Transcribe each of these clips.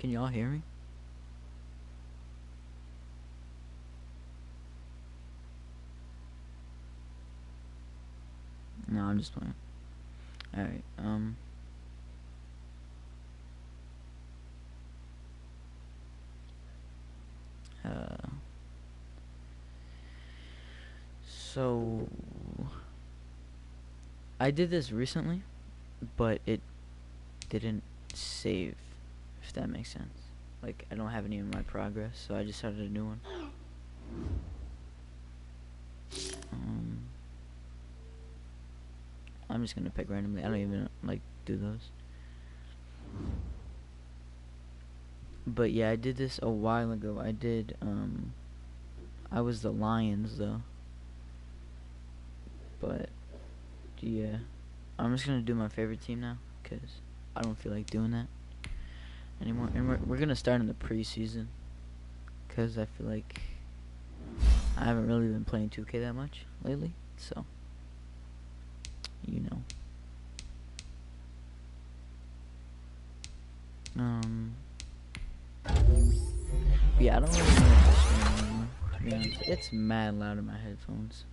Can y'all hear me? No, I'm just playing. Alright, so I did this recently, but it didn't save, if that makes sense. Like, I don't have any of my progress, so I just started a new one. I'm just gonna pick randomly. I don't even like do those. But yeah, I did this a while ago. I was the Lions though. But yeah, I'm just gonna do my favorite team now, cause I don't feel like doing that anymore. And we're gonna start in the preseason, cause I feel like I haven't really been playing 2K that much lately, so you know. Yeah, I don't really know what to stream anymore, to be honest. It's mad loud in my headphones,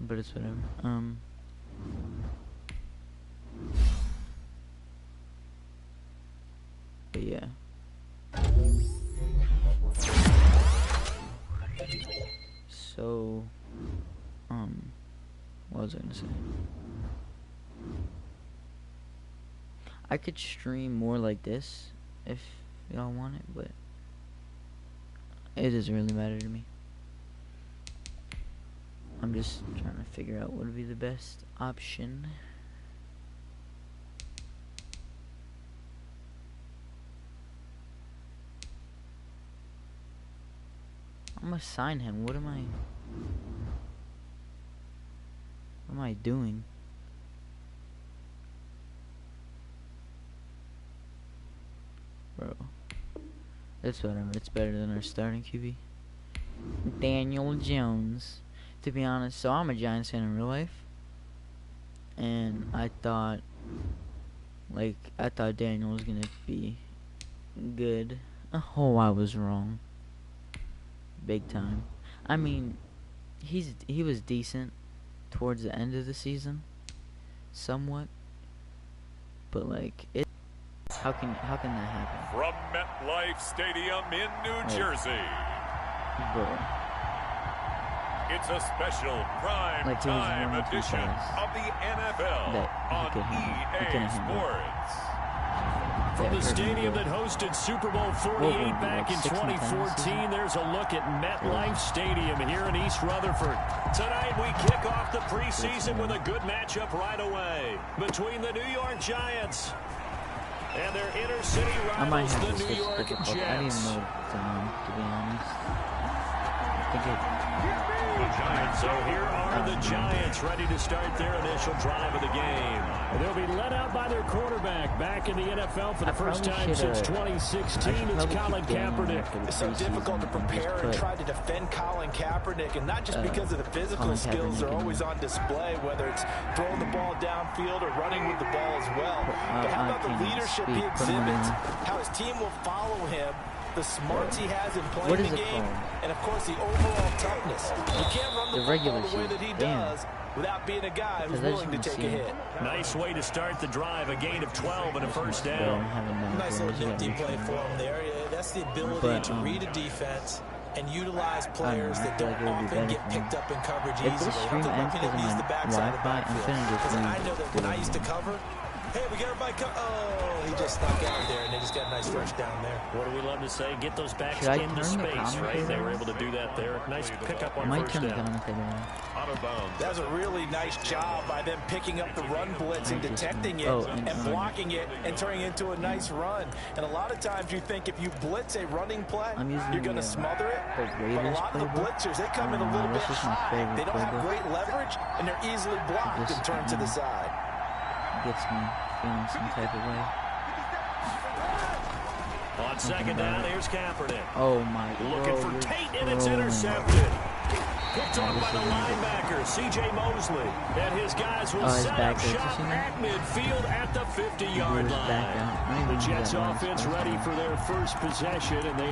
but it's whatever. But yeah. So, what was I gonna say? I could stream more like this if y'all want it, but it doesn't really matter to me. I'm just trying to figure out what would be the best option. I'm gonna sign him. What am I doing? Bro, it's whatever. It's better than our starting QB, Daniel Jones. To be honest, so I'm a Giants fan in real life, and I thought Daniel was gonna be good. Oh, I was wrong. Big time. I mean, he was decent towards the end of the season, somewhat, but like it. How can that happen? From MetLife Stadium in New Jersey. Bro. It's a special prime time edition of the NFL on EA Sports. From the stadium that hosted Super Bowl 48 back in 2014, there's a look at MetLife Stadium here in East Rutherford. Tonight we kick off the preseason with a good matchup right away between the New York Giants and their inner city rivals, the New York Jets. I didn't even know what's on, to be honest. So here are the Giants ready to start their initial drive of the game. They'll be led out by their quarterback back in the NFL for the first time since 2016. It's Colin Kaepernick. It's so difficult to prepare and try to defend Colin Kaepernick, and not just because of the physical skills are always on display, whether it's throwing the ball downfield or running with the ball as well. But how about the leadership he exhibits, how his team will follow him, the smarts he has in playing the game, and of course the overall toughness. You can't run the ball the way that he does without being a guy who's willing to take a hit. Nice way to start the drive, a gain of 12 and a first down. Nice little nifty play for him there. That's the ability to read a defense and utilize players that don't often get picked up in coverage easily. They're looking at least the backside of the backfield. Because I know that when I used to cover, hey, we got everybody oh, he just snuck out there, and they just got a nice first down there. What do we love to say? Get those backs into space, right? They were able to do that there. Nice pickup on first down. Out of bounds. That was a really nice job by them picking up the run blitz and detecting it and blocking it and turning it into a nice run. And a lot of times you think if you blitz a running play, you're going to smother it. But a lot of the blitzers, they come in a little bit high. They don't have great leverage, and they're easily blocked and turned to the side. Gets me feeling some type of way. On second down, here's Kaepernick. Oh my God. Looking for Tate, and it's intercepted. Picked off by the linebacker, C.J. Mosley. And his guys will set up shop at midfield at the 50-yard line. The Jets offense ready for their first possession, and they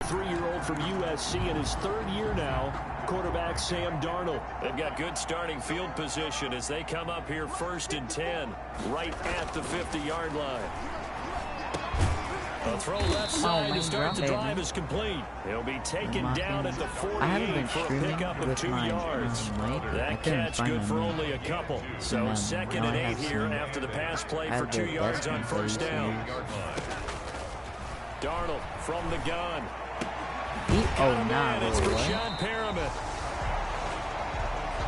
3-year-old from USC in his third year now, quarterback Sam Darnold. They've got good starting field position as they come up here 1st and 10, right at the 50-yard line. A throw left side to start the drive is complete. He'll be taken down at the 48 for a pickup of 2 yards. That catch good for only a couple. So 2nd and 8 here after the pass play for 2 yards on 1st down. Darnold from the gun. It's for Sean Perriman.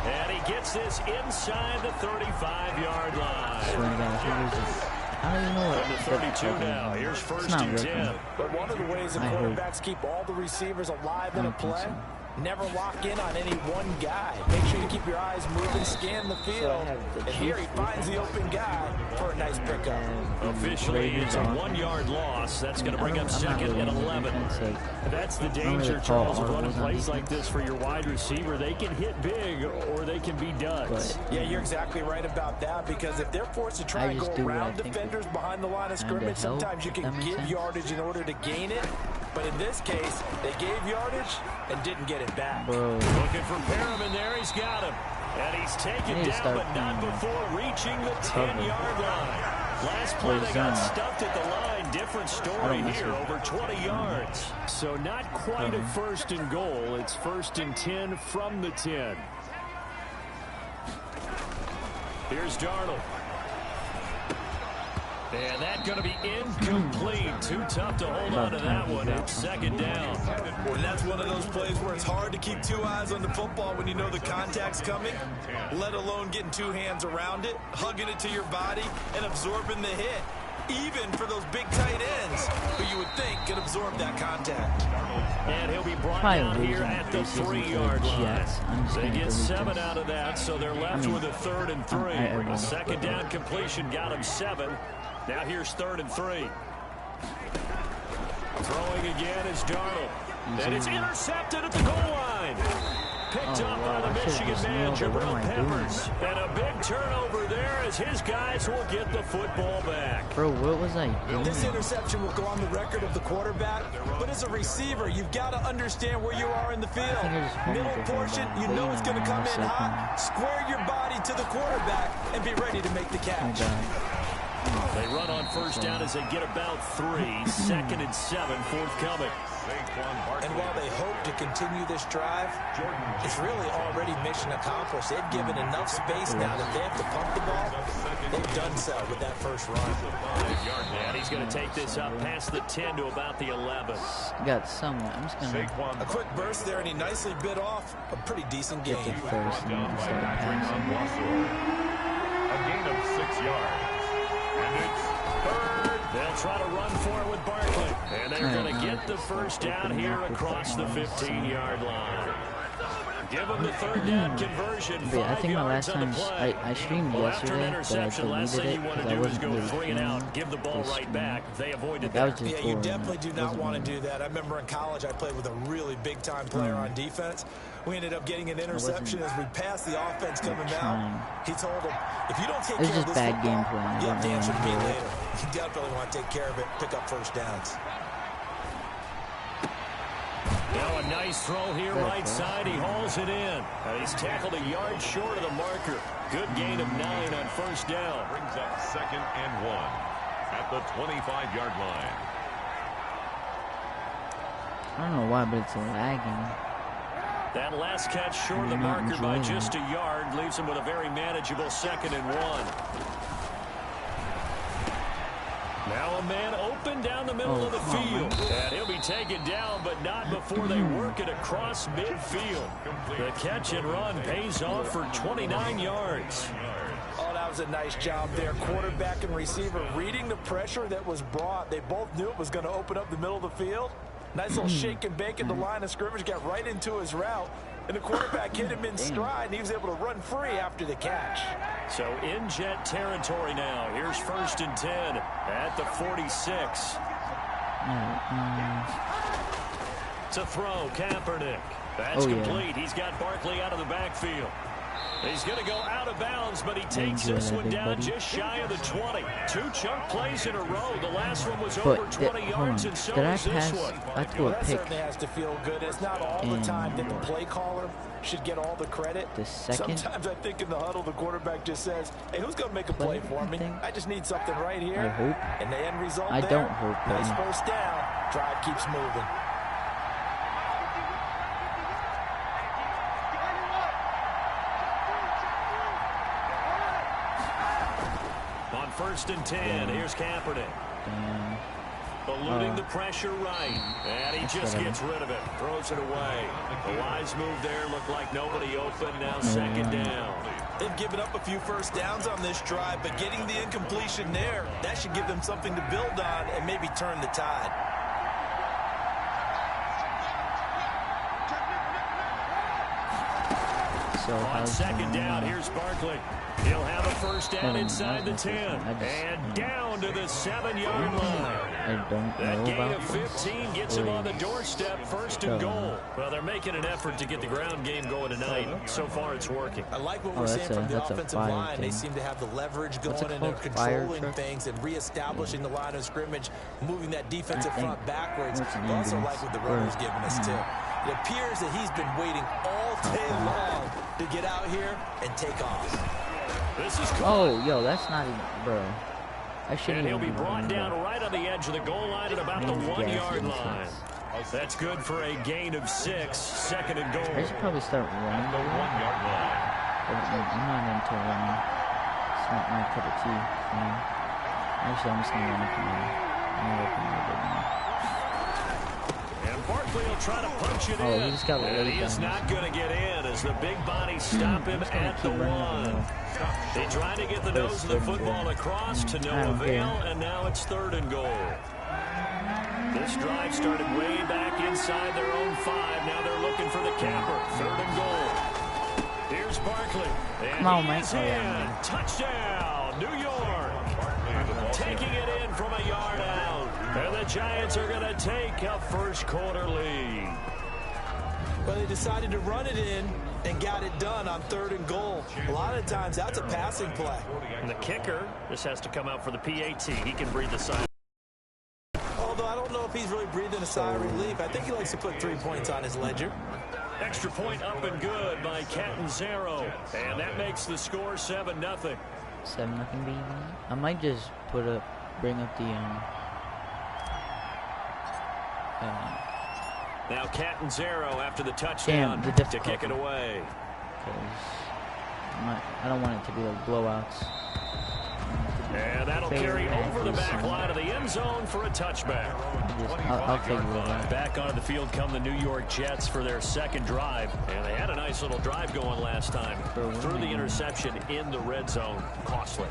And he gets this inside the 35-yard line. I don't even know what. From the 32 now. Here's 1st and 10. But one of the ways the quarterbacks keep all the receivers alive in a play, never lock in on any one guy. Make sure you keep your eyes moving, scan the field. And here he finds the open guy for a nice pickup. Officially, it's a 1-yard loss. That's going to bring up 2nd and 11. That's the danger, Charles, of running plays like this for your wide receiver. They can hit big or they can be duds. Yeah, you're exactly right about that, because if they're forced to try and go around defenders behind the line of scrimmage, sometimes you can give yardage in order to gain it. But in this case, they gave yardage and didn't get it back. Looking for Perriman there. He's got him. And he's taken down, but not before reaching the 10-yard line. Last play, they got stuffed at the line. Different story here, over 20 yards. So not quite a 1st and goal. It's 1st and 10 from the 10. Here's Darnold. And that's going to be incomplete. Too tough to hold on to that one. It's 2nd down. And that's one of those plays where it's hard to keep 2 eyes on the football when you know the contact's coming, let alone getting 2 hands around it, hugging it to your body, and absorbing the hit. Even for those big tight ends who you would think could absorb that contact. And he'll be brought down here at the 3-yard line. They get 7 out of that, so they're left with a 3rd and 3. A 2nd down completion got him 7. Now here's 3rd and 3. Throwing again is Darnold. And it's intercepted at the goal line. Picked up by the Michigan man, Jabril Peppers. And a big turnover there as his guys will get the football back. Bro, what was I doing? This interception will go on the record of the quarterback, but as a receiver, you've got to understand where you are in the field. Middle portion, you know it's going to come in hot. Square your body to the quarterback and be ready to make the catch. They run on 1st down as they get about 3. 2nd and 7 forthcoming. And while they hope to continue this drive, it's really already mission accomplished. They've given enough space now that they have to pump the ball. They've done so with that first run. And he's going to take this up past the 10 to about the 11. Got somewhere. I'm just going to... A quick burst there, and he nicely bit off a pretty decent gain. A gain of 6 yards. And it's 3rd. They'll try to run for it with Barkley. And they're going to get the 1st down here across the 15-yard line. Give them the 3rd down conversion. I think my last time I streamed yesterday, but I deleted it because I wasn't really streaming. Give the ball right back. They avoided that. Yeah, you definitely do not want to do that. I remember in college I played with a really big-time player on defense. We ended up getting an interception as we passed the offense coming out. He told him, if you don't take care of this football, you'll dance with me later. You definitely want to take care of it, pick up 1st downs. Now a nice throw here right side. He hauls it in. He's tackled a yard short of the marker. Good gain of 9 on 1st down. Brings up 2nd and 1 at the 25-yard line. I don't know why, but it's lagging. That last catch short of the marker by just a yard leaves him with a very manageable 2nd and 1. Now a man open down the middle of the field. And he'll be taken down, but not before they work it across midfield. The catch and run pays off for 29 yards. Oh, that was a nice job there. Quarterback and receiver reading the pressure that was brought. They both knew it was going to open up the middle of the field. Nice little shake and bake at the line of scrimmage. Got right into his route. And the quarterback hit him in stride, and he was able to run free after the catch. So in Jet territory now. Here's 1st and 10 at the 46. To throw, Kaepernick. That's complete. He's got Barkley out of the backfield. He's going to go out of bounds, but he takes this one down just shy of the 20. 2 chunk plays in a row. The last one was over 20 yards, and so is this one. I threw a pick. Certainly has to feel good. It's not all the time that the play caller should get all the credit. Sometimes I think in the huddle, the quarterback just says, hey, who's going to make a play for me? I just need something right here. I hope. And the end result I don't hope. Nice first down. Drive keeps moving. First and 10. Here's Kaepernick. Eluding the pressure right. And he just gets rid of it. Throws it away. The wise move there. Looked like nobody open. Now second down. They've given up a few first downs on this drive, but getting the incompletion there, that should give them something to build on and maybe turn the tide. On second down, here's Barkley. He'll have a first down inside the 10. And down to the 7-yard line. That gain of 15 gets him on the doorstep, first and goal. Well, they're making an effort to get the ground game going tonight. So far, it's working. I like what we're seeing from the offensive line. They seem to have the leverage going and they're controlling things and reestablishing the line of scrimmage, moving that defensive front backwards. I also like what the runner's giving us, too. It appears that he's been waiting all day long to get out here and take off. This is yo, that's not even, bro. I shouldn't. And he'll be brought down right on the edge of the goal line at about the 1-yard line. That's good for a gain of 6. Second and goal. I should probably start running. The 1-yard line. I'm not into running. It's not my cup of tea. Actually, I'm just gonna run up and down. I'm gonna open a little bit more. And Barkley will try to punch it in. He just got and he is not going to get in as the big bodies stop him at the 1. They try to get the nose of the football across to no avail, and now it's 3rd and goal. This drive started way back inside their own 5. Now they're looking for the capper. 3rd and goal. Here's Barkley. And come on, he's in. Touchdown, New York. Taking it in from a yard out. And the Giants are going to take a first-quarter lead. Well, they decided to run it in and got it done on 3rd and goal. A lot of times, that's a passing play. And the kicker, this has to come out for the PAT. He can breathe the sigh. Although I don't know if he's really breathing a sigh of relief. I think he likes to put 3 points on his ledger. Extra point up and good by Catanzaro. And that makes the score 7-0. 7-0, baby. I might just bring up the now Catanzaro after the touchdown to kick it away. I don't want it to be like blowouts. And that'll carry over the back line of the end zone for a touchback. I'll figure it out. Back onto the field come the New York Jets for their second drive. And they had a nice little drive going last time. Threw the interception in the red zone. Costly.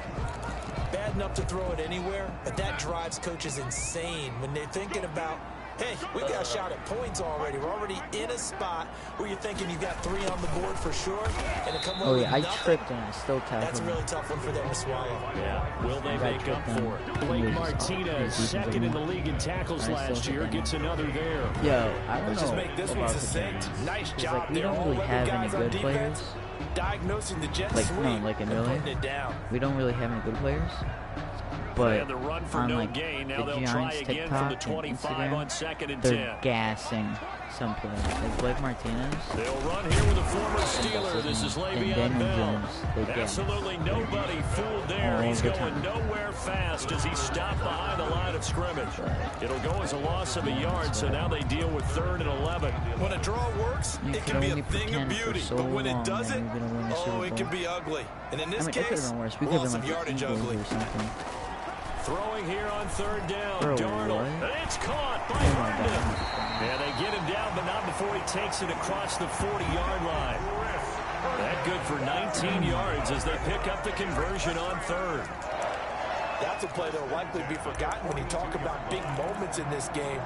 Bad enough to throw it anywhere, but that drives coaches insane when they're thinking about, hey, we got a shot at points already. We're already in a spot where you're thinking you got 3 on the board for sure, and to come away with I nothing, tripped and I still tackled. That's a really tough one for them to swallow. Yeah, will they make up for it? Blake Martinez, second in the league in tackles last year, gets another there. Yo, I don't Let's know just make this one succinct. Nice job. We don't really have any good players. Diagnosing the Jets in real life, we don't really have any good players. But the run for on no like gain. the Now they'll try Giants again TikTok from the 25 and on Instagram, second and they're 10. gassing some players. Like Blake Martinez. They'll run here with a former Steeler. This is Le'Veon Bell. Absolutely nobody fooled there. He's going nowhere fast as he's stopped behind the line of scrimmage. It'll go as a loss of a yard, so now they deal with 3rd and 11. When a draw works, it can be a thing of beauty. But when it doesn't, it can be ugly. And in this case, loss of yardage ugly. Throwing here on 3rd down, Darnold. And it's caught by Herndon. And they get him down, but not before he takes it across the 40-yard line. That good for 19 yards as they pick up the conversion on 3rd. That's a play that will likely be forgotten when you talk about big moments in this game.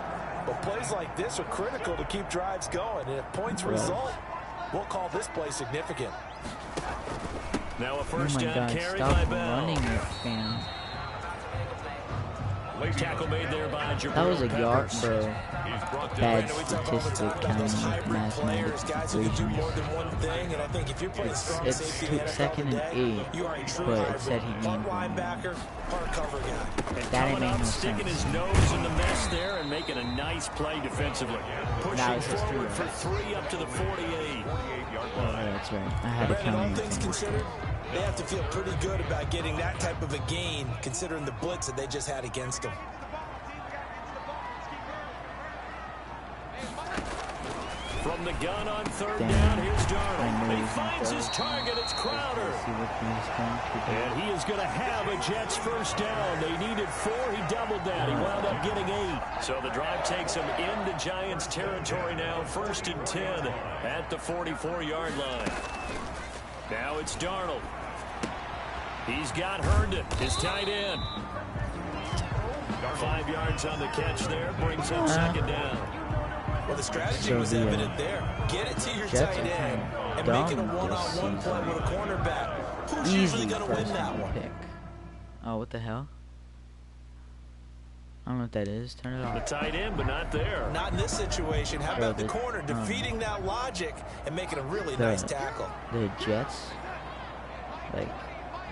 But plays like this are critical to keep drives going. And if points result, we'll call this play significant. Now a first down carry by Bell. Tackle made there by Jabril That was a yard, Peppers. bro. Bad statistic counting mathematics equation. It's second and 8, but it said he gained 1. That ain't make no Sticking sense. his nose in the mess there and making a nice play defensively. Now Pushing it's just forward 3 for 3 up to the 48. Oh, that's right. I had to count All on things considered, they have to feel pretty good about getting that type of a gain, considering the blitz that they just had against them. From the gun on 3rd down, here's Darnold. He he's finds his target. It's Crowder. And he is going to have a Jets first down. They needed 4. He doubled that. He wound up getting 8. So the drive takes him into Giants territory now. 1st and 10 at the 44-yard line. Now it's Darnold. He's got Herndon, his tight end. 5 yards on the catch there. Brings up 2nd down. Well, the strategy was evident there. Get it to your tight end and make it a one-on-one play with a cornerback. Who's usually going to win that one? Pick. Oh, what the hell? I don't know what that is. Turn it The off. tight end, but not there. Not in this situation. How about the corner defeating that logic and making a really nice tackle? The Jets, like,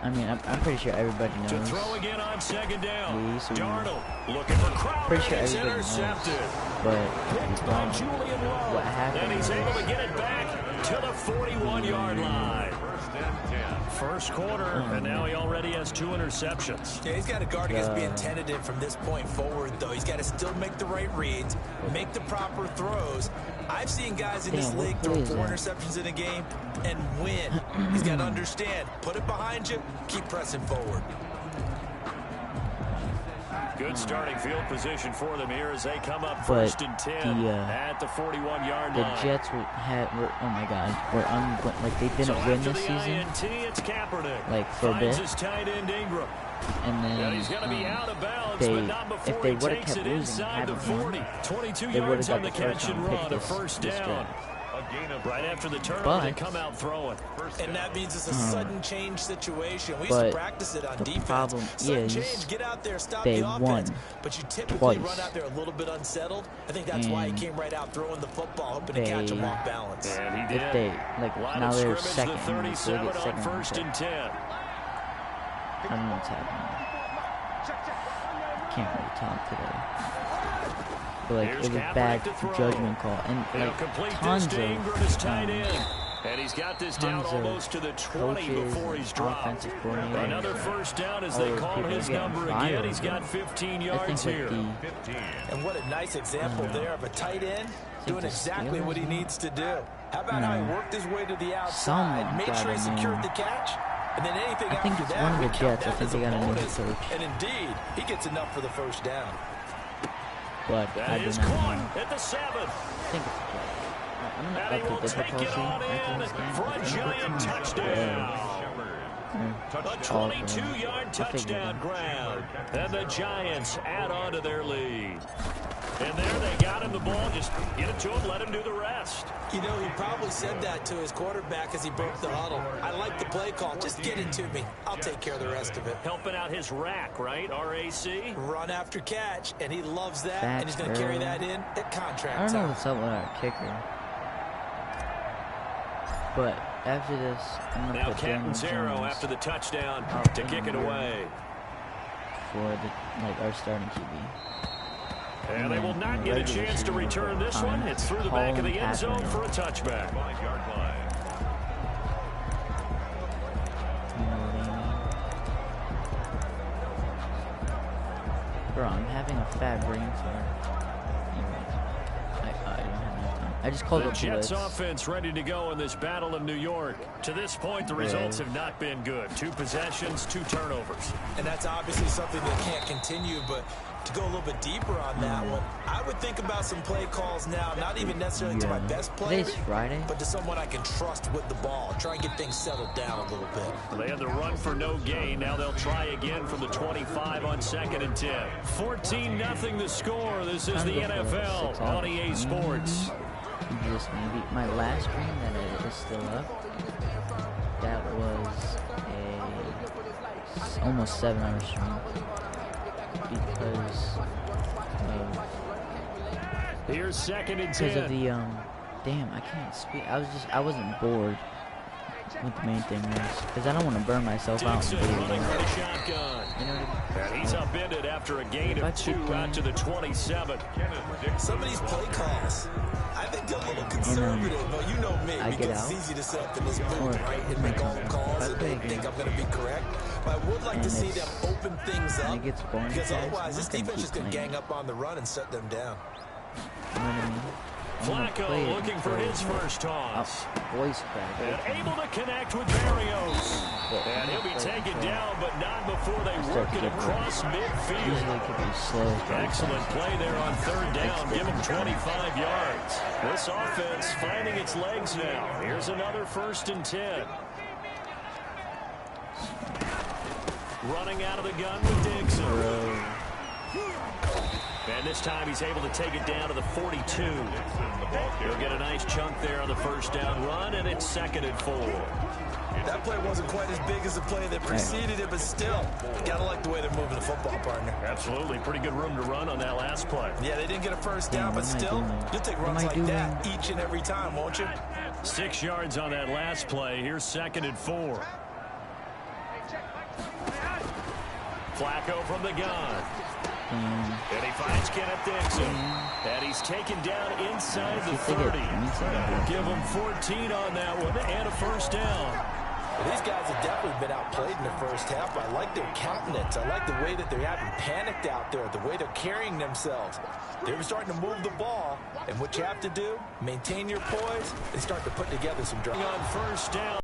I mean, I'm pretty sure everybody knows. To throw again on 2nd down. Lee, so Darnold looking for Crowder. pretty sure It's everybody knows. intercepted. But Julian Rowe. what happened And he's was- able to get it back to the 41-yard line. First quarter, and now he already has 2 interceptions. Yeah, he's got to guard against being tentative from this point forward, though. He's got to still make the right reads, make the proper throws. I've seen guys in this league throw 4 interceptions in a game and win. He's got to understand, put it behind you, keep pressing forward. Good starting field position for them here as they come up 1st and 10 at the 41-yard line. The Jets were, oh my God, like they didn't win this season. It's Kaepernick. Like for a bit. His tight end Ingram. And then He's going to be out of bounds, but not before if they he would have takes kept it losing, inside the 40. 22 they would yards have on the got the catch and run, a 1st down. draft. Right after the turnover, they come out throwing. And that means it's a sudden change situation. We used to practice it on defense. Problem sudden change, get out there, stop the offense. But you typically run out there a little bit unsettled. I think that's why he came right out throwing the football, hoping to catch him off balance. And he did. If they, like, now they're second. The 37 on 1st and 10. I don't know what's happening. Can't really talk today. But, like, it was bad judgment call. And, like, tons of and he's got this down almost to the 20 before he's dropped. Another 1st down as they call his number again. He's got 15 yards here. And what a nice example there of a tight end doing exactly what he needs to do. How about how he worked his way to the outside, made sure he secured the catch, and then anything after that, one of the Jets. I think they got a new bonus. coach. And indeed, he gets enough for the 1st down. But that I do is not caught know. at the 7. I think I'm And not he up will to take it difficulty on after in this game. for a giant touchdown. A 22-yard I'll figure it touchdown out. grab. And the Giants add on to their lead. And there they got him the ball. Just get it to him, let him do the rest. You know, he probably said that to his quarterback as he broke the huddle. I like the play call. Just get it to me. I'll take care of the rest of it. Helping out his rack, right? RAC. Run after catch, and he loves that, That's and he's going to carry that in at contract I don't know time. what's up with our kicker. But after this, I'm going to Now put Captain Daniel Zero Jones after the touchdown out to kick it away. for the, like, our starting QB. And they will not get a chance to return this one. It's through the back of the end zone for a touchback. 5-yard line. Bro, I'm having a fat brain fart. Anyways, I don't have enough time. I just called The up Jets blitz. offense ready to go in this battle of New York. To this point, the results have not been good. 2 possessions, 2 turnovers. And that's obviously something that can't continue, but to go a little bit deeper on that one, I would think about some play calls now, not even necessarily to my best player, Today's Friday. but to someone I can trust with the ball. Try and get things settled down a little bit. They had the run for no gain. Now they'll try again from the 25 on 2nd and 10. 14-0 the score. This is the NFL on EA Sports. Just maybe my last stream that is still up. That was a almost 7-hour stream. because Here's 2nd and 10. because of the damn, I can't speak. I wasn't bored. What the main thing is, because I don't want to burn myself out. Dixon running for the shotgun. You know what I mean? And he's upended after a gain of 2 out to the 27. Some of these play calls, I think they're a little conservative, but you know me, because it's easy to set up in this booth, right, and make all the calls and they think I'm going to be correct. But I would like to see them open things up, because otherwise this defense is going to gang up on the run and shut them down. You know what I mean? Flacco looking for his first toss. Voice crack. And able to connect with Barrios. And he'll be taken down, but not before they work it across midfield. Excellent play there on 3rd down. Give him 25 yards. This offense finding its legs now. Here's another 1st and 10. Running out of the gun with Dixon. And this time he's able to take it down to the 42. He'll get a nice chunk there on the 1st down run, and it's 2nd and 4. That play wasn't quite as big as the play that preceded it, but still, you gotta like the way they're moving the football, partner. Absolutely. Pretty good room to run on that last play. Yeah, they didn't get a 1st down, but still, you'll take runs like that each and every time, won't you? 6 yards on that last play. Here's 2nd and 4. Flacco from the gun. And he finds Kenneth Dixon. And he's taken down inside the 30. Give him 14 on that one and a 1st down. Well, these guys have definitely been outplayed in the 1st half. I like their countenance. I like the way that they haven't panicked out there, the way they're carrying themselves. They're starting to move the ball. And what you have to do, maintain your poise, and start to put together some drives. On 1st down.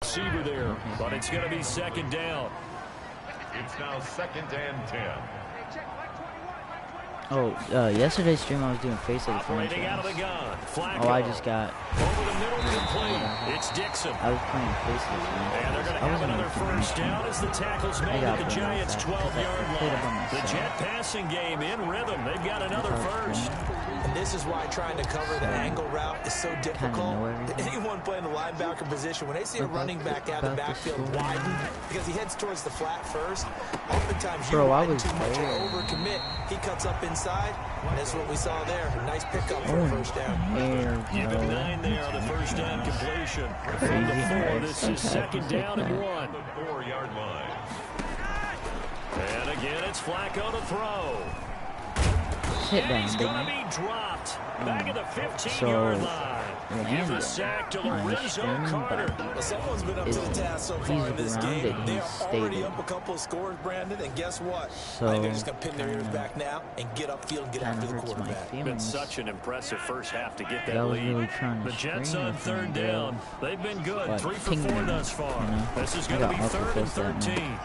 Receiver there, but it's going to be 2nd down. It's now 2nd and 10. Oh, yesterday's stream I was doing face of the Operating out of the gun. Flacco. Oh, I just got over the middle complete. It's Dixon. I was playing face of the And they're going to have another 1st down as the tackle's made at the Giants' 12-yard line. The jet passing game in rhythm. They've got another 1st. And this is why trying to cover the angle route is so difficult. Anyone playing the linebacker position, when they see a running back out of the backfield widen, because he heads towards the flat first, oftentimes you widen too much or overcommit. He cuts up inside, and that's what we saw there. A nice pickup for a 1st down. Give him 9 there on the 1st down completion. From the 4, this is 2nd down and 1. The 4-yard line. And again, it's Flacco to throw. And he's going to be dropped back at the 15-yard line. Give a sack to Lorenzo Carter. Well, someone's been up to the task so far in this game. They're already up a couple of scores, Brandon, and guess what? I think they're just going to pin their ears back now and get upfield and get after the quarterback. Been such an impressive 1st half to get that lead. The Jets on 3rd down. They've been good, 3 for 4 thus far. This is going to be 3rd and 13.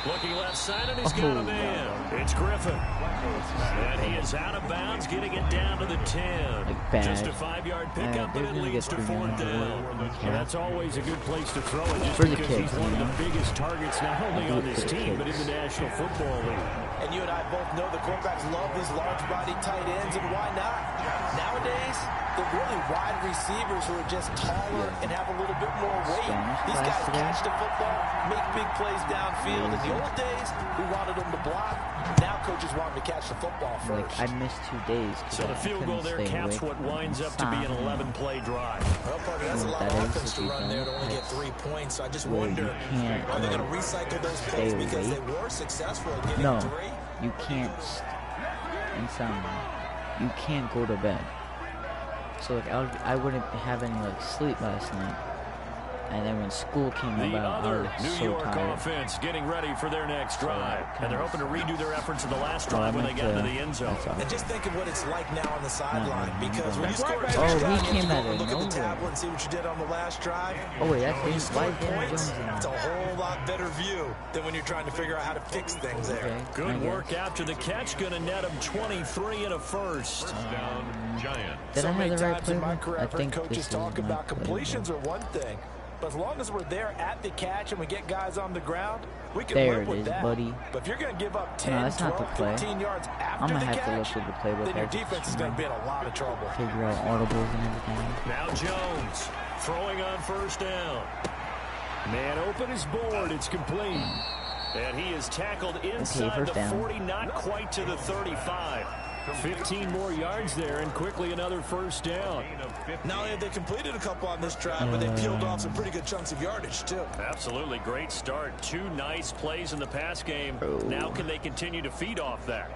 Looking left side, and he's got a man. It's Griffin. And he is out of bounds, getting it down to the 10. Just a 5-yard pickup, but it leads to 4th down. That's always a good place to throw it, just because he's one of the biggest targets, not only on this team, but in the National Football League. And you and I both know the quarterbacks love these large-body tight ends, and why not? Nowadays, they're really wide receivers who are just taller and have a little bit more weight. These guys catch the football, make big plays downfield. In the old days, we wanted them to block. Now coaches want them to catch the football first. I missed 2 days. So the field goal there caps what winds up to be an 11-play drive. Well, partner, that's a lot of offense to run there to only get 3 points. So I just wonder, are they going to recycle those plays because they were successful at getting 3? You can't. You can't go to bed. So like I wouldn't have any like sleep last night. And then when school came about, I was New so York tired. offense getting ready for their next drive. And they're hoping to redo their efforts in the last drive when they get into the end zone. And just think of what it's like now on the sideline. Because when you score a touchdown, he came out of look at the tablet and see what you did on the last drive. Oh wait, that's when you score points, it's a whole lot better view than when you're trying to figure out how to fix things there. Okay, good work after the catch. Going to net him 23 and a 1st. Down, Giant. So many times in my career, I've heard coaches talk about completions are one thing. But as long as we're there at the catch and we get guys on the ground, we can work with that. Buddy. But if you're going to give up 10, 12, 15 yards after the catch, then your defense is going to be in a lot of trouble. Figure out audibles and everything. Now Jones throwing on 1st down. Man open is board. It's complete. And he is tackled inside the 40, not quite to the 35. 15 more yards there, and quickly another first down. Not only have they completed a couple on this drive, but they peeled off some pretty good chunks of yardage, too. Absolutely great start. 2 nice plays in the pass game. Now can they continue to feed off that?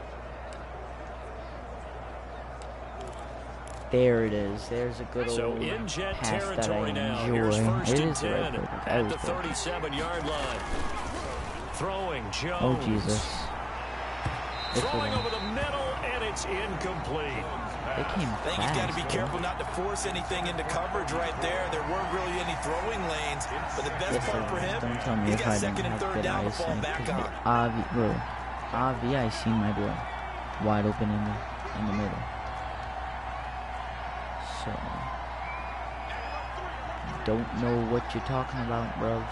There it is. There's a good old in-jet pass territory that I now. enjoy. Here's first It and is 10 at the 37-yard 37-yard line. Throwing Jones. Oh, Jesus. Throwing over the middle, and it's incomplete. They came I think he's got to be careful not to force anything into coverage right there. There weren't really any throwing lanes, but the best part for him, don't tell me he's if got I second didn't and have third good down to fall eyesight, back 'cause on. Avi, I seen my boy wide open in the middle. So don't know what you're talking about, bros.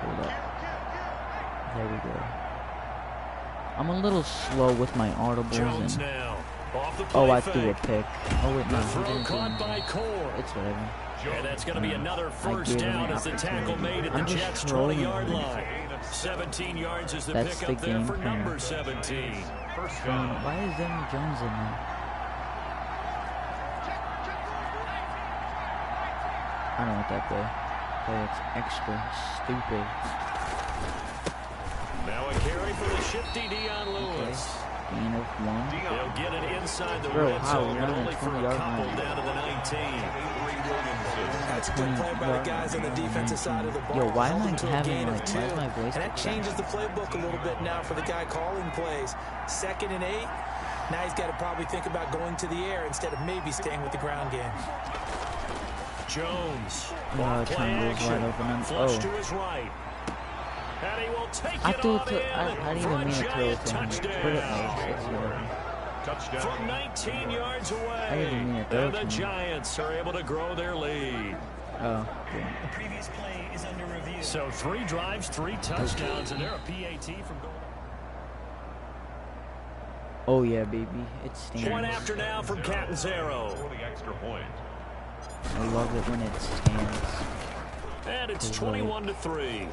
Hold up. There we go. I'm a little slow with my audibles. Jones And now. Off the play I fake. threw a pick. Oh wait, no, The he throw didn't do caught by anything. Core. It's whatever. And that's going to be another I first gave him down an as the tackle made at the opportunity. I'm just Jets' trolling 20-yard him. line. 17 yards is the That's pickup the there game for plan. number 17. Why is Daniel Jones in there? I don't want that play. It's extra stupid. Now a carry for the shifty Dion Lewis. Gain of 1. He'll get it inside the Bro, red how? zone, We're but on only the for a 20-yard couple line. down to the 19. That's a good play by the guys on the defensive side of the ball. Yo, why am I Held them to a having, gain of like, 2. why is my voice And that like changes that? the playbook a little bit now for the guy calling plays. 2nd and 8. Now he's got to probably think about going to the air instead of maybe staying with the ground game. Jones. Triangle's wide open. Flush to his right. And he will take I it threw on it to. I didn't for even a mean to throw it giant to him. touchdown. But it's whatever. From 19 yards I away. didn't mean to throw it And to the him. Giants are able to grow their lead. Oh, good. The previous play is under review. So 3 drives, 3 touchdowns, and they're a PAT from going. Oh yeah, baby. It's Point stands. after now from Catanzaro. I love it when it stands. And it's 21-3.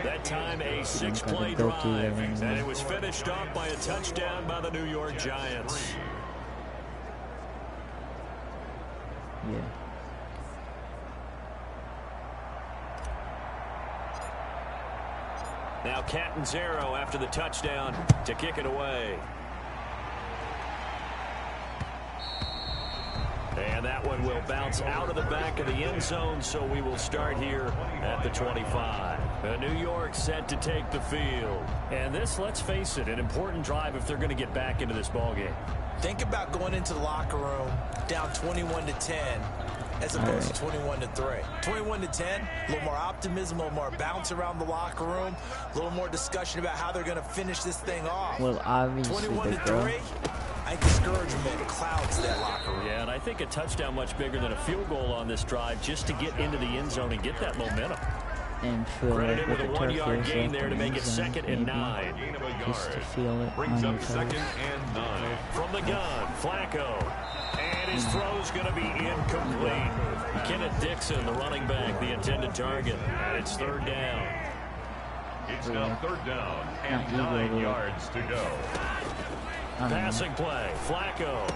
That time a 6-play They'll drive. do that anyway. And it was finished off by a touchdown by the New York Giants. Yeah. Now Catanzaro after the touchdown to kick it away. And that one will bounce out of the back of the end zone, so we will start here at the 25. New York set to take the field. And this, let's face it, an important drive if they're going to get back into this ballgame. Think about going into the locker room down 21-10 as opposed to 21-3. 21-10, a little more optimism, a little more bounce around the locker room, a little more discussion about how they're going to finish this thing off. Well, obviously, 21-3, I think discouragement clouds that locker room. Yeah, and I think a touchdown much bigger than a field goal on this drive just to get into the end zone and get that momentum. and feel Credited like with the a 1-yard turf gain is there to make it 2nd and 9. Just to feel it Brings on up your 2nd toes. and 9. From the gun, Flacco. And his throw's going to be incomplete. Kenneth Dixon, the running back, the intended target. And it's 3rd down. It's now 3rd down and Not 9 eager. yards to go. Passing play, Flacco.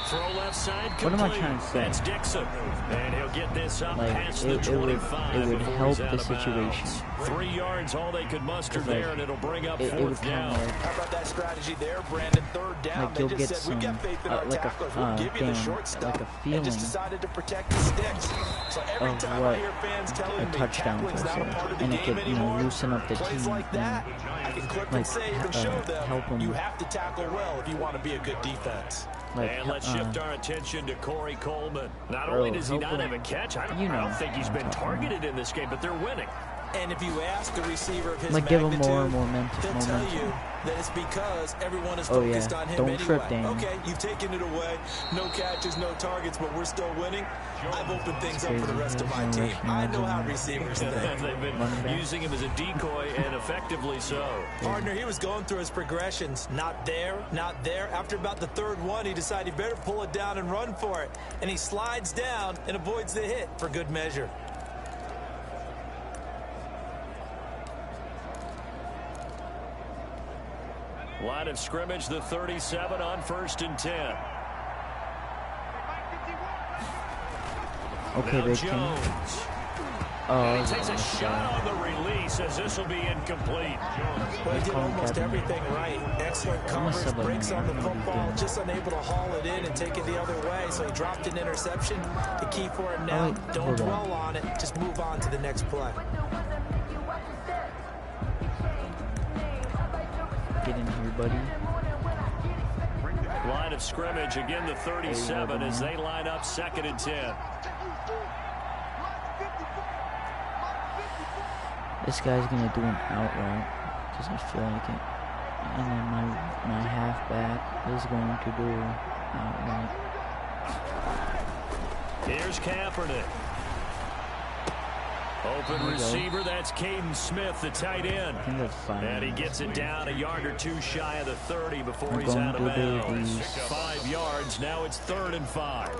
Throw left side complete. What am I trying to say? That's Dixon. And he'll get this up Like, past it the would 25 help before he's the out of situation. bounds. 3 yards, all they could muster Like, there, and it'll bring up it would 4th kind down. of How about that strategy there, Brandon? 3rd down. like They you'll just get said, some we've got faith in our like tacklers. We'll give you the short stuff. like a And feeling just decided to protect the sticks. So every of time what I hear fans telling a me touchdown tackling's feels not a like, part of the and it game could anymore, loosen up the plays team like that, I can clip and like, save and show them help 'em. you have to tackle well if you want to be a good defense. like And let's shift our attention to Corey Coleman. Not Bro, only does he help not him. have a catch, I You know don't think he's what I'm been talking about. targeted in this game, but they're winning. And if you ask a receiver of his like, give him magnitude, more momentum. he'll tell you that it's because everyone is Oh, focused yeah. on him Don't anyway. trip, Daniel. Okay, you've taken it away. No catches, no targets, but we're still winning. I've opened things up for the rest of my team. I know how receivers think. They've been using him as a decoy, and effectively so. Partner, he was going through his progressions. Not there, not there. After about the third one, he decided he better pull it down and run for it. And he slides down and avoids the hit for good measure. Line of scrimmage, the 37 on 1st and 10. Okay, now big Jones. thing. And he takes a shot on the release as this will be incomplete. Well, he did almost everything right. Excellent coverage, breaks on the football, just unable to haul it in and take it the other way. So he dropped an interception. The key for him now, don't dwell on it. Just move on to the next play. Get in here, buddy. Line of scrimmage, again the 37 as they line up 2nd and 10. This guy's gonna do an out route because I feel like it, and then my halfback is going to do out route. Here's Kaepernick. Open receiver, that's Caden Smith, the tight end. I think that's 5. And he gets it down a yard or two shy of the 30 before he's out of bounds. 5 yards, now it's 3rd and 5.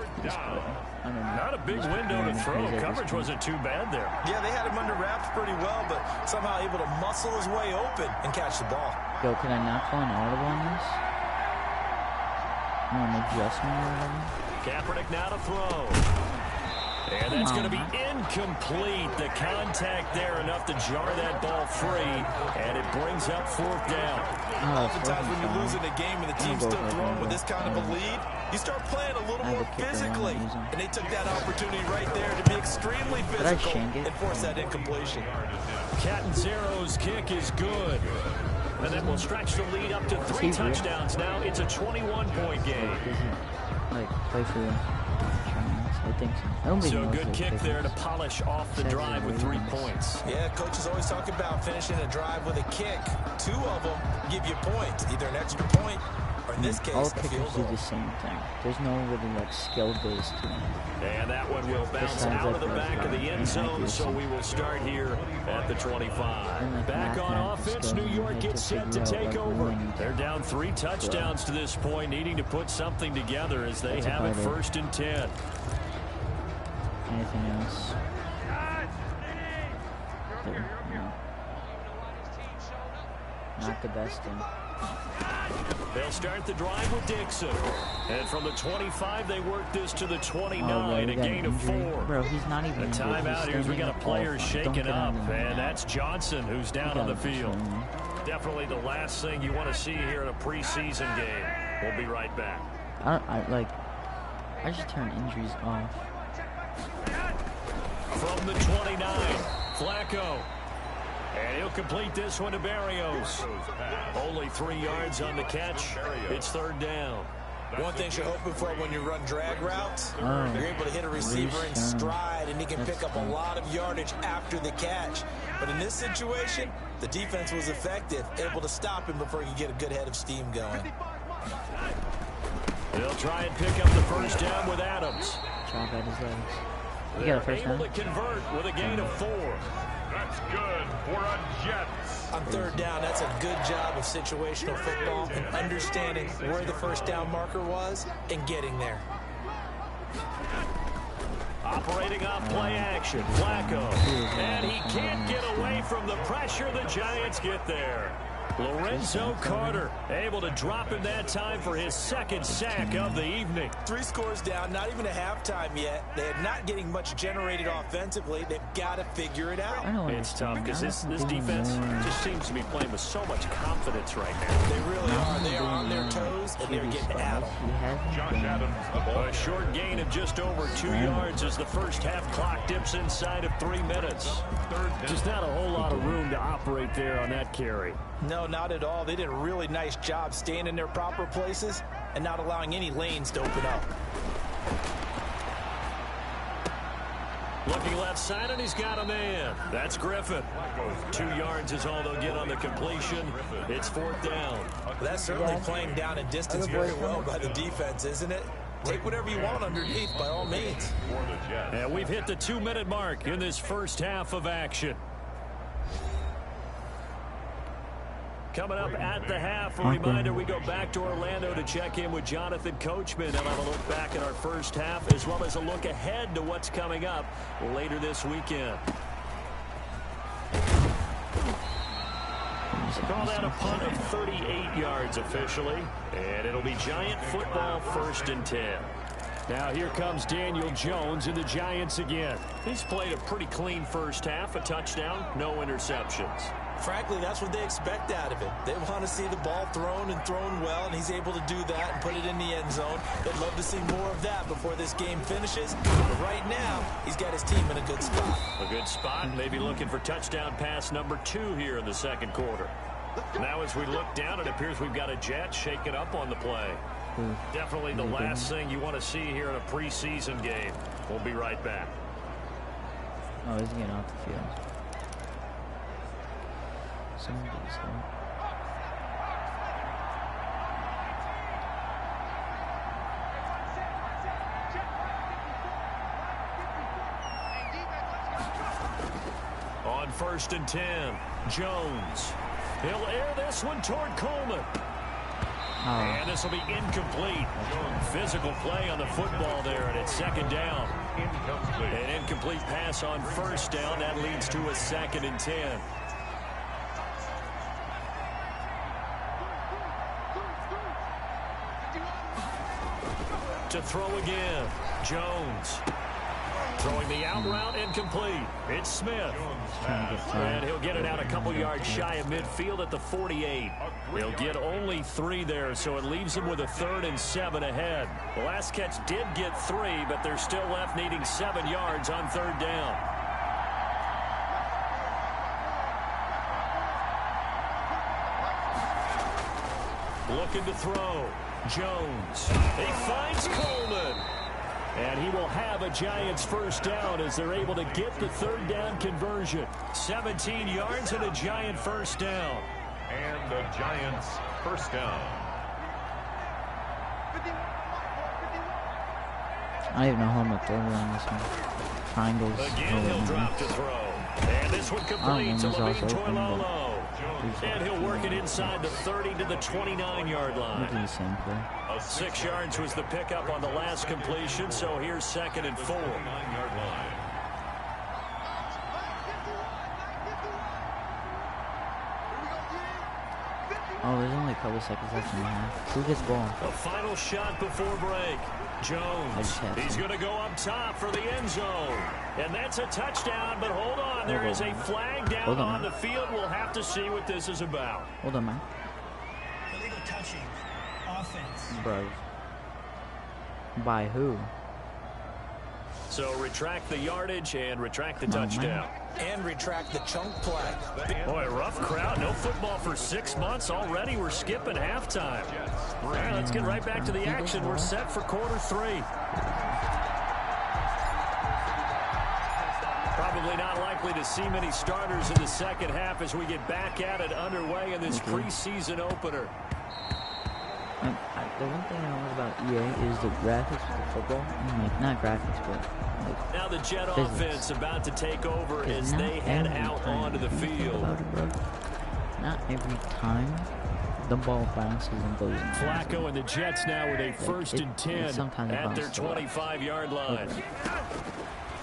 Not a big window to throw. Coverage wasn't too bad there. Yeah, they had him under wraps pretty well, but somehow able to muscle his way open and catch the ball. Yo, can I not call an audible on this? No, an adjustment or whatever? Kaepernick now to throw. And that's going to be incomplete. The contact there enough to jar that ball free, and it brings up 4th down. Oftentimes when you're losing a game and the team's still throwing with this kind of a lead, you start playing a little more physically. And they took that opportunity right there to be extremely physical and force that incompletion. Catanzaro's kick is good. And then we'll stretch the lead up to 3 touchdowns now. It's a 21-point game. Like, play for the I think so. So a good kick there to polish off the drive with 3 points. Yeah, coaches always talk about finishing a drive with a kick. 2 of them give you points, either an extra point or in this case, all a field kickers goal. do the same thing. There's no really like skill-based to them. And that one will bounce out of the back of the end zone, so we will start here at the 25. Back on offense, New York gets set to take over. They're down 3 touchdowns to this point, needing to put something together as they have it 1st and 10. Anything else? Not the best thing. They'll start the drive with Dixon. And from the 25, they work this to the 29, a gain of 4. Bro, he's not even a timeout here. We got a player shaken up, and that's Johnson who's down on the field. Definitely the last thing you want to see here in a preseason game. We'll be right back. I just turn injuries off. From the 29, Flacco. And he'll complete this one to Barrios. Only 3 yards on the catch. It's 3rd down. One thing you're hoping for when you run drag routes, you're able to hit a receiver in stride, and he can pick up a lot of yardage after the catch. But in this situation, the defense was effective, able to stop him before he could get a good head of steam going. They'll try and pick up the 1st down with Adams. Chop at his legs. You got a 1st down? Able to convert with a gain of 4. That's good for a Jets. On 3rd down, that's a good job of situational football and understanding where the 1st down marker was and getting there. Operating off play action, Flacco. And he can't get away from the pressure. The Giants get there. Lorenzo Carter able to drop him that time for his 2nd sack of the evening. 3 scores down, not even a halftime yet. They are not getting much generated offensively. They've got to figure it out. It's tough because this defense just seems to be playing with so much confidence right now. They really are. They are on their toes, and they're getting at them. Josh Adams, the ball. A short gain of just over 2 yards as the first half clock dips inside of 3 minutes. Just not a whole lot of room to operate there on that carry. No, not at all. They did a really nice job staying in their proper places and not allowing any lanes to open up. Looking left side, and he's got a man. That's Griffin. 2 yards is all they'll get on the completion. It's 4th down. That's certainly playing down and distance very well by the defense, isn't it? Take whatever you want underneath, by all means. And we've hit the 2-minute mark in this first half of action. Coming up at the half, a reminder, we go back to Orlando to check in with Jonathan Coachman and have a look back at our first half, as well as a look ahead to what's coming up later this weekend. Call that a punt of 38 yards officially, and it'll be Giant football 1st and 10. Now here comes Daniel Jones and the Giants again. He's played a pretty clean first half, a touchdown, no interceptions. Frankly, that's what they expect out of him. They want to see the ball thrown and thrown well, and he's able to do that and put it in the end zone. They'd love to see more of that before this game finishes. But right now, he's got his team in a good spot. A good spot, maybe looking for touchdown pass number 2 here in the 2nd quarter. Now as we look down, it appears we've got a Jet shaking up on the play. Definitely the last thing you want to see here in a preseason game. We'll be right back. Oh, he's getting off the field. Somebody's there. On 1st and 10, Jones. He'll air this one toward Coleman. And this will be incomplete. Physical play on the football there, and it's 2nd down. An incomplete pass on 1st down. That leads to a 2nd and 10. To throw again, Jones. Throwing the out route incomplete. It's Smith. And he'll get it out a couple yards shy of midfield at the 48. He'll get only 3 there, so it leaves him with a 3rd and 7 ahead. The last catch did get 3, but they're still left needing 7 yards on 3rd down. Looking to throw. Jones. He finds Coleman. And he will have a Giants 1st down as they're able to get the 3rd down conversion. 17 yards and a Giant 1st down. And the Giants 1st down. I don't even know how I'm gonna throw on this one. Triangles. Again, he'll drop to throw. And this one complete to Levine Toilolo. And he'll work it inside the 30 to the 29-yard line. 6 yards was the pickup on the last completion, so here's 2nd and 4. Oh, there's only a couple seconds left in the half. Who gets ball? A final shot before break. Jones, he's going to go up top for the end zone. And that's a touchdown, but hold on. There is a flag down on the field. We'll have to see what this is about. Hold on, man. Illegal touching. Offense. Bro. By who? So retract the yardage and retract the touchdown. And retract the chunk play. Boy, rough crowd. No football for 6 months already. We're skipping halftime. All right, let's get right back to the action. We're set for quarter 3. Probably not likely to see many starters in the 2nd half as we get back at it underway in this preseason opener. The one thing I know about EA is the graphics for football. Like, not graphics, but like now the Jet physics. offense about to take over as they head out onto the field. Not every time the ball bounces and goes in. Flacco and the Jets now with a 1st and 10 at their 25-yard line.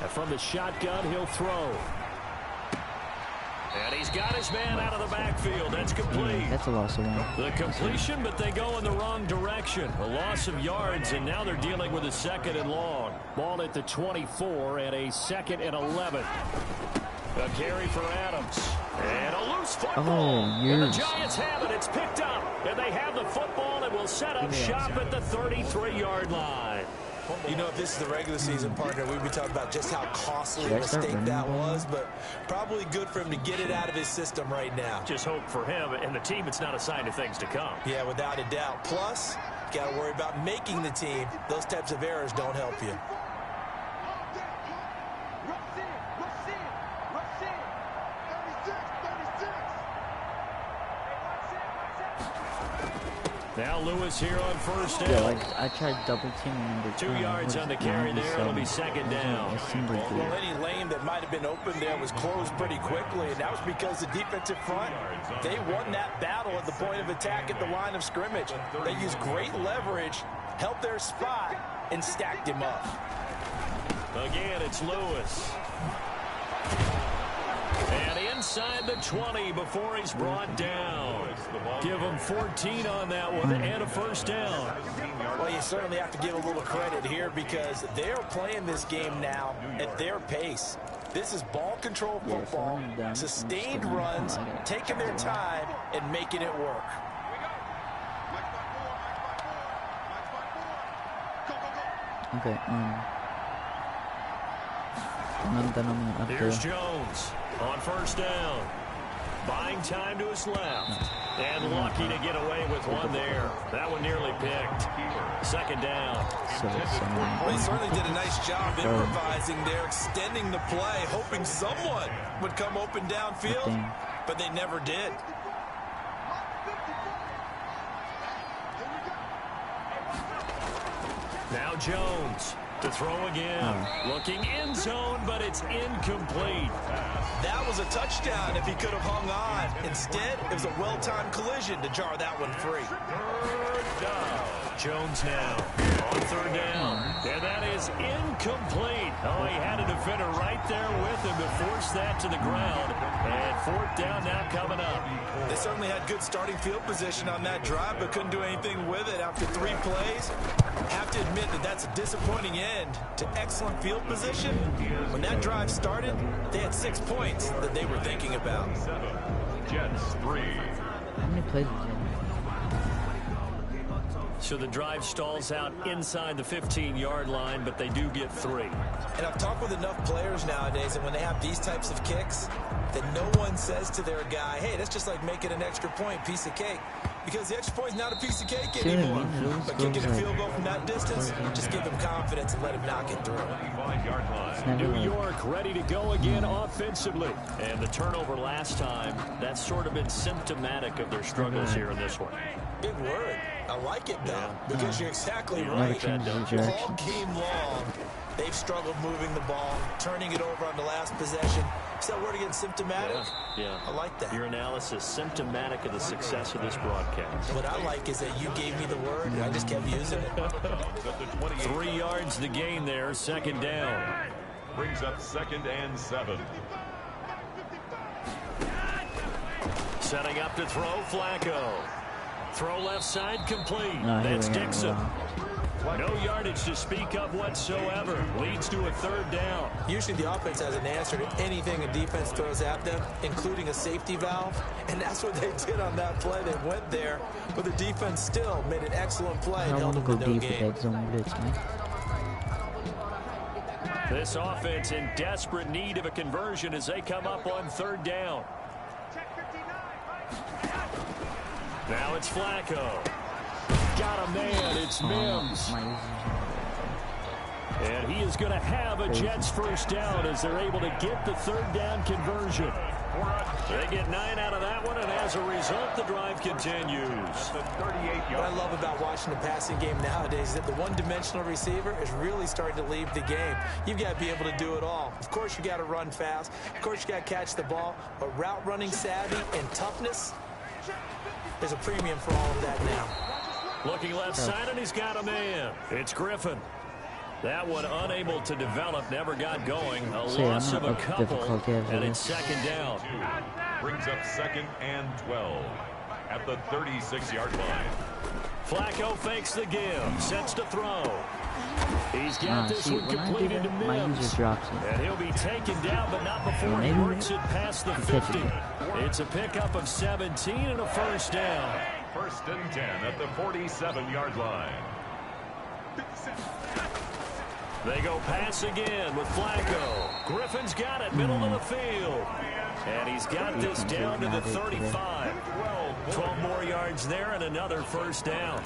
And from the shotgun, he'll throw. And he's got his man out of the backfield. That's complete. That's a loss of 1. The completion, but they go in the wrong direction. A loss of yards, and now they're dealing with a 2nd and long. Ball at the 24 and a 2nd and 11. A carry for Adams. And a loose football. And the Giants have it. It's picked up. And they have the football and will set up shop at the 33-yard line. You know, if this is the regular season, partner, we'd be talking about just how costly a mistake that was, but probably good for him to get it out of his system right now. Just hope for him and the team it's not a sign of things to come. Yeah, without a doubt. Plus, got to worry about making the team. Those types of errors don't help you. Now Lewis here on first down. Yeah, like I tried double teaming number 2 yards on the carry there. It'll be second down. Well, any lane that might have been open there was closed pretty quickly, and that was because the defensive front, they won that battle at the point of attack at the line of scrimmage. They used great leverage, held their spot, and stacked him up. Again, it's Lewis. And inside the 20 before he's brought down. Give him 14 on that one and a first down. Well, you certainly have to give a little credit here because they're playing this game now at their pace. This is ball control football, sustained runs, taking their time and making it work. Okay, here's Jones on first down. Buying time to his left. And lucky to get away with one there. That one nearly picked. Second down. Well, he certainly did a nice job improvising there, extending the play, hoping someone would come open downfield, but they never did. Now Jones to throw again. Looking end zone, but it's incomplete. That was a touchdown if he could have hung on. Instead, it was a well-timed collision to jar that one free. Third down. Jones now on third down. And that is incomplete. Oh, he had a defender right there with him to force that to the ground. And fourth down now coming up. They certainly had good starting field position on that drive, but couldn't do anything with it after 3 plays. Have to admit that that's a disappointing end to excellent field position. When that drive started, they had 6 points that they were thinking about. Jets 3. How many plays was it? So the drive stalls out inside the 15-yard line, but they do get 3. And I've talked with enough players nowadays, and when they have these types of kicks, that no one says to their guy, hey, that's just like making an extra point, piece of cake. Because the extra point is not a piece of cake anymore. But kicking a field goal from that distance, just give him confidence and let him knock it through. New York ready to go again offensively. And the turnover last time, that's sort of been symptomatic of their struggles here in this one. Big word. I like it, though, because you're exactly right. All game long, they've struggled moving the ball, turning it over on the last possession. Is that word again, symptomatic? Yeah. I like that. Your analysis, symptomatic of the success of this broadcast. What I like is that you gave me the word, and I just kept using it. 3 yards the gain there, second down. Brings up 2nd and 7. Setting up to throw, Flacco. Throw left side complete. That's Dixon. No yardage to speak of whatsoever. Leads to a third down. Usually the offense has an answer to anything a defense throws at them, including a safety valve. And that's what they did on that play. They went there, but the defense still made an excellent play and held them to no gain. This offense in desperate need of a conversion as they come up on third down. Now it's Flacco. Got a man. It's Mims. And he is going to have a Jets first down as they're able to get the third down conversion. They get 9 out of that one, and as a result, the drive continues. What I love about watching the passing game nowadays is that the one-dimensional receiver is really starting to leave the game. You've got to be able to do it all. Of course, you got to run fast. Of course, you got to catch the ball. But route running savvy and toughness, there's a premium for all of that now. Looking left side, and he's got a man. It's Griffin. That one unable to develop, never got going. A loss of a couple, and it's second down. Brings up 2nd and 12 at the 36-yard line. Flacco fakes the give, sets to throw. He's got this one completed to Mims. And he'll be taken down, but not before he works it past the 50. It's a pickup of 17 and a first down. 1st and 10 at the 47-yard line. They go pass again with Flacco. Griffin's got it, middle of the field. And he's got this down to the 35. 12 more yards there and another first down.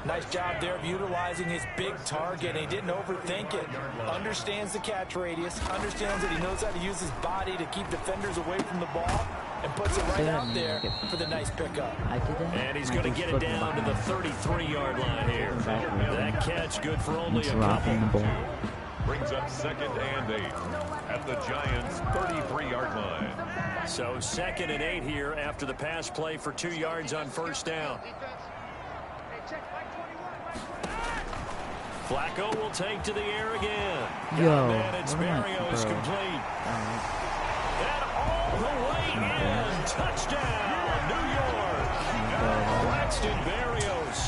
Nice job there of utilizing his big target. He didn't overthink it. Understands the catch radius. Understands that he knows how to use his body to keep defenders away from the ball. and puts it right out there for the nice pickup. I did that. And he's going to get it down to the 33-yard line here. That catch good for only a couple. Brings up 2nd and 8 at the Giants' 33-yard line. So 2nd and 8 here after the pass play for 2 yards on first down. Flacco will take to the air again. It's Barrios complete. And all the way in. Touchdown, New York. Braxton Berrios,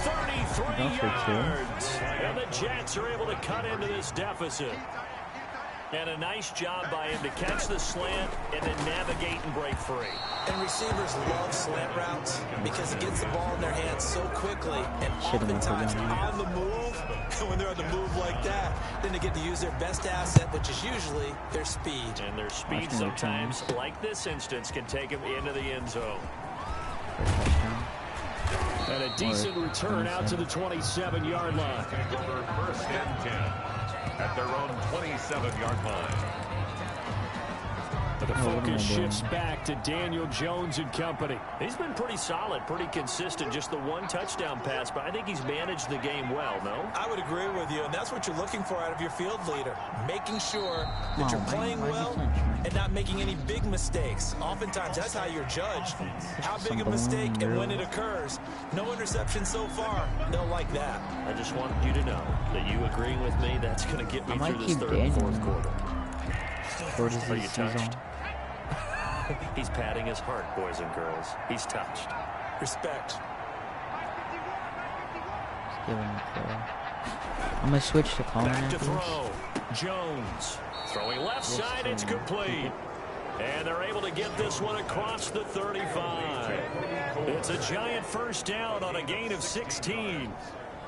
33 yards. And the Jets are able to cut into this deficit. And a nice job by him to catch the slant and then navigate and break free. And receivers love slant routes because it gets the ball in their hands so quickly and oftentimes on the move. And when they're on the move like that, then they get to use their best asset, which is usually their speed. And their speed sometimes, like this instance, can take them into the end zone. And a decent return out to the 27-yard line. For 1st and 10 at their own 27-yard line. The focus shifts back to Daniel Jones and company. He's been pretty solid, pretty consistent, just the one touchdown pass, but I think he's managed the game well, no? I would agree with you, and that's what you're looking for out of your field leader, making sure that you're playing well and not making any big mistakes. Oftentimes, that's how you're judged. How big a mistake and when it occurs. No interception so far. They'll like that. I just wanted you to know that you agreeing with me, that's going to get me through this third and fourth quarter. Are you touched? He's patting his heart, boys and girls. He's touched. Respect. I'm going to switch to Coleman. Back to throw. Jones. Throwing left side. It's complete. And they're able to get this one across the 35. It's a giant first down on a gain of 16.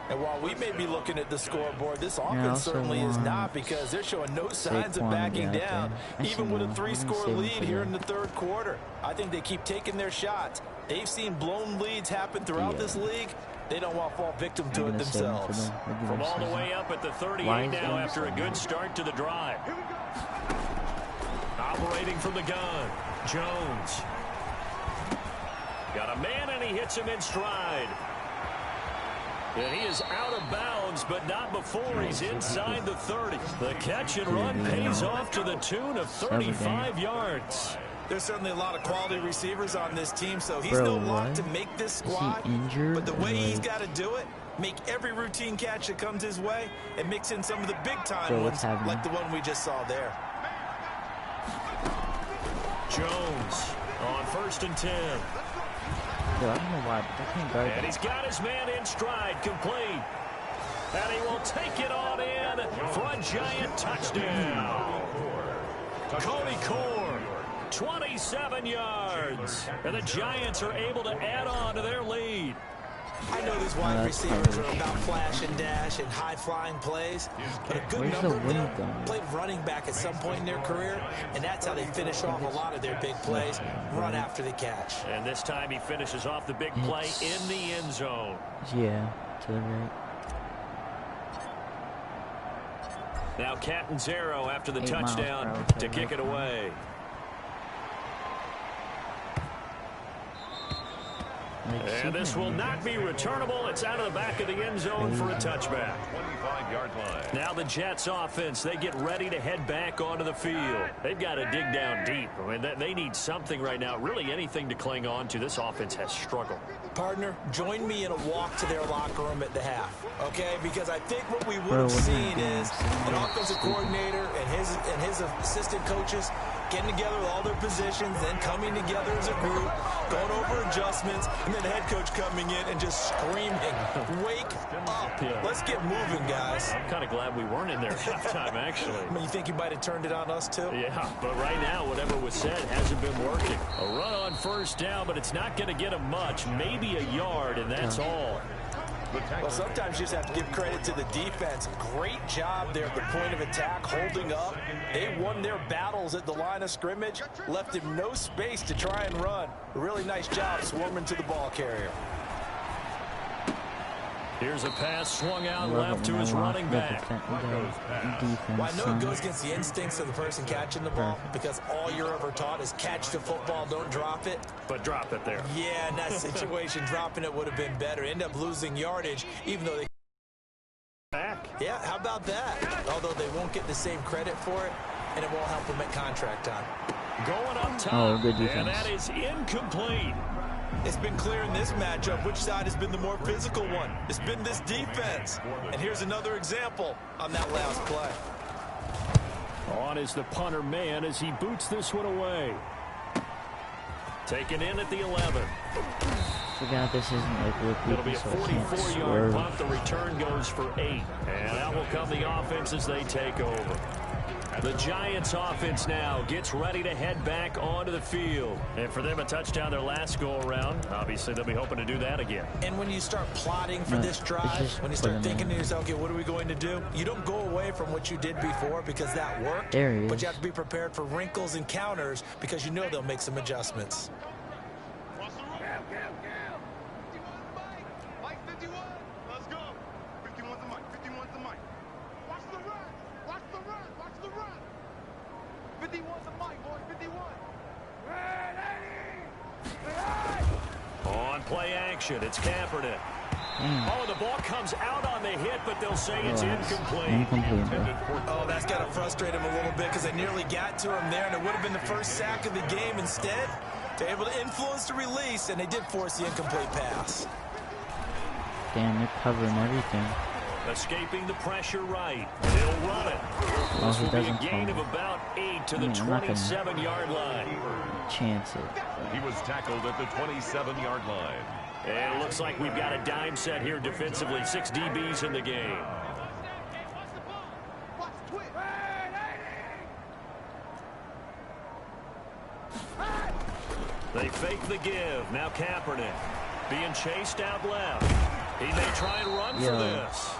And while we may be looking at the scoreboard, this offense certainly is not, because they're showing no signs of backing down, even with a 3-score lead here in the third quarter. I think they keep taking their shots. They've seen blown leads happen throughout this league. They don't want to fall victim to it themselves. From all the way up at the 38 now after a good start to the drive. Operating from the gun, Jones. Got a man, and he hits him in stride. And he is out of bounds, but not before he's inside the 30. The catch and run pays off to the tune of 35 yards. There's certainly a lot of quality receivers on this team, so he's no lock to make this squad. But the way he's got to do it, make every routine catch that comes his way, and mix in some of the big-time ones, like the one we just saw there. Jones on 1st and 10. I don't know why, but they can't guard and he's got his man in stride, complete. And he will take it on in for a giant touchdown. Cody Core, 27 yards. And the Giants are able to add on to their lead. I know these wide receivers are about flash and dash and high-flying plays, but a good number of them played running back at some point in their career, and that's how they finish off a lot of their big plays, run after the catch. And this time he finishes off the big play in the end zone. Yeah, to the right. Now Catanzaro after the touchdown to kick it away. And this will not be returnable. It's out of the back of the end zone for a touchback. 25-yard line. Now the Jets offense, they get ready to head back onto the field. They've got to dig down deep. I mean, they need something right now, really anything to cling on to. This offense has struggled. Partner, join me in a walk to their locker room at the half, okay? Because I think what we would have seen is an offensive coordinator and his assistant coaches getting together with all their positions, then coming together as a group, going over adjustments, and then the head coach coming in and just screaming, wake up. Yeah. Let's get moving, guys. I'm kind of glad we weren't in there halftime, actually. I mean, you think he might have turned it on us, too? Yeah, but right now, whatever was said hasn't been working. A run on first down, but it's not going to get him much. Maybe a yard, and that's all. Well, sometimes you just have to give credit to the defense. Great job there at the point of attack, holding up. They won their battles at the line of scrimmage, left him no space to try and run. A really nice job swarming to the ball carrier. Here's a pass swung out left to his running back. Well, I know it goes against the instincts of the person catching the ball because all you're ever taught is catch the football, don't drop it. But drop it there. Yeah, in that situation, dropping it would have been better. End up losing yardage, even though they... Back. Yeah, how about that? Although they won't get the same credit for it, and it won't help them at contract time. Going up top. Oh, good defense. And that is incomplete. It's been clear in this matchup which side has been the more physical one. It's been this defense. And here's another example on that last play. On is the punter man as he boots this one away. Taken in at the 11. Forgot this isn't like real It'll be a people, so I can't 44-yard swerve. punt. The return goes for 8. And out will come the offense as they take over. The Giants offense now gets ready to head back onto the field. And for them, a touchdown their last go-around. Obviously, they'll be hoping to do that again. And when you start plotting for this drive, when you start thinking to yourself, okay, what are we going to do? You don't go away from what you did before because that worked. There he is. But you have to be prepared for wrinkles and counters because you know they'll make some adjustments. On play action, it's Kaepernick. Oh, the ball comes out on the hit, but they'll say it's incomplete. Incomplete, bro. Oh, that's got to frustrate him a little bit because they nearly got to him there, and it would have been the first sack of the game. Instead, they're able to influence the release, and they did force the incomplete pass. Damn, they're covering everything. Escaping the pressure right. He'll run it. This will be a gain of about 8 to the 27-yard line. Chance it. He was tackled at the 27-yard line. And it looks like we've got a dime set here defensively. 6 DBs in the game. They fake the give. Now Kaepernick being chased out left. He may try and run for this.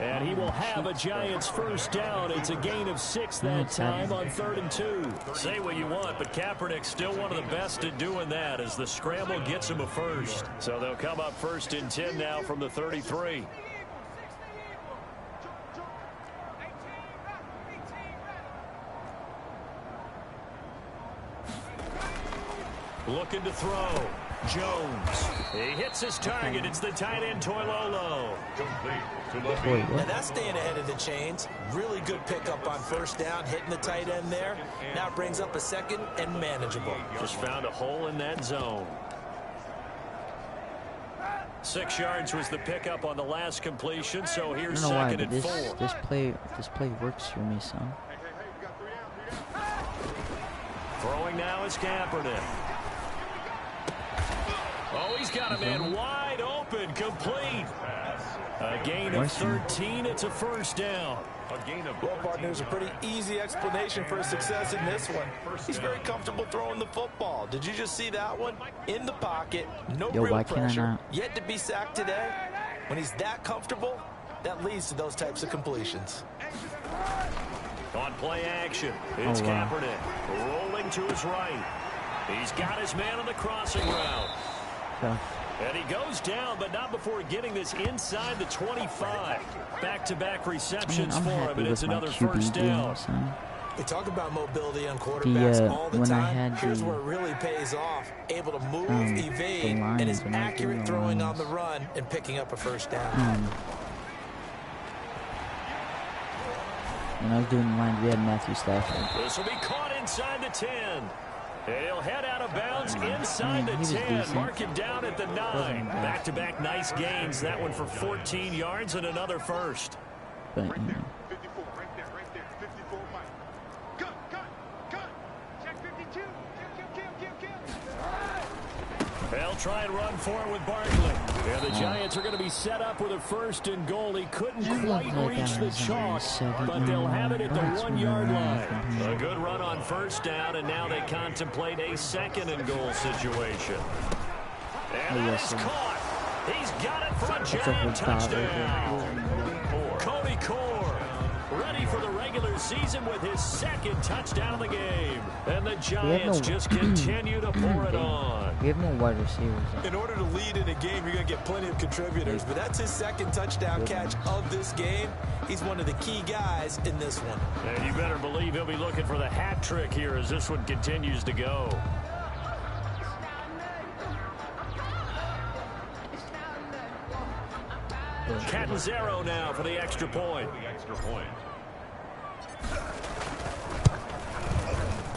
And he will have a Giants first down. It's a gain of 6 that time on 3rd and 2. Say what you want, but Kaepernick's still one of the best at doing that as the scramble gets him a first. So they'll come up 1st and 10 now from the 33. Looking to throw. Jones. He hits his target. It's the tight end, Toilolo. Now that's staying ahead of the chains. Really good pickup on first down, hitting the tight end there. Now it brings up a second and manageable. Just found a hole in that zone. 6 yards was the pickup on the last completion, so here's 2nd and 4. This play works for me, son. Throwing now is Kaepernick. Oh, he's got a man wide open, complete. A gain of 13. It's a first down. Well, partner, there's a pretty easy explanation for his success in this one. He's very comfortable throwing the football. Did you just see that one? In the pocket, no real pressure, yet to be sacked today. When he's that comfortable, that leads to those types of completions. On play action, it's Kaepernick rolling to his right. He's got his man on the crossing route. And he goes down, but not before getting this inside the 25. Back-to-back receptions for him, and it's another first down. We talk about mobility on quarterbacks all the time. Here's where it really pays off. Able to move, evade, and is accurate throwing on the run and picking up a first down. When I was doing the line, we had Matthew Stafford. This will be caught inside the 10. He'll head out of bounds inside the 10. Mark him down at the 9. Back-to-back nice gains. That one for 14 yards and another first. But, you know. They'll try and run for it with Barkley. And the Giants are going to be set up with a 1st and goal. He couldn't quite reach the chalk, but they'll have it at the 1-yard line. A good run on first down, and now they contemplate a 2nd and goal situation. And that is caught. He's got it for a Giant touchdown. Cody Core ready for the regular season with his 2nd touchdown of the game. And the Giants just continue to pour it on. We have no wide receivers. In order to lead in a game, you're going to get plenty of contributors, but that's his second touchdown catch of this game. He's one of the key guys in this one. And you better believe he'll be looking for the hat trick here as this one continues to go. Catanzaro now for the extra point.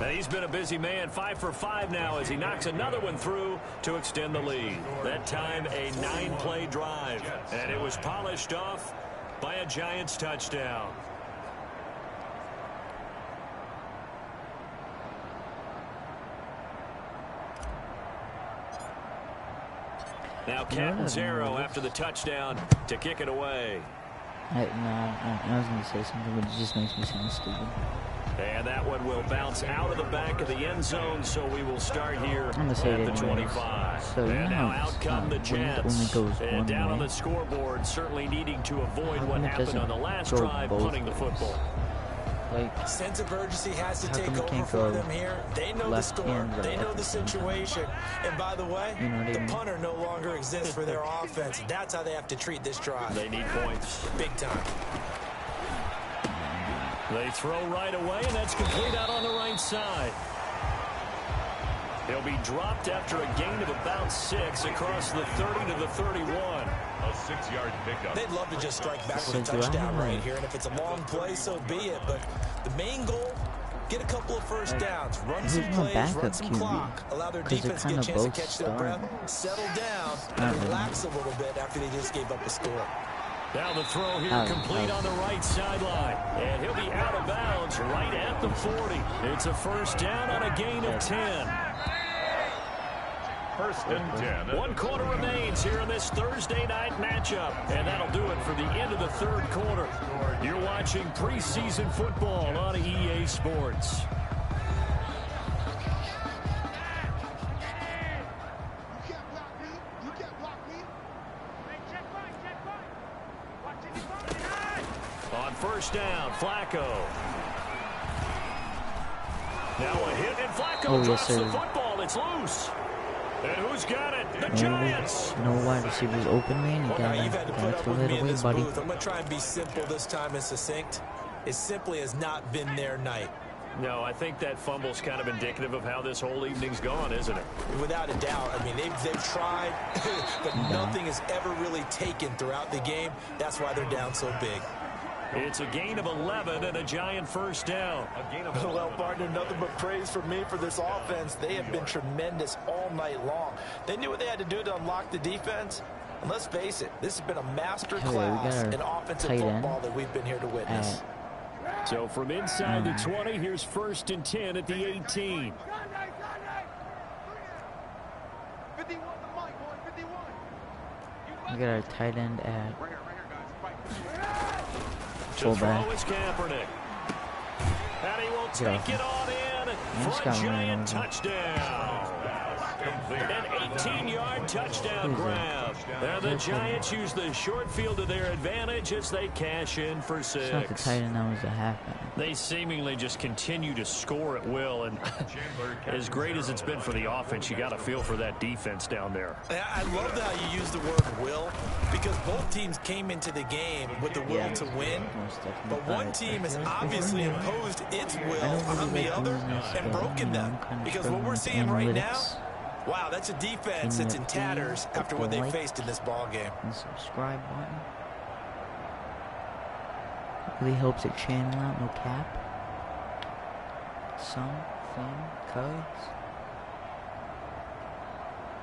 And he's been a busy man, 5 for 5 now as he knocks another one through to extend the lead. That time a 9-play drive, and it was polished off by a Giants touchdown. Now Catanzaro after the touchdown to kick it away. I was going to say something, but it just makes me sound stupid. And that one will bounce out of the back of the end zone, so we will start here at the 25. So and now out come the Jets. And down way. on the scoreboard, certainly needing to avoid what happened on the last drive, punting the football. Like, sense of urgency has to take over for them here. They know the score. They know the situation. And by the way, the punter no longer exists for their offense. That's how they have to treat this drive. They need points. Big time. They throw right away, and that's complete out on the right side. He'll be dropped after a gain of about 6 across the 30 to the 31. A 6-yard pickup. They'd love to just strike back with a touchdown right here, and if it's a long play, so be it. But the main goal, get a couple of first downs, run some plays, run some clock, allow their defense to get a chance to catch their breath, settle down, and relax a little bit after they just gave up a score. Now the throw here complete on the right sideline. And he'll be out of bounds right at the 40. It's a first down on a gain of 10. First and 10. 1 quarter remains here in this Thursday night matchup. And that'll do it for the end of the third quarter. You're watching preseason football on EA Sports. On first down, Flacco. Now a hit, and Flacco drops the football. It's loose. And who's got it? The Giants. No wide receivers open, man. You gotta throw it away, buddy. I'm going to try and be simple this time and succinct. It simply has not been their night. No, I think that fumble's kind of indicative of how this whole evening's gone, isn't it? Without a doubt. I mean, they've tried, but nothing has ever really taken throughout the game. That's why they're down so big. It's a gain of 11 and a Giant first down. Well, partner, nothing but praise from me for this offense. They have been tremendous all night long. They knew what they had to do to unlock the defense. And let's face it, this has been a master class in offensive football that we've been here to witness. So from inside the 20, here's first and 10 at the 18. We got our tight end at fullback. And he will take it on in for a Giant touchdown. An 18-yard touchdown grab. And the Giants use the short field to their advantage as they cash in for 6. It's not the tight end, that was a halfback. They seemingly just continue to score at will, and as great as it's been for the offense, you got to feel for that defense down there. I love how you use the word will, because both teams came into the game with the will to win, but one team has obviously imposed its will on the other and broken them, because what we're seeing right now, wow, that's a defense that's in tatters after what they faced in this ball game. And subscribe button. Really helps it channel out, no cap. Some fun codes.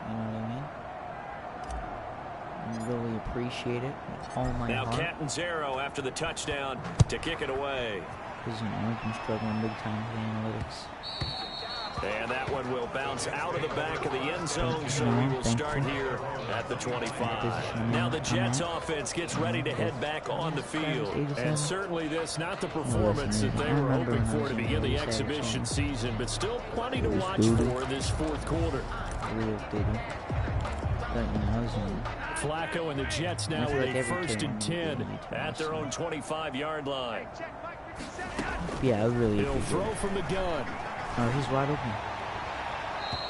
You know what I mean? Really appreciate it with all my heart. Now Catanzaro after the touchdown to kick it away. Because I've been struggling big time with the analytics. And that one will bounce out of the back of the end zone, so we will start here at the 25. Now the Jets offense gets ready to head back on the field. And certainly this, not the performance that they were hoping for to begin the exhibition season, but still plenty to watch for this fourth quarter. Flacco and the Jets now with a first and 10 at their own 25-yard line. Yeah, I really. He'll throw from the gun. Oh, he's wide open.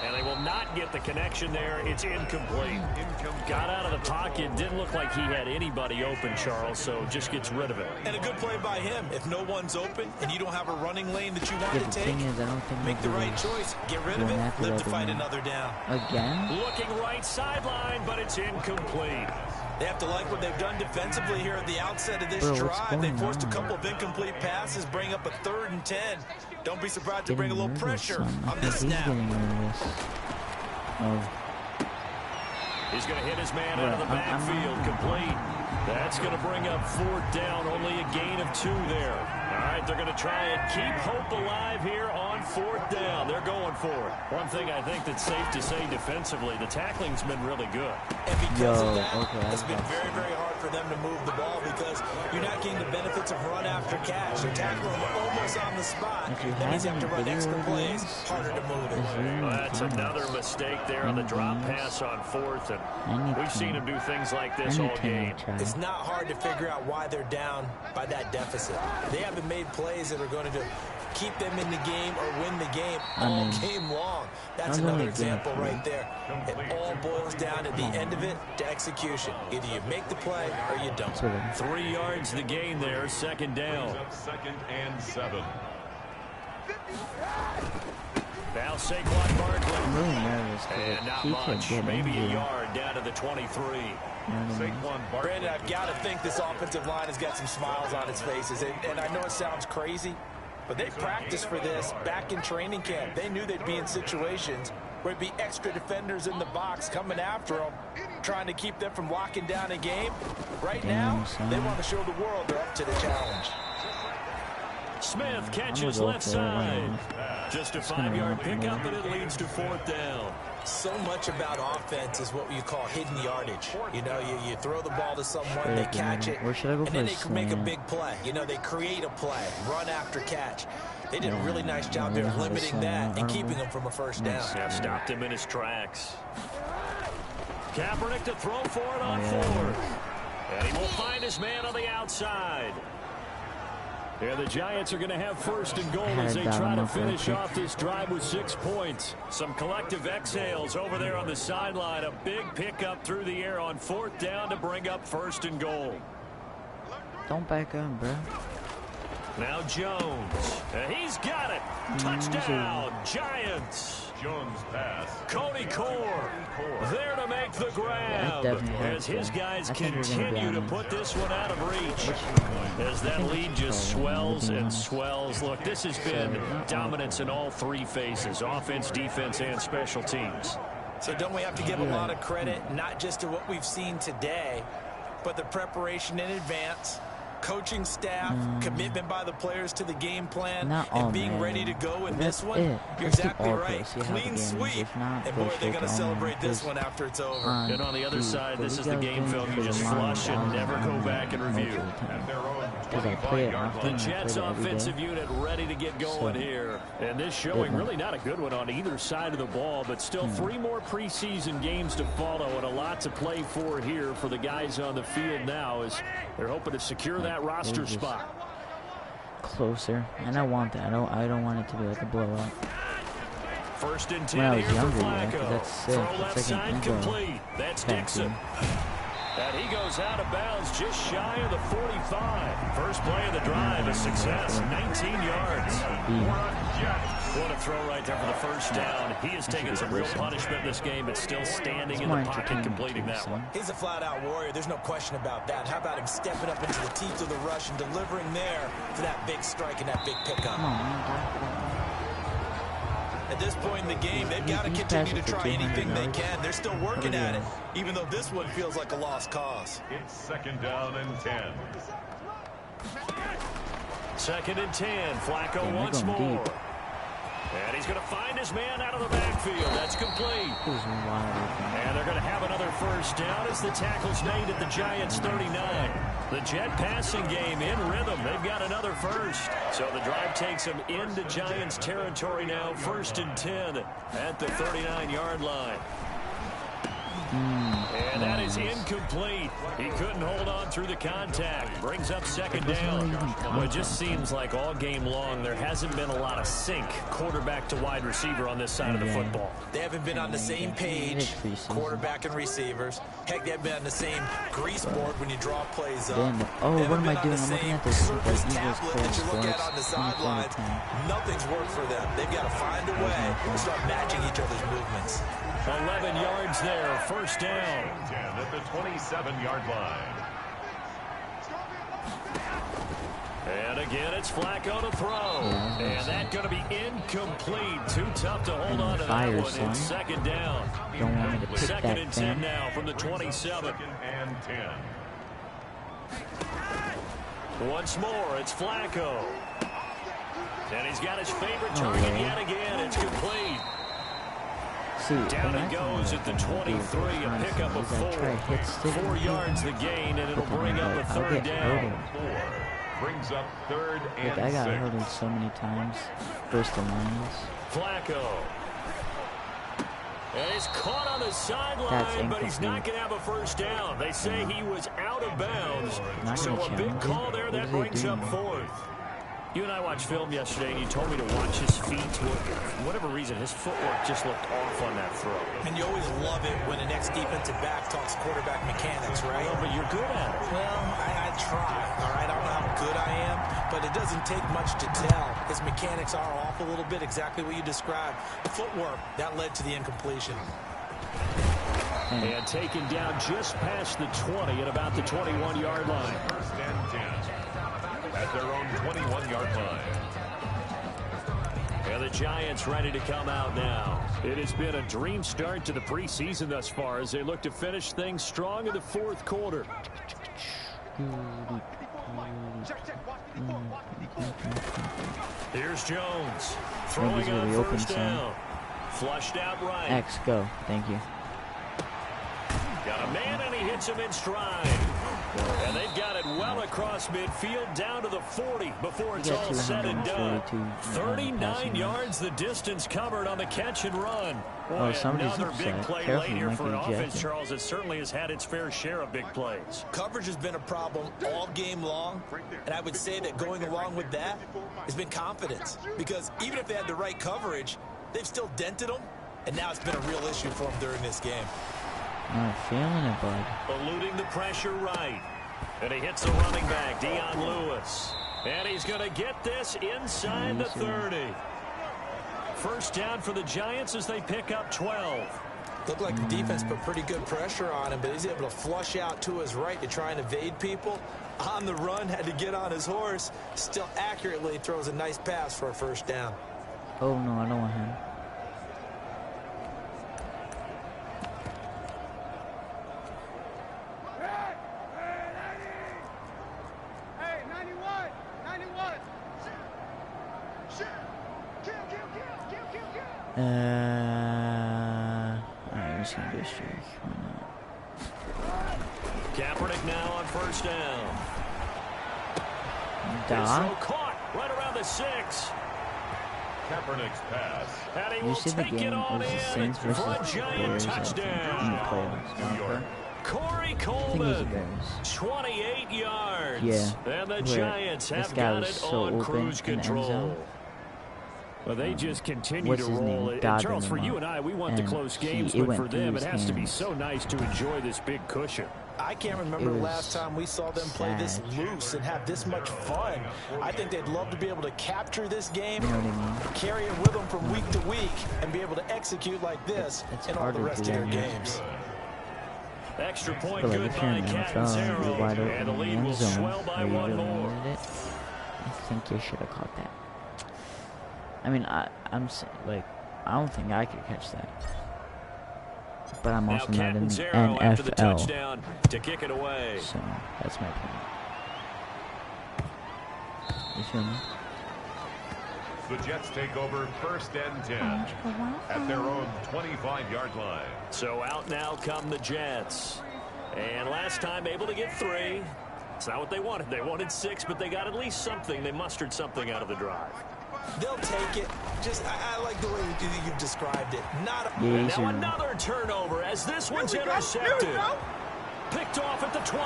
And they will not get the connection there. It's incomplete. Got out of the pocket. Didn't look like he had anybody open, Charles, so just gets rid of it. And a good play by him. If no one's open and you don't have a running lane that you want to take, make the right choice. Get rid of it. Live to fight another down. Again? Looking right sideline, but it's incomplete. They have to like what they've done defensively here at the outset of this drive. They forced a couple of incomplete passes, bring up a 3rd and 10. Don't be surprised to bring a little pressure on this snap. He's going to hit his man out of the backfield, complete. That's going to bring up 4th down, only a gain of 2 there. All right, they're going to try and keep hope alive here on 4th down. They're going for it. One thing I think that's safe to say defensively, the tackling's been really good. And because of that, it's been very, very hard for them to move the ball because you're not getting the benefits of run after catch. They're tackling them almost on the spot. That means you have to run extra plays, harder to move it. Well, that's another mistake there on the drop pass on 4th, and we've seen him do things like this all game. It's not hard to figure out why they're down by that deficit. They haven't made plays that are going to keep them in the game or win the game all game long. That's another example right there. It all boils down at the end of it to execution. Either you make the play or you don't. 3 yards the gain there, 2nd down. 2nd and 7. Now Saquon Barkley. I'm really nervous and not he much, can't get maybe in a here. yard down to the 23. Brandon, I've got to think this offensive line has got some smiles on its faces. And I know it sounds crazy, but they practiced for this back in training camp. They knew they'd be in situations where it'd be extra defenders in the box coming after them, trying to keep them from locking down a game. Right now, they want to show the world they're up to the challenge. Smith catches left side. Just a 5-yard pickup, and it leads to 4th down. So much about offense is what you call hidden yardage. You know, you throw the ball to someone, they catch it, and then they can make a big play. You know, they create a play, run after catch. They did a really nice job there limiting that and keeping him from a 1st down. Yeah, stopped him in his tracks. Kaepernick to throw for it on 4th. And he will find his man on the outside. Yeah, the Giants are going to have 1st and goal as they try to finish off this drive with 6 points. Some collective exhales over there on the sideline. A big pickup through the air on 4th down to bring up 1st and goal. Don't back up, bro. Now Jones. He's got it. Touchdown, Giants. Jones pass. Cody Core there to make the grab as his guys continue to put this one out of reach as that lead just swells and swells. Look, this has been dominance in all 3 phases, offense, defense, and special teams. So don't we have to give a lot of credit, not just to what we've seen today, but the preparation in advance, coaching staff, commitment by the players to the game plan, and being ready to go in this one. You're exactly right. Clean sweep. And boy, they're going to celebrate this one after it's over. And on the other side, this is the game film you just flush and never go back and review. The Jets offensive unit ready to get going here. And this showing really not a good one on either side of the ball, but still 3 more preseason games to follow and a lot to play for here for the guys on the field now as they're hoping to secure that roster spot. Closer, and I want that. I don't want it to be like a blowout. 1st and 10 when I was here younger, for Flacco. that's sick. Throw It's left like side an complete. That's Dixon. And he goes out of bounds just shy of the 45. First play of the drive, a success, 19 yards. What a throw right there for the 1st down. He has taken some real punishment in this game, but still standing in the pocket completing that one. He's a flat-out warrior. There's no question about that. How about him stepping up into the teeth of the rush and delivering there for that big strike and that big pickup? At this point in the game, they've got to continue to try anything they can. They're still working at it, even though this one feels like a lost cause. It's 2nd down and 10. 2nd and 10. Flacco once more. And he's going to find his man out of the backfield. That's complete. And they're going to have another 1st down as the tackle's made at the Giants' 39. The Jet passing game in rhythm. They've got another 1st. So the drive takes them into Giants territory now. 1st and 10 at the 39-yard line. And that is incomplete. He couldn't hold on through the contact. Brings up second down. Well, it just seems like all game long there hasn't been a lot of sync quarterback to wide receiver on this side of the football. They haven't been on the same page, quarterback and receivers. Heck, they haven't been on the same grease board when you draw plays up. Oh, what am I doing? I'm looking at this surface Eagles tablet Colts that you look at sports on the sidelines. Nothing's worked for them. They've got to find a way to start matching each other's movements. 11 yards there, first down. 10 at the 27-yard line. And again, it's Flacco to throw. And that's going to be incomplete. Too tough to hold on to that one. It's second down. Don't want me to pick Second that and 10 thing. now from the 27. Second and 10. Once more, it's Flacco. And he's got his favorite target yet again. It's complete. See, Down it goes at the 23, a pickup of 4. 4 yards the gain, and it'll bring up a third down. 4 brings up third and Like, I got 6. hurdled so many times. First and Lions. Flacco. And he's caught on the sideline, but he's not going to have a first down. They say he was out of bounds. So a big call there that brings up fourth. You and I watched film yesterday, and you told me to watch his feet. For whatever reason, his footwork just looked off on that throw. And you always love it when an ex-defensive back talks quarterback mechanics, right? Well, but you're good at it. Well, I try, all right? I don't know how good I am, but it doesn't take much to tell. His mechanics are off a little bit, exactly what you described. The footwork, that led to the incompletion. And taken down just past the 20 at about the 21-yard line. First and 10 at their own 21-yard line. And the Giants ready to come out now. It has been a dream start to the preseason thus far as they look to finish things strong in the fourth quarter. Here's Jones throwing on first down. Flushed out right. X, go. Thank you. Got a man, and he hits him in stride. And they've got it well across midfield down to the 40 before it's all said and done. 39 yards the distance covered on the catch and run. Boy, another big play late here for an offense, Charles, that certainly has had its fair share of big plays. Coverage has been a problem all game long, and I would say that going along with that has been confidence. Because even if they had the right coverage, they've still dented them, and now it's been a real issue for them during this game. Not feeling it, bud. Eluding the pressure right. And he hits the running back, Dion Lewis. And he's going to get this inside the 30. First down for the Giants as they pick up 12. Looked like the defense put pretty good pressure on him, but he's able to flush out to his right to try and evade people. On the run, had to get on his horse. Still accurately throws a nice pass for a first down. Oh, no, I don't want him. Alright, I'm just gonna go streak. Why not? Kaepernick now on first down. Da? Caught right around the 6. Kaepernick's pass. And he You will see the take game it on of the in Saints versus for a the Giant Bears in the touchdown. playoffs. New York. Corey I think it was the Coleman, Bears. 28 yards. Yeah. And the Where Giants this have guy got was it so on open cruise in the end control. zone. Well, they just continue What's to his roll name? it. Dodging Charles, for him you up. and I, we want the And close games, it but went for through them, it his has to be hands. so nice to enjoy this big cushion. I can't remember the was last time we saw them play this sad. loose and have this much fun. I think they'd love to be able to capture this game, You know what I mean? carry it with them from week to week, and be able to execute like this It's in all the harder rest to of their do that. games. Extra point But like good if you're by in the NFL, you're wide open and the in the lead end will zone, swell by where you one really more. needed it, I think you should have caught that. I mean, I'm saying, like, I don't think I could catch that. But I'm also not in the Zero after the NFL, touchdown to kick it away. so that's my point. You feel me? The Jets take over first and 10 at their own 25-yard line. So out now come the Jets. And last time able to get 3. It's not what they wanted. They wanted 6, but they got at least something. They mustered something out of the drive. They'll take it. Just, I like the way you've described it. And now another turnover as this one's intercepted. Picked off at the 28,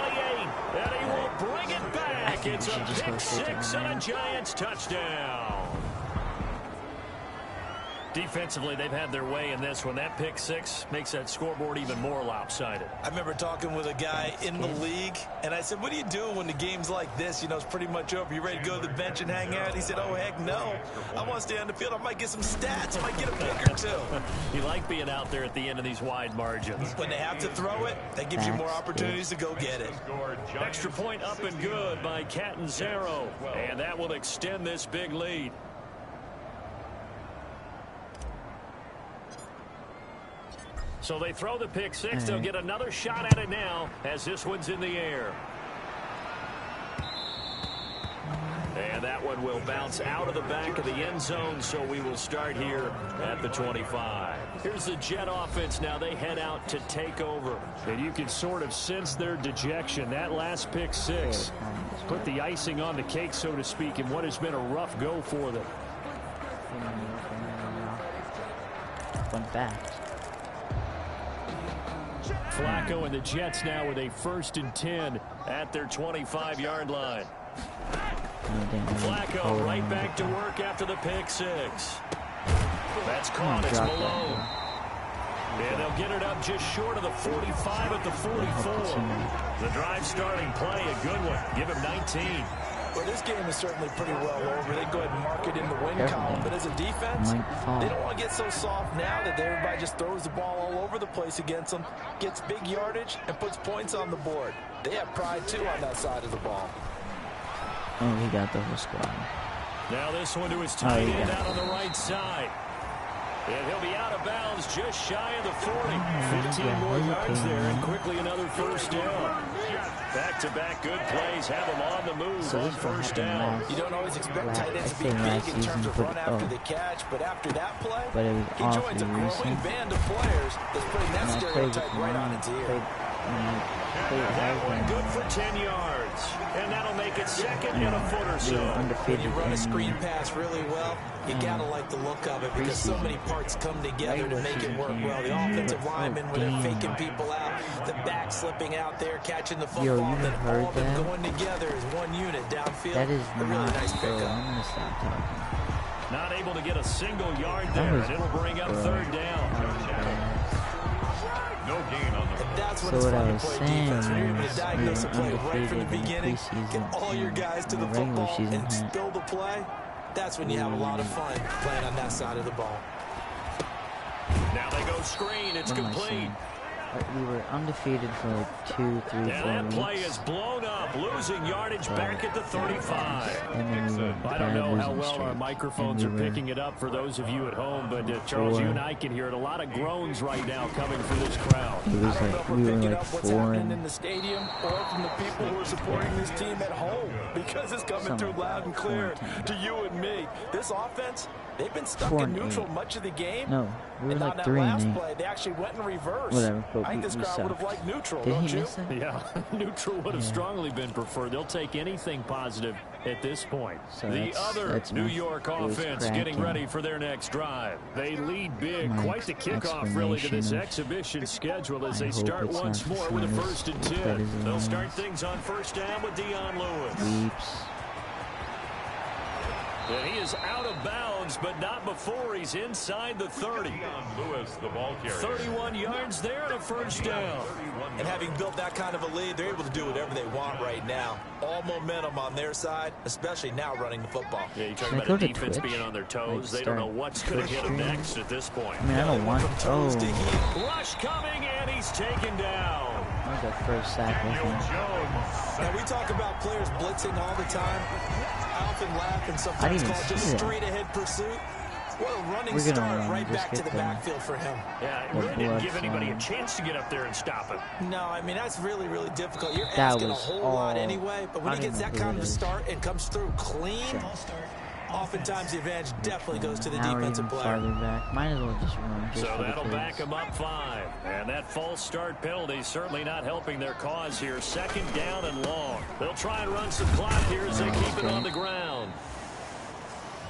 and he will bring it back. It's a pick 6 and a Giants touchdown. Defensively, they've had their way in this one. That pick 6 makes that scoreboard even more lopsided. I remember talking with a guy in the league, and I said, what do you do when the game's like this? You know, it's pretty much over. You ready to go to the bench and hang out? He said, oh, heck no. I want to stay on the field. I might get some stats. I might get a pick or two. You like being out there at the end of these wide margins. When they have to throw it, that gives you more opportunities to go get it. Extra point up and good by Catanzaro, and that will extend this big lead. So they throw the pick 6. They'll get another shot at it now as this one's in the air. And that one will bounce out of the back of the end zone, so we will start here at the 25. Here's the Jet offense now. They head out to take over. And you can sort of sense their dejection. That last pick 6 put the icing on the cake, so to speak, in what has been a rough go for them. Went back. Flacco and the Jets now with a 1st and 10 at their 25-yard line. Flacco right back to work after the pick 6. That's caught. It's Malone. And they'll get it up just short of the 45 at the 44. The drive starting play, a good one. Give him 19. Well, this game is certainly pretty well over. They go ahead and mark it in the win column. But as a defense, they don't want to get so soft now that everybody just throws the ball all over the place against them, gets big yardage, and puts points on the board. They have pride, too, on that side of the ball. Oh, he got the whole squad. Now this one to his tight end out on the right side. And he'll be out of bounds just shy of the 40. 15 more yards there, and quickly another 1st down. Back-to-back good plays have him on the move on 1st down. You don't always expect tight ends to be big in terms of run after the catch, but after that play, he joins a growing band of players that's putting that stereotype right on its ear. That one good for 10 yards. And that'll make it 2nd and a foot or so. When you run a screen pass really well, you gotta like the look of it because so many parts come together to make it work well. The offensive linemen, when they're faking people out, the back slipping out there, catching the football, then all of them going together as one unit downfield. That is a really nice pickup. I'm gonna stop talking. Not able to get a single yard there, and it'll bring up 3rd down. No gain on the. And that's when it's fun to play defense. When you're able to diagnose a play right from the beginning, get all your guys to the football and spill the play. That's when you have a lot of fun playing on that side of the ball. Now they go screen. It's complete. We were undefeated for like 2, 3, 4 weeks. And that play is blown up, losing yardage back at the 35. I don't know how well our microphones are picking it up for those of you at home, but Charles, you and I can hear it. A lot of groans right now coming from this crowd. It was like we were like 4 in the stadium or from the people who are supporting this team at home because it's coming through loud and clear to you and me. This offense, they've been stuck in neutral much of the game. No, we were like 3-8. Last play, they actually went in reverse. Whatever, but I think this crowd would have liked neutral, Did don't he you? miss it? Yeah, neutral would have strongly been preferred. They'll take anything positive at this point. So the other New York offense getting ready for their next drive. They lead big. Quite the kickoff, really, to this exhibition schedule as they start once more with a 1st and 10. They'll start things on 1st down with Dion Lewis. And he is out of bounds, but not before he's inside the 30. Lewis, the ball carrier. 31 yards there and a 1st down. And having built that kind of a lead, they're able to do whatever they want right now. All momentum on their side, especially now running the football. Yeah, you talk about a defense being on their toes. They don't know what's going to hit them next at this point. I mean, I don't want Rush coming, and he's taken down. That was the first sack. Now, we talk about players blitzing all the time. I often laugh and sometimes call it just straight-ahead pursuit. What a running start right back to the backfield for him. Yeah, it really didn't give anybody a chance to get up there and stop him. No, I mean, that's really, really difficult. You're asking a whole lot anyway, but when he gets that kind of a start and comes through clean, oftentimes the advantage definitely goes to the now defensive we're even player. farther back. Might as well just run. Just so that'll kids. back them up 5. And that false start penalty certainly not helping their cause here. 2nd down and long. They'll try and run some clock here as they keep it on the ground.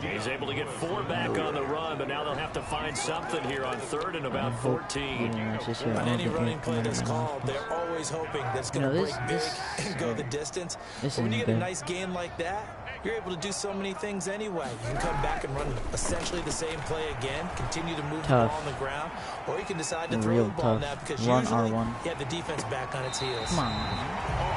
He's able to get 4 back on the run, but now they'll have to find something here on 3rd and about 14. When any running play is called, they're always hoping that it's going to break big and go the distance. But when you get a nice game like that, you're able to do so many things anyway. You can come back and run essentially the same play again, continue to move the ball on the ground, or you can decide to throw the ball now because usually you have the defense back on its heels. Come on.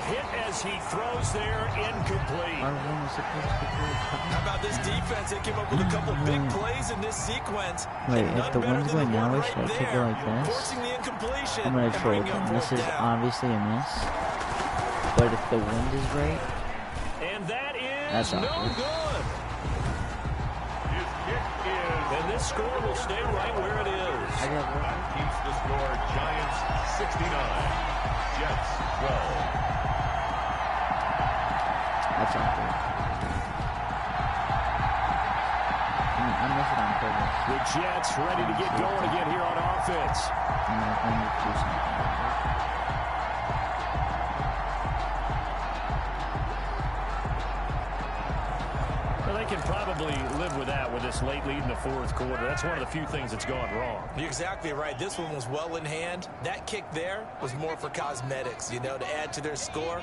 Hit as he throws there, incomplete. How about this defense? They came up with a couple big plays in this sequence. Wait, if the wind's going that way, should I take it like this? Forcing the incompletion. I'm going to troll it. This is obviously a miss. But if the wind is right, and that is that's no awkward. good. His kick is. And this score will stay right where it is. That keeps the score Giants 69, Jets 12. That's awkward. I miss it on purpose. The Jets ready to get going again here on offense. I'm not going to do something. Well, they can probably live with that with this late lead in the 4th quarter. That's one of the few things that's gone wrong. You're exactly right. This one was well in hand. That kick there was more for cosmetics, you know, to add to their score.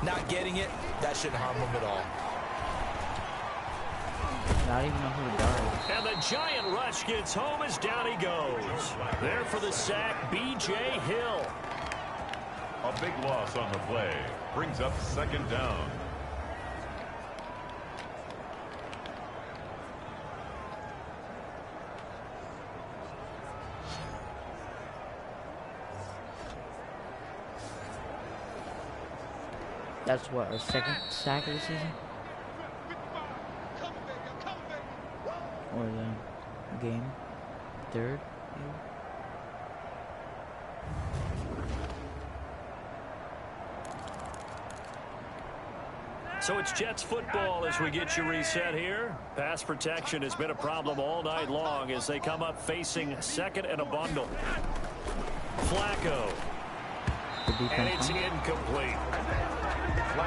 Not getting it, that shouldn't harm them at all. Not even know who to guard. And the giant rush gets home as down he goes. There for the sack, B.J. Hill. A big loss on the play. Brings up 2nd down. That's what, our 2nd sack of the season? Or the game? 3rd? Maybe? So it's Jets football as we get you reset here. Pass protection has been a problem all night long as they come up facing 2nd and a bundle. Flacco. And it's incomplete.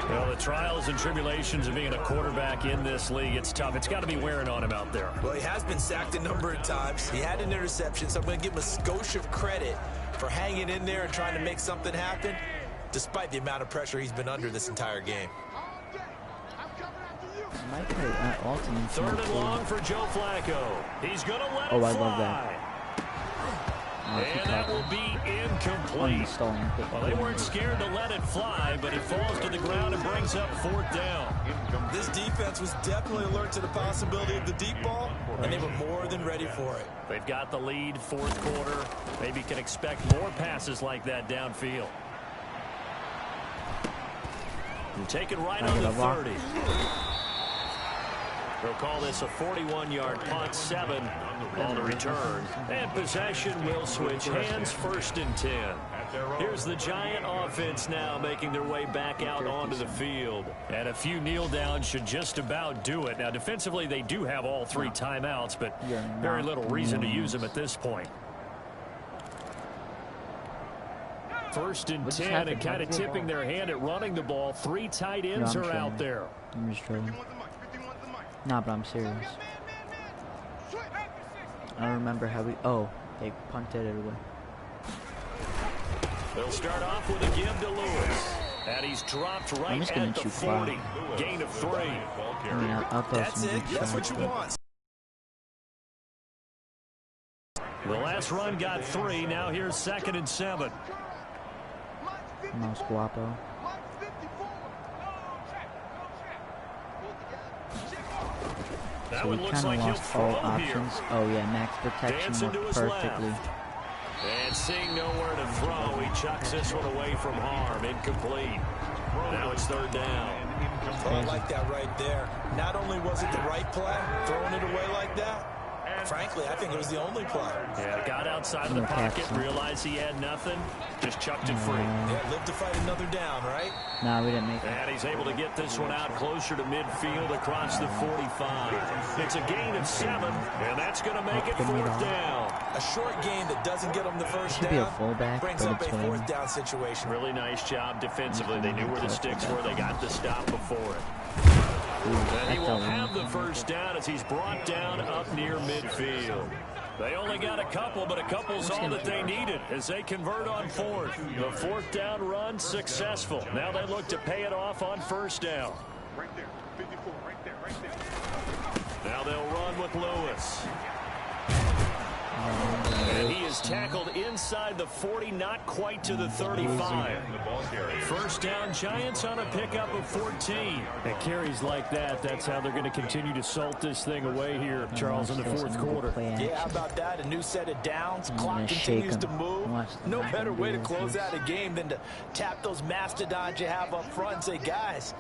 Well, the trials and tribulations of being a quarterback in this league, it's tough. It's got to be wearing on him out there. Well, he has been sacked a number of times. He had an interception, so I'm going to give him a skosh of credit for hanging in there and trying to make something happen, despite the amount of pressure he's been under this entire game. 3rd and long for Joe Flacco. He's going to let it fly. I love that. And that will be incomplete. Well, they weren't scared to let it fly, but it falls to the ground and brings up 4th down. This defense was definitely alert to the possibility of the deep ball, and they were more than ready for it. They've got the lead, 4th quarter. Maybe can expect more passes like that downfield. And take it right on the 30. They'll call this a 41-yard punt, 7 on the return. And possession will switch hands, 1st and 10. Here's the Giant offense now making their way back out onto the field. And a few kneel downs should just about do it. Now, defensively, they do have all 3 timeouts, but very little reason to use them at this point. 1st and 10, and kind of tipping their hand at running the ball. 3 tight ends are out there. I'm just trolling. Nah, but I'm serious. I don't remember how we... Oh, they punted it away. They'll start off with a give to Lewis. And he's dropped right at the 40. Gain of 3. I'll throw That's it. That's what you want. The last run got 3. Now here's 2nd and 7. Mouse guapo. So we kind of lost all options. Oh yeah, max protection worked perfectly. And seeing nowhere to throw, he chucks this one away from harm. Incomplete. Now it's 3rd down. Oh, I like that right there. Not only was it the right play, throwing it away like that, Frankly, I think it was the only play. Yeah, got outside of the pocket, realized he had nothing, just chucked it free. Yeah, lived to fight another down, right? Nah, we didn't make it. And he's able to get this one out closer to midfield across the 45. It's a gain of 7, and that's going to make it 4th down. A short gain that doesn't get him the first down. Be a fullback, brings up a 4th down situation. Really nice job defensively. They knew where the sticks were. They got the stop before it. And he will have the first down as he's brought down up near midfield. They only got a couple, but a couple's all that they needed as they convert on 4th. The 4th down run successful. Now they look to pay it off on 1st down. Right there, 54, right there. Now they'll run with Lewis. And he is tackled inside the 40, not quite to the 35. First down, Giants on a pickup of 14. And carries like that, that's how they're going to continue to salt this thing away here, Charles, in the 4th quarter. Yeah, how about that? A new set of downs. Clock continues to move. No better way to close out a game than to tap those mastodons you have up front and say, guys,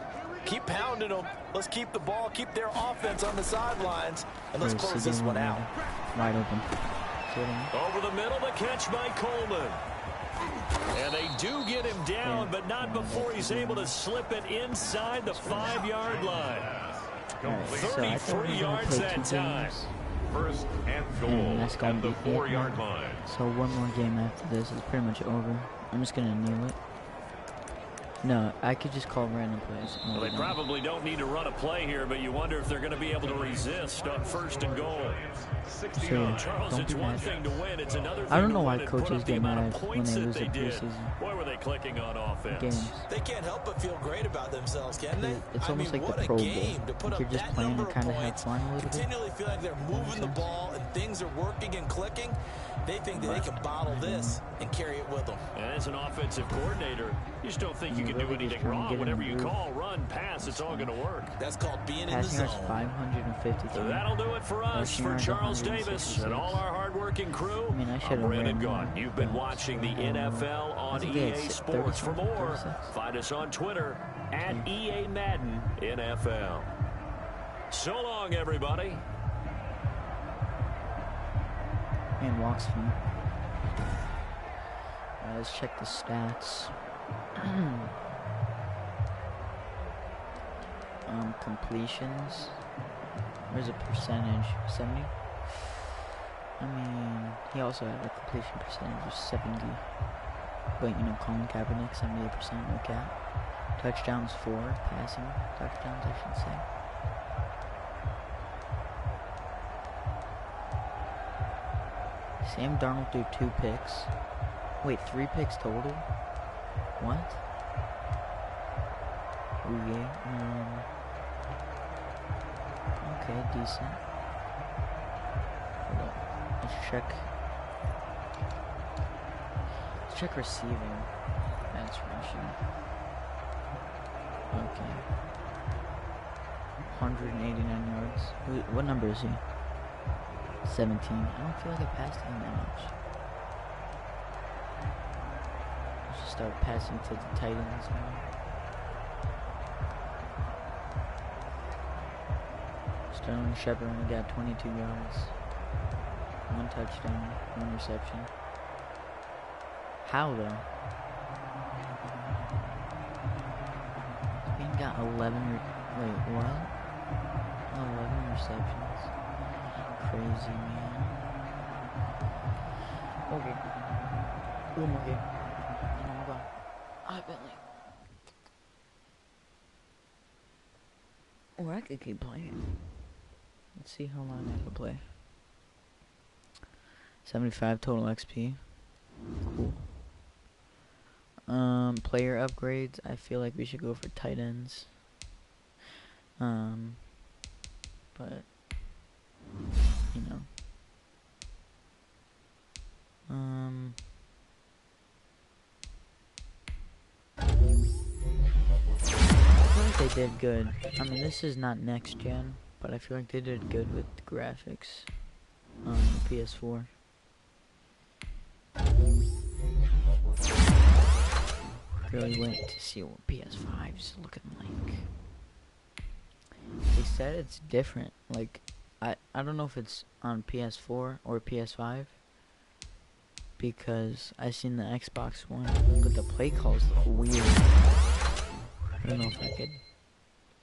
keep pounding them. Let's keep the ball, keep their offense on the sidelines, and let's close this one out. Wide open. Over the middle, the catch by Coleman. And they do get him down, but not before he's able to slip it inside the 5-yard line. 33 yards that time. First and goal at the 4-yard line. So one more game after this is pretty much over. I'm just going to kneel it. No, I could just call random plays. Well, they probably don't need to run a play here, but you wonder if they're going to be able to resist on 1st and goal. So, Charles, it's one thing to win, it's another thing I don't know to why win and coaches put up the get amount mad of when points they that lose they the did. preseason Boy, were they clicking on offense. games. They can't help but feel great about themselves, can they? It's almost like what the a Pro Bowl. game to put Like up you're just that playing number to kind of have points, fun a little bit. continually feel like they're moving the ball and things are working and clicking. They think that they can bottle this and carry it with them. And as an offensive coordinator, you just don't think you can do anything wrong. Whatever you call, run, pass, it's all going to work. That's called being in the Passing yards zone. 553. So that'll do it for us, for Charles Davis and all our hard-working crew. I mean, I I'm Brandon Gaughan. You've been watching the NFL on EA Sports. For more, find us on Twitter at EA Madden NFL. So long, everybody. And walks from. Let's check the stats. Completions. Where's the percentage? 70? I mean, he also had a completion percentage of 70. But, you know, Colin Kaepernick, 78%, no cap. Touchdowns 4, passing touchdowns, I should say. Sam Darnold threw 2 picks. Wait, 3 picks total? What? Ooh, yeah. Okay, decent. Hold on. Let's check. Let's check receiving. That's rushing. Okay. 189 yards. What number is he? 17. I don't feel like I passed him that much. Let's just start passing to the tight ends now. Sterling Shepard only got 22 yards. 1 touchdown, 1 reception. How though? He got 11. Wait, what? 11 receptions. Crazy, man. Okay. One more game. And I'm gone. Alright, Bentley. Or I could keep playing. Let's see how long I can play. 75 total XP. Cool. Player upgrades. I feel like we should go for tight ends. But you know. I feel like they did good. I mean, this is not next gen, but I feel like they did good with the graphics on the PS4. Really wait to see what PS5's looking like. They said it's different. Like, I don't know if it's on PS4 or PS5 because I seen the Xbox one, but the play calls look weird. I don't know if I could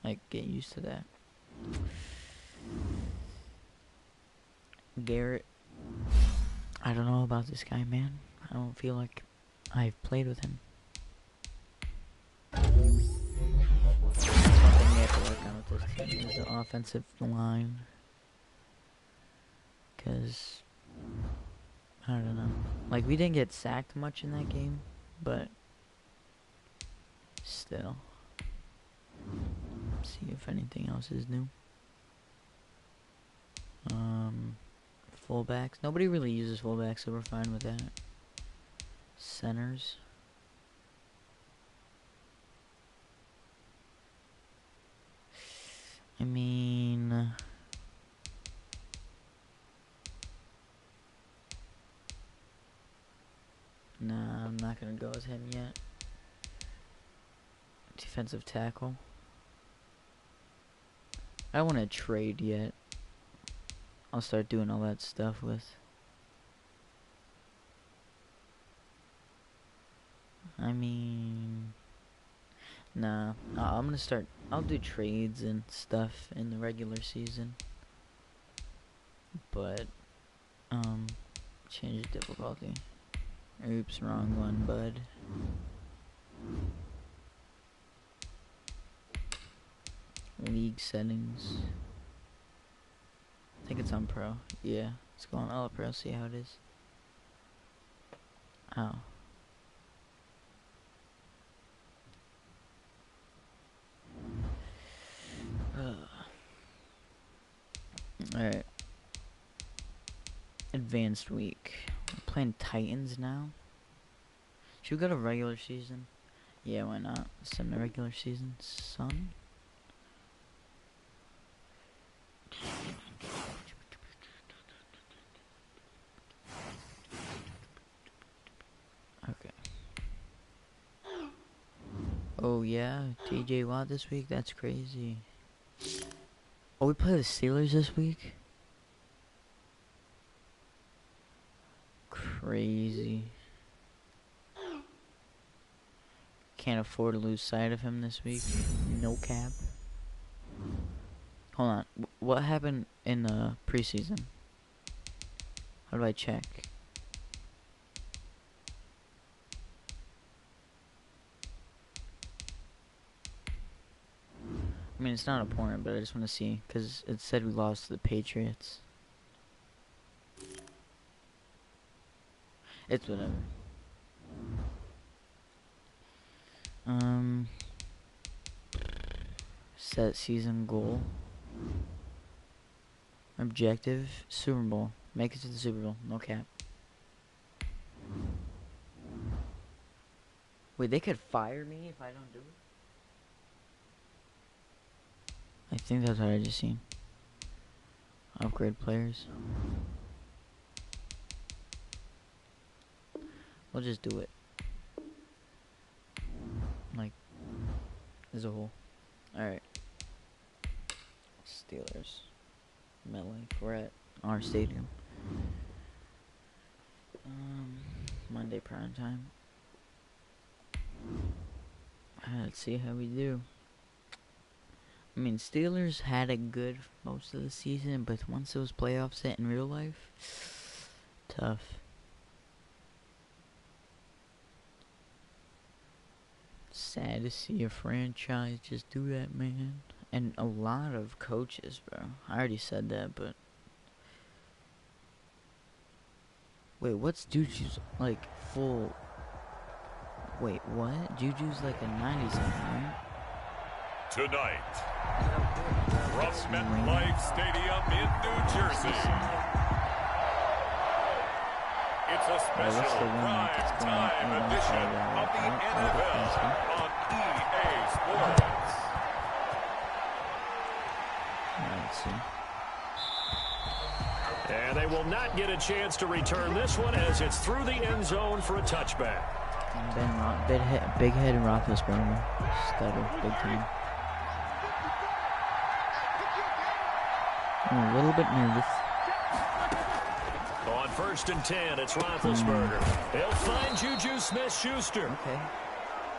like get used to that. Garrett, I don't know about this guy, man. I don't feel like I've played with him. That's one thing we have to work on with this team is the offensive line. Because, I don't know. Like, we didn't get sacked much in that game, but still. See if anything else is new. Fullbacks. Nobody really uses fullbacks, so we're fine with that. Centers. I mean, nah, I'm not gonna go with him yet. Defensive tackle. I don't want to trade yet. I'll start doing all that stuff with. I mean, nah. I'm gonna start. I'll do trades and stuff in the regular season. But, change the difficulty. Oops, wrong one, bud. League settings. I think it's on pro. Yeah, let's go on all pro, see how it is. Oh. Alright. Advanced week. We're playing Titans now. Should we go to regular season? Yeah, why not? Send the regular season, son. Okay. Oh yeah, TJ Watt this week? That's crazy. Oh, we play the Steelers this week? Crazy. Can't afford to lose sight of him this week. No cap. Hold on. What happened in the preseason? How do I check? I mean, it's not important, but I just want to see, because it said we lost to the Patriots. It's whatever. Set season goal. Objective, Super Bowl. Make it to the Super Bowl, no cap. Wait, they could fire me if I don't do it? I think that's what I just seen. Upgrade players. We'll just do it. Like, as a whole. Alright. Steelers. MetLife. We're at our stadium. Monday prime time. Let's see how we do. I mean, Steelers had it good most of the season, but once those playoffs hit in real life, tough. Sad to see a franchise just do that, man. And a lot of coaches, bro. I already said that, but... Wait, what's Juju's, like, full... Wait, what? Juju's like a 90-something, right? Tonight, from MetLife Stadium in New Jersey, it's a special prime-time edition of the NFL on EA Sports. Let's see. And they will not get a chance to return this one as it's through the end zone for a touchback. Big head Roethlisberger. Stutter, big time. I'm a little bit nervous. On 1st and 10, it's Roethlisberger. He'll find Juju Smith-Schuster. Okay.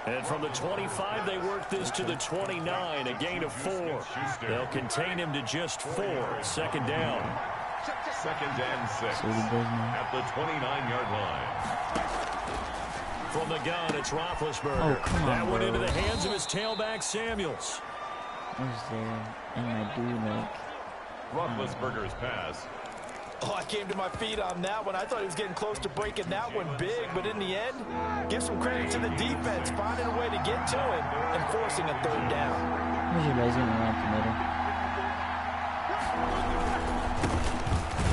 And from the 25, they work this to the 29, a gain of 4. They'll contain him to just 4. 2nd down. 2nd and 6 at the 29-yard line. From the gun, it's Roethlisberger. Oh, come on, that went bro. into the hands of his tailback, Samuels. I was there, and I do like... Roethlisberger's pass. Oh, I came to my feet on that one. I thought he was getting close to breaking that one big, but in the end, give some credit to the defense, finding a way to get to him and forcing a 3rd down. Where's your guys going around the middle?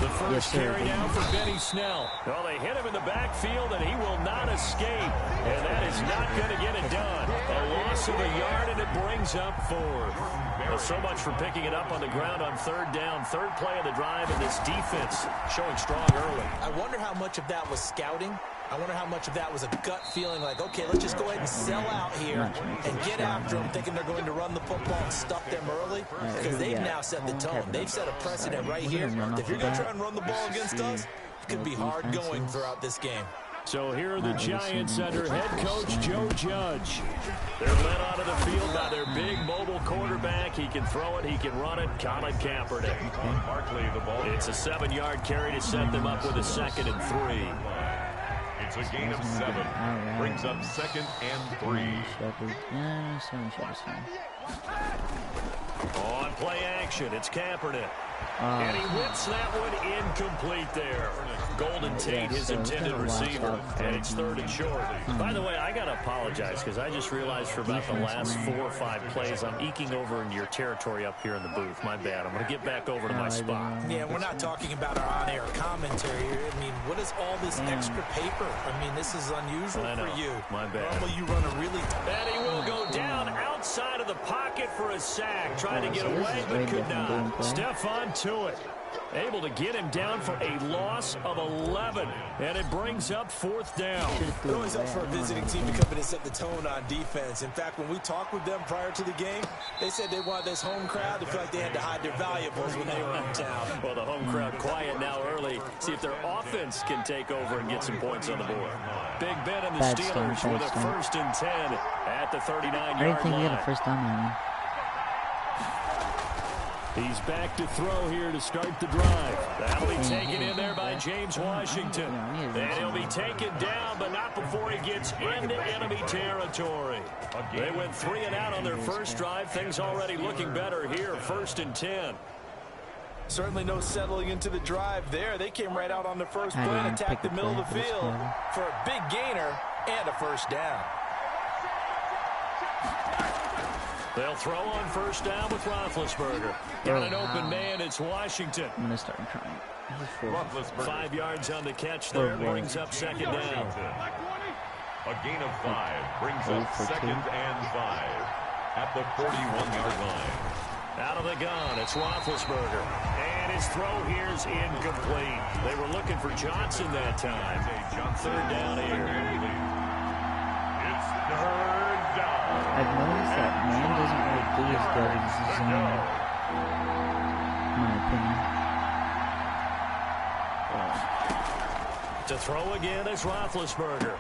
The first carry down for Benny Snell. Well, they hit him in the backfield, and he will not escape. And that is not going to get it done. A loss of a yard, and it brings up 4. Well, so much for picking it up on the ground on 3rd down. 3rd play of the drive, and this defense showing strong early. I wonder how much of that was scouting. I wonder how much of that was a gut feeling like, okay, let's just go ahead and sell out here and get after them, thinking they're going to run the football and stuff them early, because they've now set the tone. They've set a precedent right here. If you're going to try and run the ball against us, it could be hard going throughout this game. So here are the Giants under head coach Joe Judge. They're led onto the field by their big mobile quarterback. He can throw it, he can run it. Colin Kaepernick. Barkley, the ball. It's a 7-yard carry to set them up with a 2nd and 3. It's a gain of 7. Brings up 2nd and 3. Yeah, 7 Shepard's fine. On play action, it's Kaepernick. And he whips that one incomplete there. Golden Tate, his intended receiver, and it's 3rd and short. By the way, I got to apologize because I just realized for about the last 4 or 5 plays, I'm eking over in your territory up here in the booth. My bad. I'm going to get back over to my spot. Yeah, we're not talking about our on-air commentary here. I mean, what is all this extra paper? I mean, this is unusual for you. My bad. Normally you run a really... And he will go down outside of the pocket for a sack. Trying to get away, but could not. Stephon Tuitt able to get him down for a loss of 11, and it brings up 4th down. It always helps for a visiting team to come in and set the tone on defense. In fact, when we talked with them prior to the game, they said they wanted this home crowd to feel like they had to hide their valuables when they were in town. Well, the home crowd quiet now early. See if their offense can take over and get some points on the board. Big Ben and the Steelers with a 1st and 10 at the 39-yard line. I didn't think we had a 1st down there. He's back to throw here to start the drive. That'll be taken in there by James Washington. And he'll be taken down, but not before he gets into enemy territory. They went 3 and out on their first drive. Things already looking better here. 1st and 10. Certainly no settling into the drive there. They came right out on the first play and attacked the middle of the field for a big gainer and a 1st down. They'll throw on 1st down with Roethlisberger. Got an open man, it's Washington. I'm going to start crying. 5 yards on the catch there, brings up 2nd down. A gain of 5 brings up 2nd and 5 at the 41-yard line. Out of the gun, it's Roethlisberger. And his throw here's incomplete. They were looking for Johnson that time. 3rd down here. It's 3rd down. I've noticed that man doesn't really do as good as his own, in my opinion. To throw again is Roethlisberger.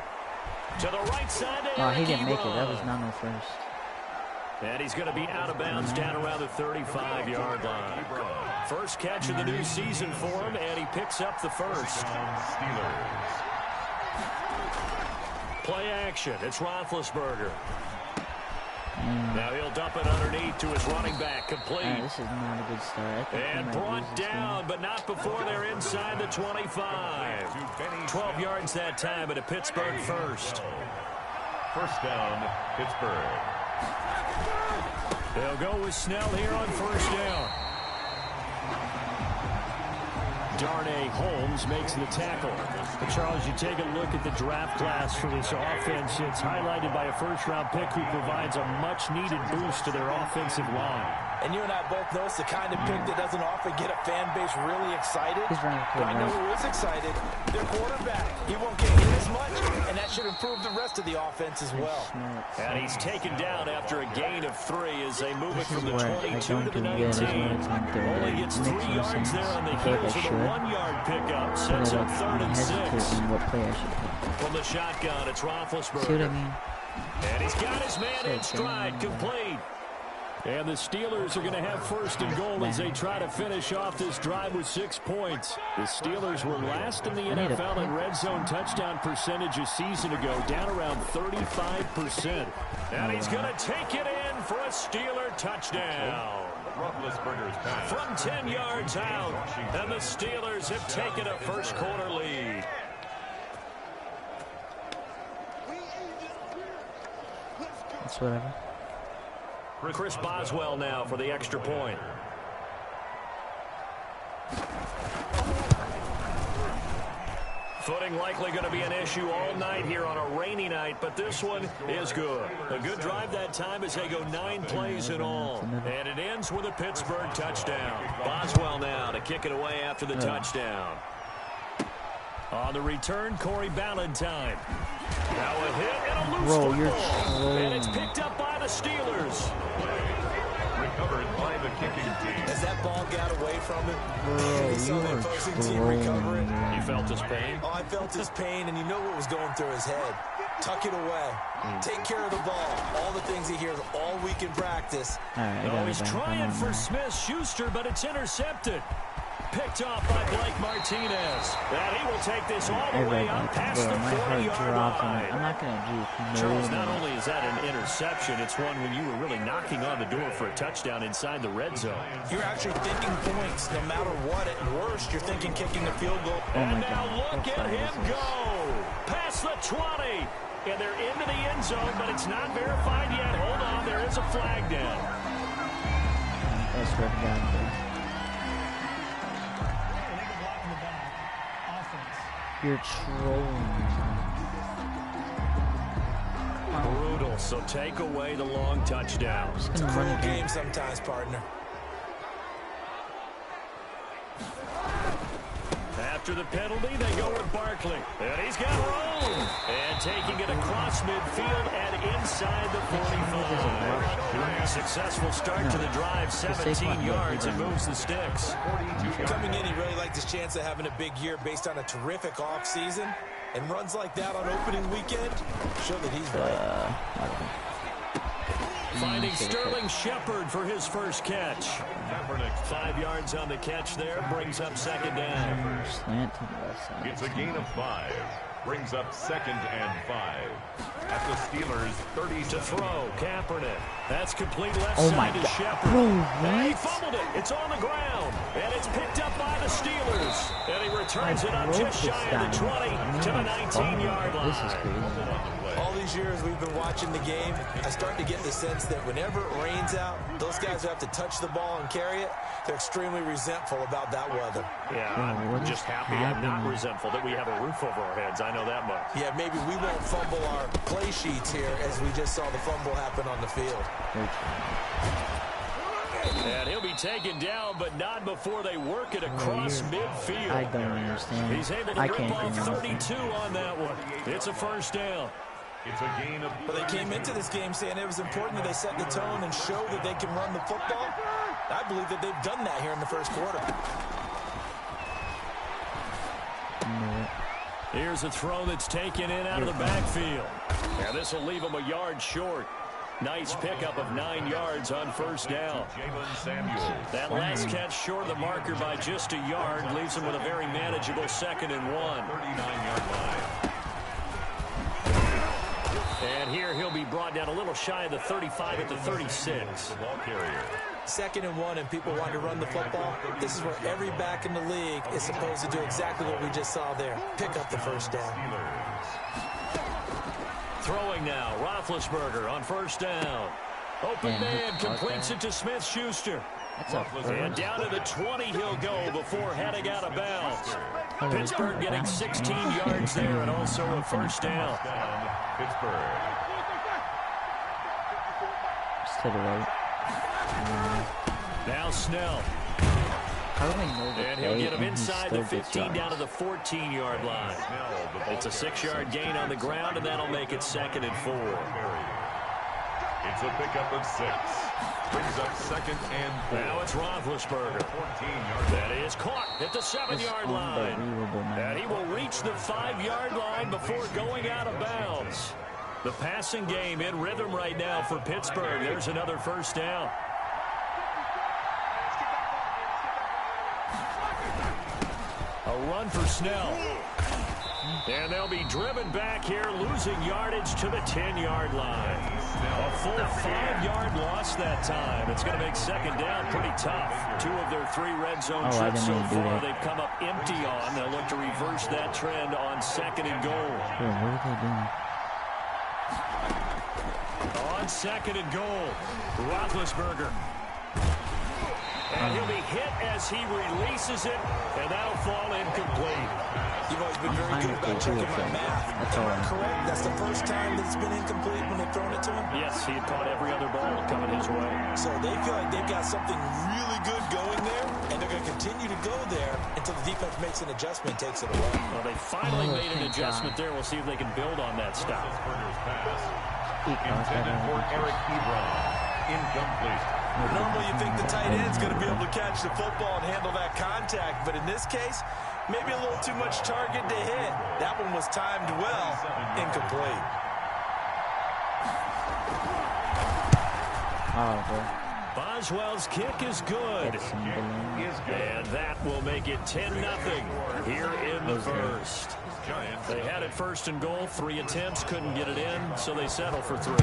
To the right side. Oh, he didn't make it. That was not no 1st. And he's going to be out of bounds down around the 35-yard line. First catch of the new season for him, and he picks up the 1st. Steelers. Play action. It's Roethlisberger. Now he'll dump it underneath to his running back, complete. This is not a good start. And brought down, but not before they're inside the 25. 12 yards that time, and a Pittsburgh 1st. 1st down, Pittsburgh. They'll go with Snell here on 1st down. Darnay Holmes makes the tackle. But Charles, you take a look at the draft class for this offense. It's highlighted by a 1st-round pick who provides a much-needed boost to their offensive line. And you and I both know it's the kind of pick that doesn't often get a fan base really excited. But I know who is excited. Their quarterback. He won't get hit as much, and that should improve the rest of the offense as well. And he's taken down after a gain of 3 as they move it from the 22 to the 19. Only gets 3 yards there on the heels of the 1-yard pickup. Sets up 3rd and 6. From the shotgun, it's Roethlisberger. See what I mean? And he's got his man in stride, complete. And the Steelers are going to have 1st and goal as they try to finish off this drive with 6 points. The Steelers were last in the NFL in red zone touchdown percentage a season ago, down around 35%. And he's going to take it in for a Steeler touchdown. From 10 yards out, and the Steelers have taken a first-quarter lead. That's whatever. Chris Boswell now for the extra point. Footing likely going to be an issue all night here on a rainy night, but this one is good. A good drive that time as they go 9 plays in all. And it ends with a Pittsburgh touchdown. Boswell now to kick it away after the touchdown. On the return, Corey Ballantyne. Now a hit and a loose football. And it's picked up by the Steelers. Recovered by the kicking team. As that ball got away from him, Bro, he saw the opposing team recover it. You felt his pain? Oh, I felt his pain, and you know what was going through his head. Tuck it away. Take care of the ball. All the things he hears all week in practice. Oh, he's trying for Smith-Schuster, but it's intercepted. Picked off by Blake Martinez. And he will take this all the way up past the 40-yard line. I'm not going to juke. Charles, not only is that an interception, it's one when you were really knocking on the door for a touchdown inside the red zone. You're actually thinking points no matter what. At worst, you're thinking kicking a field goal. And now look at him go. Past the 20. And they're into the end zone, but it's not verified yet. Hold on, there is a flag down. That's right down there. You're trolling. Brutal, so take away the long touchdown. It's a cruel game sometimes, partner. After the penalty, they go with Barkley. And he's got room. And taking it across midfield and inside the 45. Successful start to the drive, 17 yards, and moves the sticks. Coming in, he really liked his chance of having a big year based on a terrific offseason. And runs like that on opening weekend show that he's right. Finding Sterling Shepard for his first catch. 5 yards on the catch there, brings up 2nd down. It's a gain of 5. Brings up 2nd and 5. At the Steelers' 30 to throw, Kaepernick. That's complete left oh my side to God. Shepard. Bro, and he fumbled it. It's on the ground. And it's picked up by the Steelers. And he returns it up just shy of the 20 to the 19-yard line. This is crazy. All these years we've been watching the game, I start to get the sense that whenever it rains out, those guys who have to touch the ball and carry it, they're extremely resentful about that weather. Yeah, I'm just happy I'm not resentful that we have a roof over our heads. I know that much. Yeah, maybe we won't fumble our play sheets here as we just saw the fumble happen on the field. And he'll be taken down, but not before they work it across midfield. I don't understand. He's able to rip off 32 on that one. It's a first down. It's a gain of... But they came into this game saying it was important that they set the tone and show that they can run the football. I believe that they've done that here in the first quarter. Here's a throw that's taken in out of the backfield. And this will leave him a yard short. Nice pickup of 9 yards on first down. That last catch short of the marker by just a yard leaves him with a very manageable 2nd and 1. 39-yard line. And here he'll be brought down a little shy of the 35 at the 36. 2nd and 1, and people want to run the football. This is where every back in the league is supposed to do exactly what we just saw there. Pick up the first down. Throwing now, Roethlisberger on first down. Open man completes it to Smith-Schuster. And down to the 20 he'll go before heading out of bounds. Pittsburgh getting 16 yards there and also a first down. Pittsburgh. Just to the right. Now Snell. And he'll get him inside the 15 down to the 14-yard line. It's a 6-yard gain on the ground, and that'll make it 2nd and 4. It's a pickup of 6. Brings up 2nd and 4. Now it's Roethlisberger. That is caught at the 7-yard line. And he will reach the 5-yard line before going out of bounds. The passing game in rhythm right now for Pittsburgh. There's another first down. A run for Snell. And they'll be driven back here, losing yardage to the 10-yard line. A full 5-yard loss that time. It's going to make 2nd down pretty tough. 2 of their 3 red zone trips so far they've come up empty on. They'll look to reverse that trend on 2nd and goal. What are they doing? On 2nd and goal, Roethlisberger. And he'll be hit as he releases it, and that'll fall incomplete. You've always been very good about checking my math. Am I correct? That's the first time that it's been incomplete when they've thrown it to him? Yes, he had caught every other ball coming his way. So they feel like they've got something really good going there, and they're going to continue to go there until the defense makes an adjustment and takes it away. Well, they finally made an adjustment there. We'll see if they can build on that stop. Intended for Eric Ebron. Incomplete. Normally you think the tight end's going to be able to catch the football and handle that contact, but in this case, maybe a little too much target to hit. That one was timed well. Incomplete. Boswell's kick is good. And that will make it 10-0 here in the first. They had it 1st and goal, 3 attempts, couldn't get it in, so they settle for 3.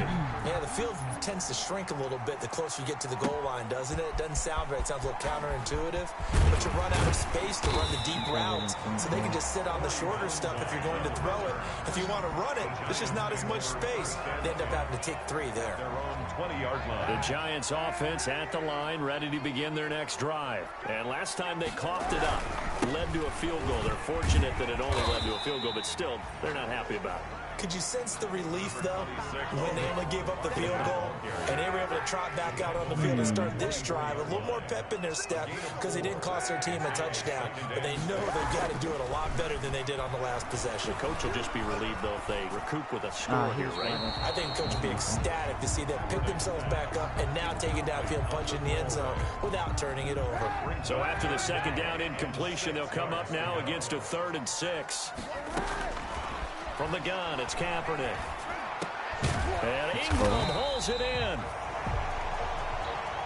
Yeah, the field tends to shrink a little bit the closer you get to the goal line, doesn't it? It doesn't sound right. It sounds a little counterintuitive, but you run out of space to run the deep routes, so they can just sit on the shorter stuff if you're going to throw it. If you want to run it, there's just not as much space. They end up having to take 3 there. The Giants offense at the line, ready to begin their next drive. And last time they coughed it up, led to a field goal. They're fortunate that it only led to a field goal, but still, they're not happy about it. Could you sense the relief, though, when they only gave up the field goal and they were able to trot back out on the field and start this drive? A little more pep in their step because they didn't cost their team a touchdown, but they know they've got to do it a lot better than they did on the last possession. The coach will just be relieved, though, if they recoup with a score here, right? I think the coach will be ecstatic to see them pick themselves back up and now take it downfield, punch in the end zone without turning it over. So after the 2nd down incompletion, they'll come up now against a 3rd and 6. From the gun, it's Kaepernick. And Ingram holds it in.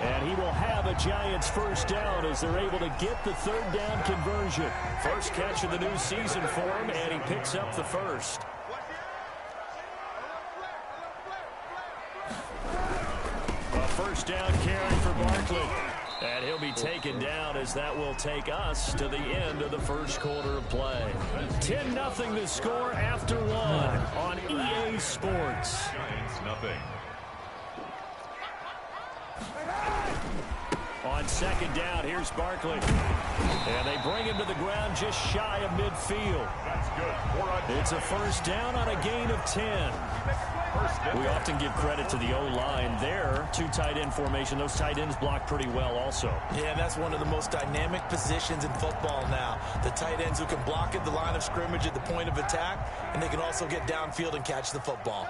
And he will have a Giants first down as they're able to get the 3rd down conversion. First catch of the new season for him, and he picks up the first. A first down carry for Barkley. And he'll be taken down as that will take us to the end of the first quarter of play. 10-0 the score after 1 on EA Sports. Giants nothing. On 2nd down, here's Barkley. And they bring him to the ground just shy of midfield. That's good. It's a first down on a gain of 10. We often give credit to the O-line there. 2 tight end formation. Those tight ends block pretty well also. Yeah, that's one of the most dynamic positions in football now. The tight ends who can block at the line of scrimmage at the point of attack, and they can also get downfield and catch the football.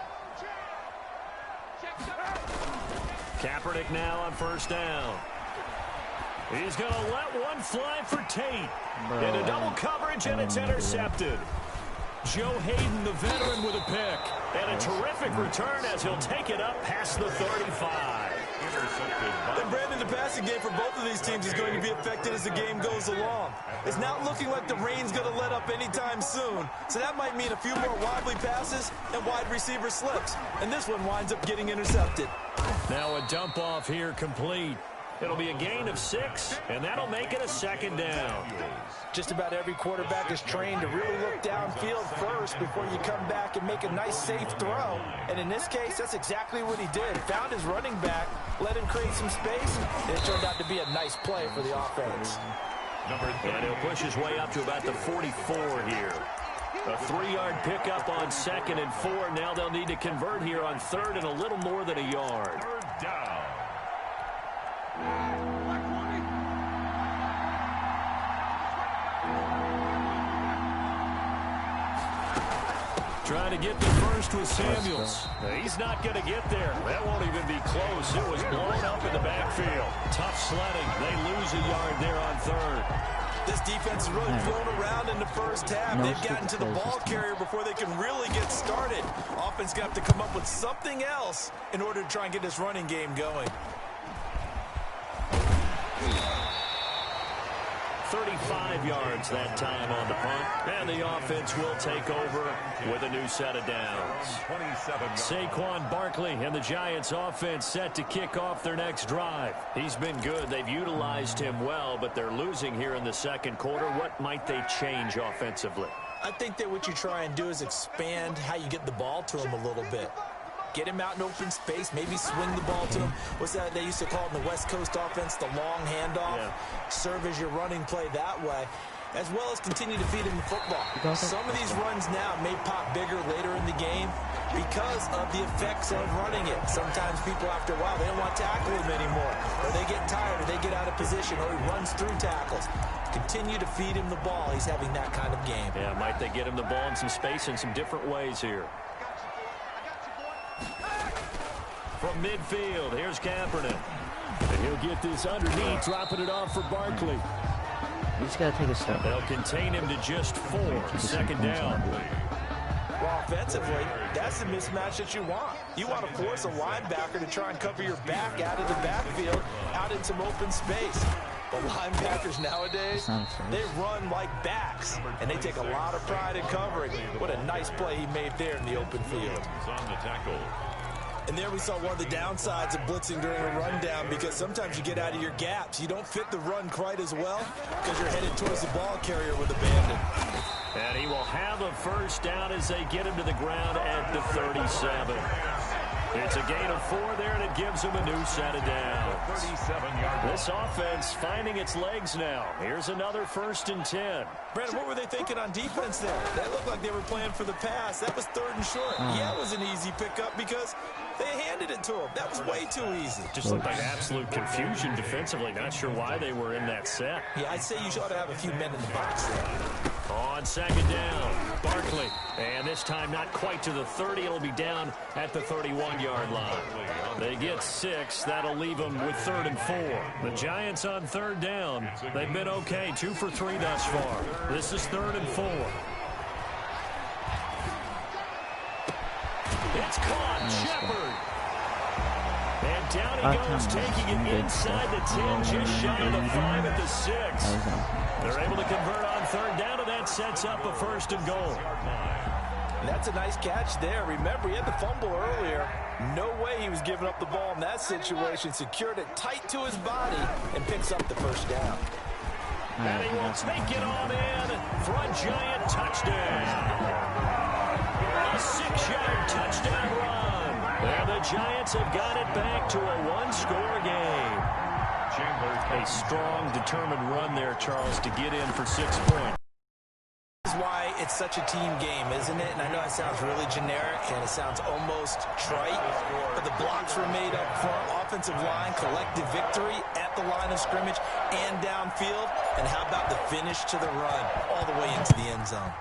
Kaepernick now on first down. He's going to let one fly for Tate. Into double coverage, and it's intercepted. Joe Hayden, the veteran, with a pick. And a terrific return as he'll take it up past the 35. And Brandon, the passing game for both of these teams is going to be affected as the game goes along. It's not looking like the rain's going to let up anytime soon. So that might mean a few more wobbly passes and wide receiver slips. And this one winds up getting intercepted. Now a dump off here complete. It'll be a gain of 6, and that'll make it a 2nd down. Just about every quarterback is trained to really look downfield first before you come back and make a nice, safe throw. And in this case, that's exactly what he did. Found his running back, let him create some space, and it turned out to be a nice play for the offense. And he'll push his way up to about the 44 here. A 3-yard pickup on 2nd and 4. Now they'll need to convert here on 3rd and a little more than a yard. 3rd down. Trying to get the first with Samuels. He's not going to get there. That won't even be close. It was blown up in the backfield. Tough sledding. They lose a yard there on third. This defense is really thrown around in the first half. They've gotten to the ball carrier before they can really get started. Offense got to come up with something else in order to try and get this running game going. 35 yards that time on the punt. And the offense will take over with a new set of downs. Saquon Barkley and the Giants offense set to kick off their next drive. He's been good. They've utilized him well, but they're losing here in the second quarter. What might they change offensively? I think that what you try and do is expand how you get the ball to him a little bit. Get him out in open space, maybe swing the ball to him. What's that they used to call it in the West Coast offense, the long handoff? Yeah. Serve as your running play that way, as well as continue to feed him the football. Some of these runs now may pop bigger later in the game because of the effects of running it. Sometimes people, after a while, they don't want to tackle him anymore, or they get tired, or they get out of position, or he runs through tackles. Continue to feed him the ball. He's having that kind of game. Yeah, might they get him the ball in some space in some different ways here. From midfield, here's Kaepernick. And he'll get this underneath, dropping it off for Barkley. You just got to take a step. They'll contain him to just 4. Second down. Well, offensively, that's the mismatch that you want. You want to force a linebacker to try and cover your back out of the backfield, out in some open space. The linebackers nowadays, they run like backs, and they take a lot of pride in covering. What a nice play he made there in the open field. On the tackle. And there we saw one of the downsides of blitzing during a rundown, because sometimes you get out of your gaps. You don't fit the run quite as well because you're headed towards the ball carrier with abandon. And he will have a first down as they get him to the ground at the 37. It's a gain of 4 there, and it gives him a new set of downs. 37-yard. This offense finding its legs now. Here's another 1st and 10. Brandon, what were they thinking on defense there? That looked like they were playing for the pass. That was 3rd and short. Yeah, it was an easy pickup because they handed it to him. That was way too easy. Just looked like absolute confusion defensively. Not sure why they were in that set. Yeah, I'd say you ought to have a few men in the box there. On second down, Barkley. And this time not quite to the 30. It'll be down at the 31-yard line. They get 6. That'll leave them with 3rd and 4. The Giants on 3rd down. They've been okay. 2 for 3 thus far. This is 3rd and 4. It's caught. Shepard. And down he goes, taking it inside the 10, just shy of the 5 at the 6. They're able to convert on 3rd down, and that sets up a 1st and goal. And that's a nice catch there. Remember, he had the fumble earlier. No way he was giving up the ball in that situation. Secured it tight to his body and picks up the 1st down. And he will take it on in for a Giant touchdown. A 6-yard touchdown run. And the Giants have got it back to a 1-score game. A strong, determined run there, Charles, to get in for 6 points. This is why it's such a team game, isn't it? And I know it sounds really generic and it sounds almost trite, but the blocks were made up front. Offensive line, collective victory at the line of scrimmage and downfield. And how about the finish to the run all the way into the end zone?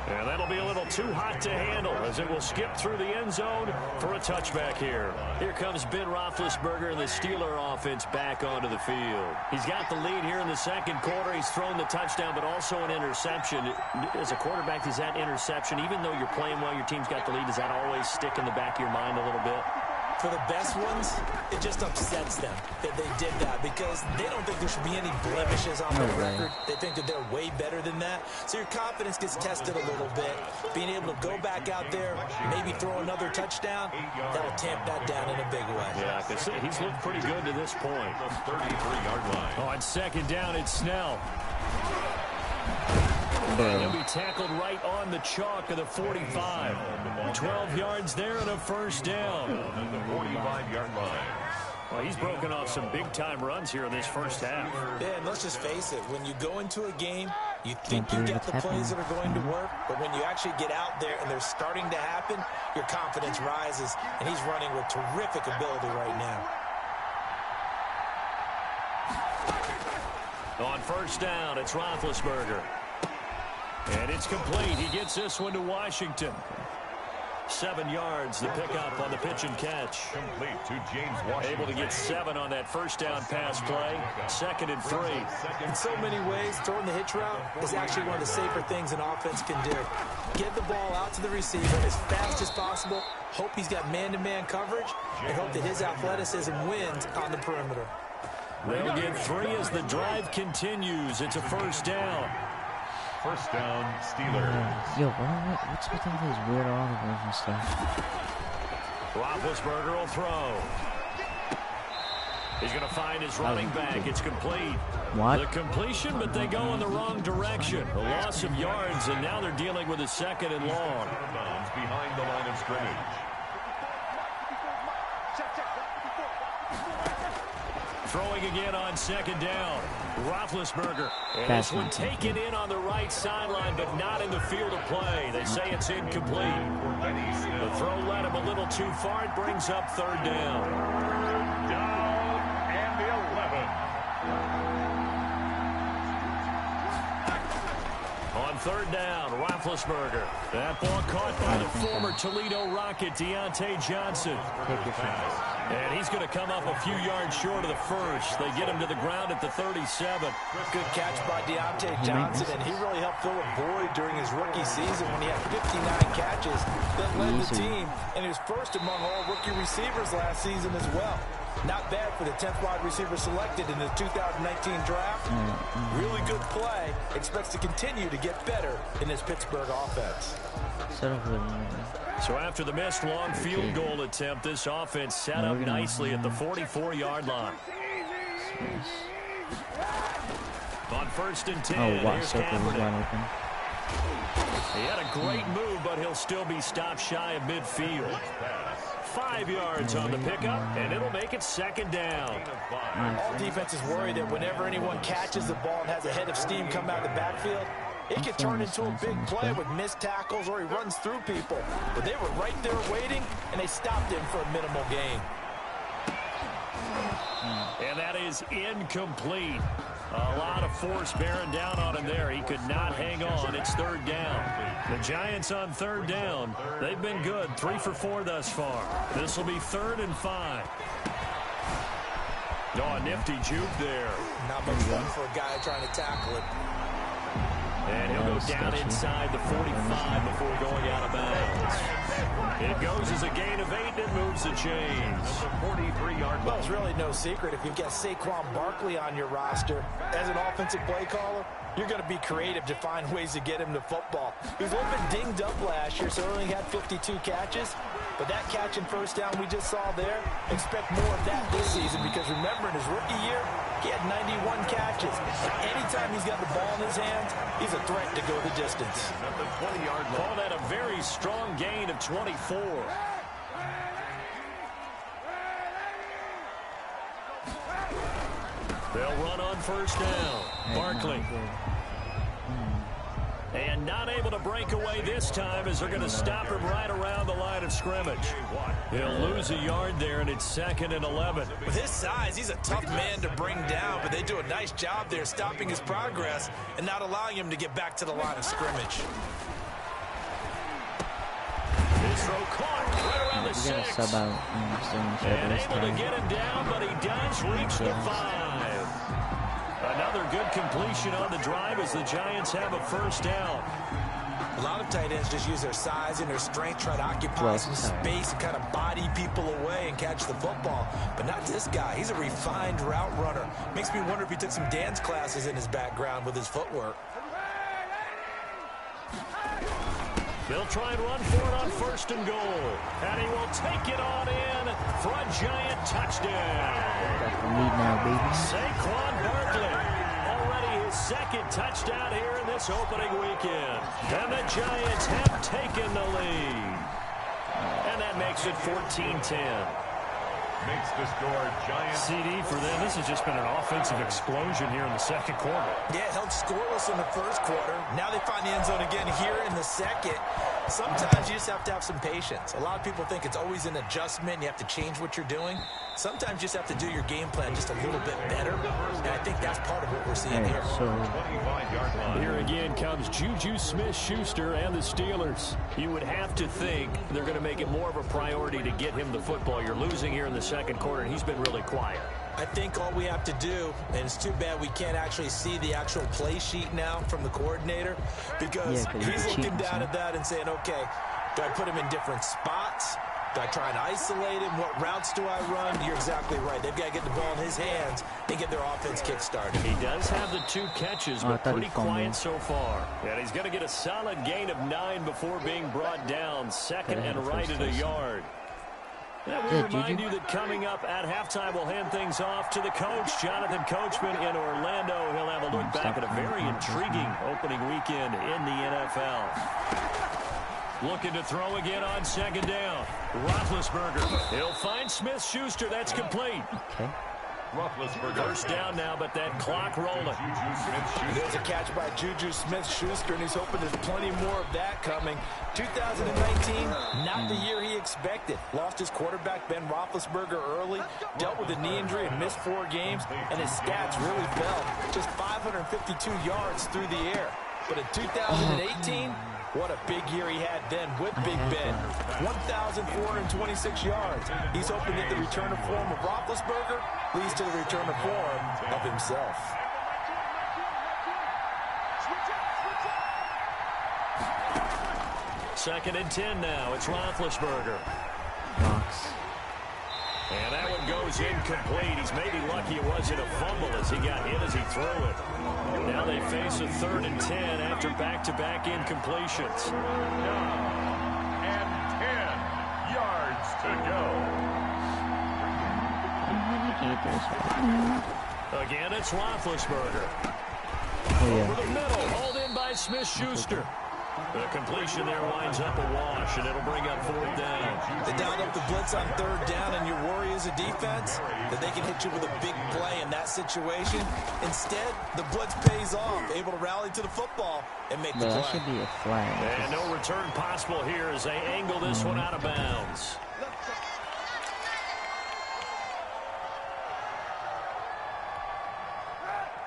And that'll be a little too hot to handle as it will skip through the end zone for a touchback here. Here comes Ben Roethlisberger and the Steeler offense back onto the field. He's got the lead here in the second quarter. He's thrown the touchdown, but also an interception. As a quarterback, is that interception, even though you're playing well, your team's got the lead, does that always stick in the back of your mind a little bit? For the best ones, it just upsets them that they did that because they don't think there should be any blemishes on their record. They think that they're way better than that. So your confidence gets tested a little bit. Being able to go back out there, maybe throw another touchdown, that'll tamp that down in a big way. Yeah, I can see he's looked pretty good to this point. 33-yard line. On second down, it's Snell. And he'll be tackled right on the chalk of the 45. 12 yards there and a 1st down. The 45-yard line. Well, he's broken off some big-time runs here in this first half. Yeah, and let's just face it. When you go into a game, you think you get the plays that are going to work, but when you actually get out there and they're starting to happen, your confidence rises, and he's running with terrific ability right now. On first down, it's Roethlisberger. And it's complete. He gets this one to Washington. 7 yards, the pickup on the pitch and catch. Complete to James Washington. Able to get 7 on that first down pass play. 2nd and 3. In so many ways, throwing the hitch route is actually one of the safer things an offense can do. Get the ball out to the receiver as fast as possible. Hope he's got man-to-man coverage, and hope that his athleticism wins on the perimeter. They'll get 3 as the drive continues. It's a first down. First down, Steelers. Yo, what's with all these weird audibles and stuff? Roethlisberger will throw. He's going to find his running back. It's complete. What? The completion, but they go in the wrong direction. A loss of yards, and now they're dealing with a 2nd and long. Behind the line of scrimmage. Throwing again on 2nd down. Roethlisberger. And this one taken in on the right sideline, but not in the field of play. They say it's incomplete. The throw led him a little too far. It brings up 3rd down. Down and the 11. On 3rd down, Roethlisberger. That ball caught by the former Toledo Rocket, Deontay Johnson. And he's going to come up a few yards short of the first. They get him to the ground at the 37. Good catch by Deontay Johnson, and he really helped fill a void during his rookie season when he had 59 catches that led the team, and he was first among all rookie receivers last season as well. Not bad for the 10th wide receiver selected in the 2019 draft. Really good play. Expects to continue to get better in this Pittsburgh offense. So after the missed long field goal attempt, this offense set up nicely at the 44-yard line. On 1st and 10, here's Kaepernick. He had a great move, but he'll still be stopped shy of midfield. 5 yards on the pickup, and it'll make it 2nd down. All defenses worry that whenever anyone catches the ball and has a head of steam come out of the backfield, it could turn into a big play with missed tackles or he runs through people. But they were right there waiting, and they stopped him for a minimal gain. And that is incomplete. A lot of force bearing down on him there. He could not hang on. It's 3rd down. The Giants on 3rd down. They've been good. 3 for 4 thus far. This will be 3rd and 5. Oh, a nifty juke there. Not much fun for a guy trying to tackle it. And he'll go down inside the 45 before going out of bounds. It goes as a gain of 8 and moves the chains. 43-yard. Well, it's really no secret. If you've got Saquon Barkley on your roster as an offensive play caller, you're going to be creative to find ways to get him to football. He was a little bit dinged up last year, so he only had 52 catches. But that catch and first down we just saw there, expect more of that this season because remember, in his rookie year, he had 91 catches. Anytime he's got the ball in his hands, he's a threat to go the distance. At the 20-yard line. Call that a very strong gain of 24. They'll run on first down. Barkley. And not able to break away this time as they're going to stop him right around the line of scrimmage. He'll lose a yard there, and it's 2nd and 11. With his size, he's a tough man to bring down, but they do a nice job there stopping his progress and not allowing him to get back to the line of scrimmage. His throw caught right around the 6. And able to get him down, but he does reach the 5. Another good completion on the drive as the Giants have a first down. A lot of tight ends just use their size and their strength, try to occupy some space and kind of body people away and catch the football. But not this guy. He's a refined route runner. Makes me wonder if he took some dance classes in his background with his footwork. They'll try and run for it on 1st and goal. And he will take it on in for a Giant touchdown. Saquon Barkley. Already his 2nd touchdown here in this opening weekend. And the Giants have taken the lead. And that makes it 14-10. Makes the score Giants. CD for them. This has just been an offensive explosion here in the 2nd quarter. Yeah, held scoreless in the 1st quarter. Now they find the end zone again here in the 2nd. Sometimes you just have to have some patience. A lot of people think it's always an adjustment. You have to change what you're doing. Sometimes you just have to do your game plan just a little bit better. And I think that's part of what we're seeing here. Here again comes Juju Smith-Schuster and the Steelers. You would have to think they're going to make it more of a priority to get him the football. You're losing here in the second quarter, and he's been really quiet. I think all we have to do, and it's too bad we can't actually see the actual play sheet now from the coordinator, because he's looking down at that and saying, okay, do I put him in different spots? Do I try and isolate him? What routes do I run? You're exactly right. They've got to get the ball in his hands and get their offense kick-started. He does have the 2 catches, but pretty quiet so far. And he's going to get a solid gain of 9 before being brought down. Second and right at a yard. Now we remind you that coming up at halftime, we'll hand things off to the coach, Jonathan Coachman in Orlando. He'll have a look back at a very intriguing opening weekend in the NFL. Looking to throw again on second down. Roethlisberger. He'll find Smith-Schuster. That's complete. Okay. First down now, but that clock rolling. There's a catch by Juju Smith-Schuster, and he's hoping there's plenty more of that coming. 2019, not the year he expected. Lost his quarterback, Ben Roethlisberger, early. Dealt with a knee injury and missed 4 games, and his stats really fell. Just 552 yards through the air. But in 2018, what a big year he had then with Big Ben. 1,426 yards. He's hoping that the return to form of Roethlisberger leads to the return to form of himself. Second and 10 now. It's Roethlisberger. And that one goes incomplete. He's maybe lucky it wasn't a fumble as he got hit as he threw it. Now they face a 3rd and 10 after back-to-back incompletions. And 10 yards to go. Again, it's Roethlisberger. Over the middle, hauled in by Smith-Schuster. The completion there winds up a wash, and it'll bring up 4th down. They dialed up the blitz on 3rd down, and your worry as a defense that they can hit you with a big play in that situation. Instead, the blitz pays off, able to rally to the football and make the play. That should be a flag. And no return possible here as they angle this one out of bounds.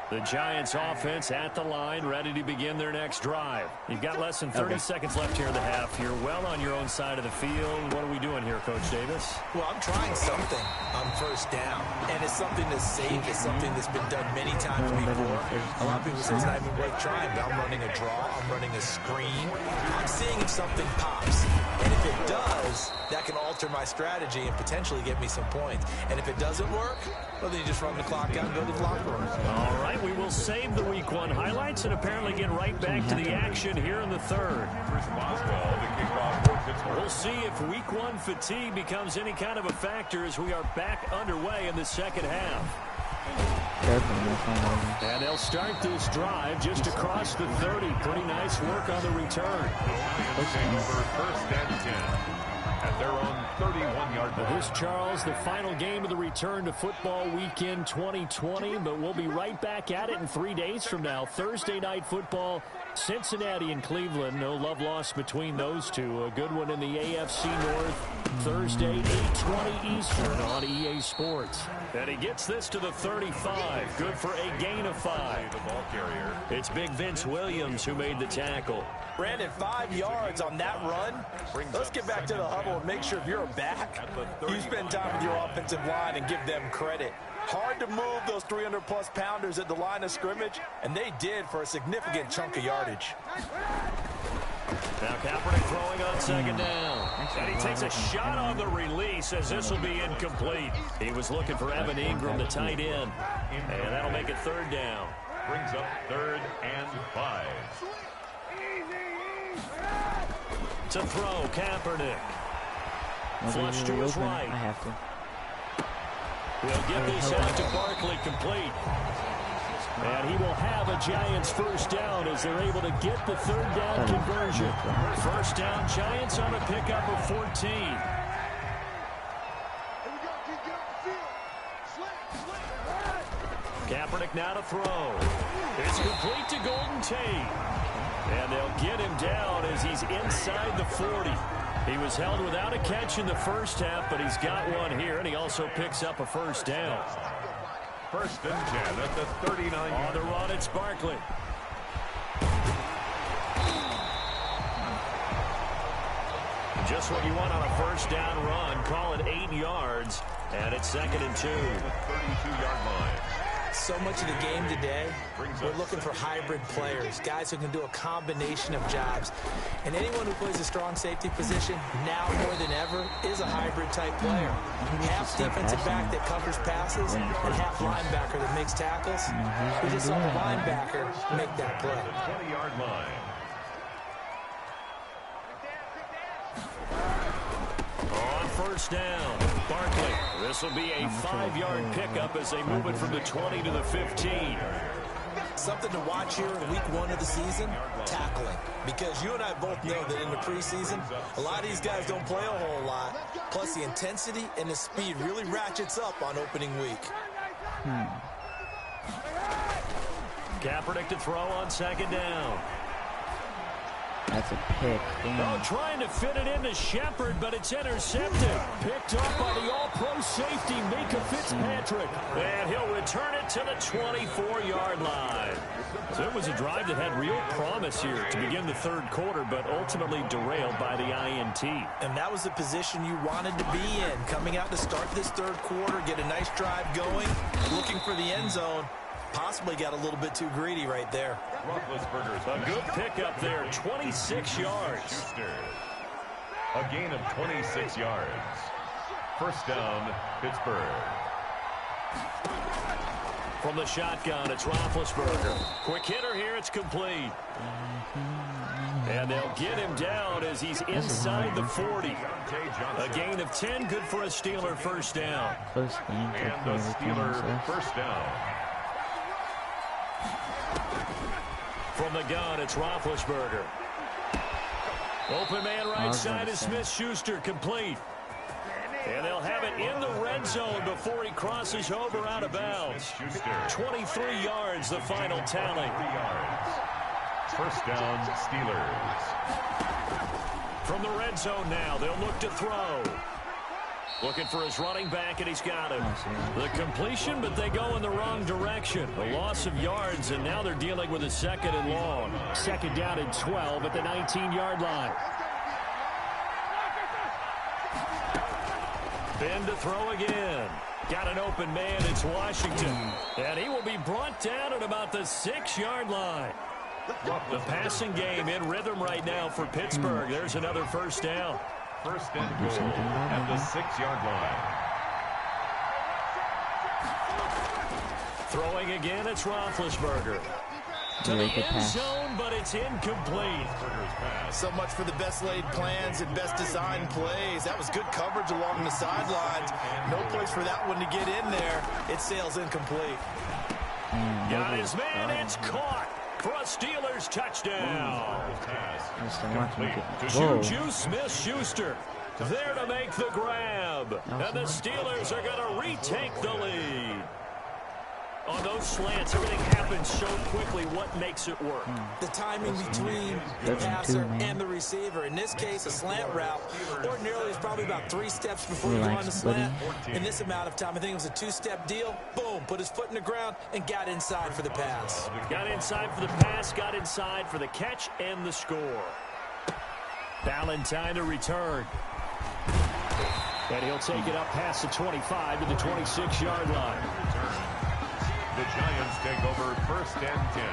The Giants offense at the line, ready to begin their next drive. You've got less than 30 seconds left here in the half. You're well on your own side of the field. What are we doing here, Coach Davis? Well, I'm trying something on 1st down, and it's something that's safe. It's something that's been done many times before. A lot of people say it's not even worth trying, but I'm running a draw. I'm running a screen. I'm seeing if something pops, and if it does, that can alter my strategy and potentially get me some points. And if it doesn't work, well, then you just run the clock out and go to the locker room. All right, we will save the Week 1 highlights and apparently get right back to the action here in the 3rd. We'll see if Week 1 fatigue becomes any kind of a factor as we are back underway in the second half. And they'll start this drive just across the 30. Pretty nice work on the return. First and 10 at their own 31-yard line. Here's Charles, the final game of the return to football weekend 2020, but we'll be right back at it in 3 days from now. Thursday night football, Cincinnati and Cleveland. No love lost between those two. A good one in the AFC North. Thursday, 8:20 Eastern on EA Sports. And he gets this to the 35. Good for a gain of 5. The ball carrier. It's Big Vince Williams who made the tackle. Brandon, 5 yards on that run. Let's get back to the huddle and make sure if you're a back, you spend time with your offensive line and give them credit. Hard to move those 300-plus pounders at the line of scrimmage, and they did for a significant chunk of yardage. Now Kaepernick throwing on second down. And he takes a shot on the release as this will be incomplete. He was looking for Evan Ingram, the tight end. And that'll make it 3rd down. Brings up 3rd and 5. To throw, Kaepernick. Flush to his right. I have to. He'll get this out to Barkley complete. And he will have a Giants first down as they're able to get the 3rd down conversion. First down, Giants on a pickup of 14. Kaepernick now to throw. It's complete to Golden Tate. And they'll get him down as he's inside the 40. He was held without a catch in the first half, but he's got one here, and he also picks up a first down. First and 10 at the 39. On the run, it's Barkley. Just what you want on a first down run. Call it 8 yards, and it's 2nd and 2. 32-yard line. So much of the game today, we're looking for hybrid players, guys who can do a combination of jobs. And anyone who plays a strong safety position, now more than ever, is a hybrid-type player. Half defensive back that covers passes, and half linebacker that makes tackles. We just saw the linebacker make that play. 20-yard line. On first down, Barkley. This will be a 5-yard pickup as they move it from the 20 to the 15. Something to watch here in week 1 of the season, tackling. Because you and I both know that in the preseason, a lot of these guys don't play a whole lot. Plus the intensity and the speed really ratchets up on opening week. Kaepernick to throw on 2nd down. That's a pick. Oh, trying to fit it into Shepard, but it's intercepted. Picked up by the all-pro safety, Mika Fitzpatrick. And he'll return it to the 24-yard line. So it was a drive that had real promise here to begin the 3rd quarter, but ultimately derailed by the INT. And that was the position you wanted to be in. Coming out to start this 3rd quarter, get a nice drive going, looking for the end zone. Possibly got a little bit too greedy right there. A good pickup there, 26 yards. A gain of 26 yards. First down, Pittsburgh. From the shotgun, it's Roethlisberger. Quick hitter here, it's complete. And they'll get him down as he's inside the 40. A gain of 10, good for a Steeler first down. Close game. And the Steeler first down. From the gun, it's Roethlisberger. Open man right side is Smith-Schuster, complete. And they'll have it in the red zone before he crosses over out of bounds. 23 yards, the final tally. First down, Steelers. From the red zone now, they'll look to throw. Looking for his running back, and he's got him. The completion, but they go in the wrong direction. A loss of yards, and now they're dealing with a 2nd and long. 2nd down and 12 at the 19-yard line. Ben to throw again. Got an open man, it's Washington. And he will be brought down at about the 6-yard line. The passing game in rhythm right now for Pittsburgh. There's another first down. First and goal at the 6-yard line. Throwing again, it's Roethlisberger. To the end zone, but it's incomplete. So much for the best laid plans and best designed plays. That was good coverage along the sidelines. No place for that one to get in there. It sails incomplete. Got his man, it's caught for a Steelers touchdown. Juju Smith-Schuster there to make the grab. And the Steelers are going to retake the lead. On those slants, everything happens so quickly. What makes it work? The timing between the passer and the receiver. In this case, a slant route. Ordinarily, it's probably about 3 steps before you go on the slant. In this amount of time, I think it was a 2-step deal. Boom, put his foot in the ground and got inside for the pass. Got inside for the pass, got inside for the catch and the score. Valentine to return. And he'll take it up past the 25 to the 26-yard line. The Giants take over first and 10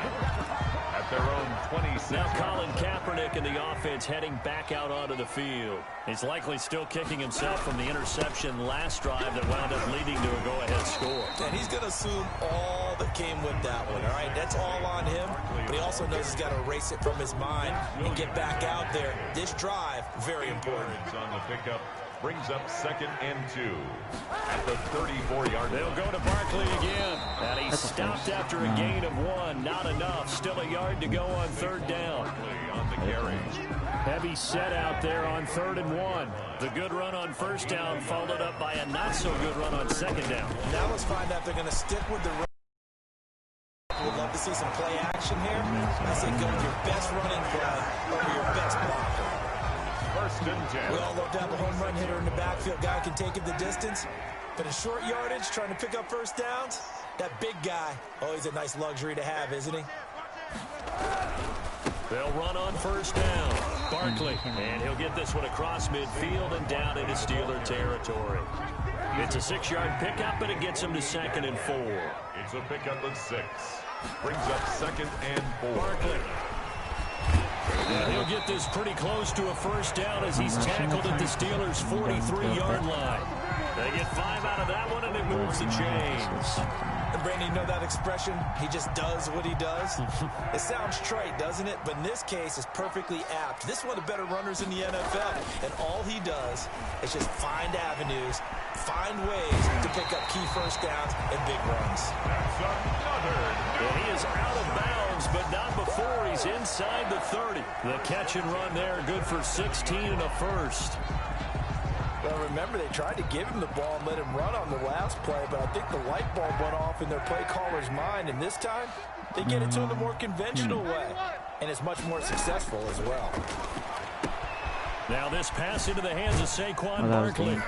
at their own 26. Now Colin Kaepernick and the offense heading back out onto the field. He's likely still kicking himself from the interception last drive that wound up leading to a go-ahead score. And he's going to assume all that came with that one, all right? That's all on him, but he also knows he's got to erase it from his mind and get back out there. This drive, very important. On the pickup. Brings up 2nd and 2 at the 34-yard line. They'll go to Barkley again. And he stopped after a gain of 1. Not enough. Still a yard to go on 3rd down. On the carry. Heavy set out there on 3rd and 1. The good run on 1st down followed up by a not-so-good run on 2nd down. Now let's find out if they're going to stick with the run. We'd love to see some play action here, I say go with your best running play over your best blocker. First and 10. We all love to have a home run hitter in the backfield. Guy can take it the distance. But in short yardage, trying to pick up first downs, that big guy, always a nice luxury to have, isn't he? They'll run on first down. Barkley, and he'll get this one across midfield and down into Steeler territory. It's a 6-yard pickup, and it gets him to 2nd and 4. It's a pickup of 6. Brings up 2nd and 4. Barkley. And he'll get this pretty close to a first down as he's tackled at the Steelers' 43-yard line. They get 5 out of that one, and it moves the chains. And Brandon, you know that expression? He just does what he does. It sounds trite, doesn't it? But in this case, it's perfectly apt. This is one of the better runners in the NFL. And all he does is just find avenues, find ways to pick up key first downs and big runs. That's another. And he is out of bounds, but not before he's inside the 30. The catch and run there, good for 16 and a first. Well, remember, they tried to give him the ball and let him run on the last play, but I think the light bulb went off in their play caller's mind, and this time, they get it to him the more conventional way, and it's much more successful as well. Now this pass into the hands of Saquon Barkley,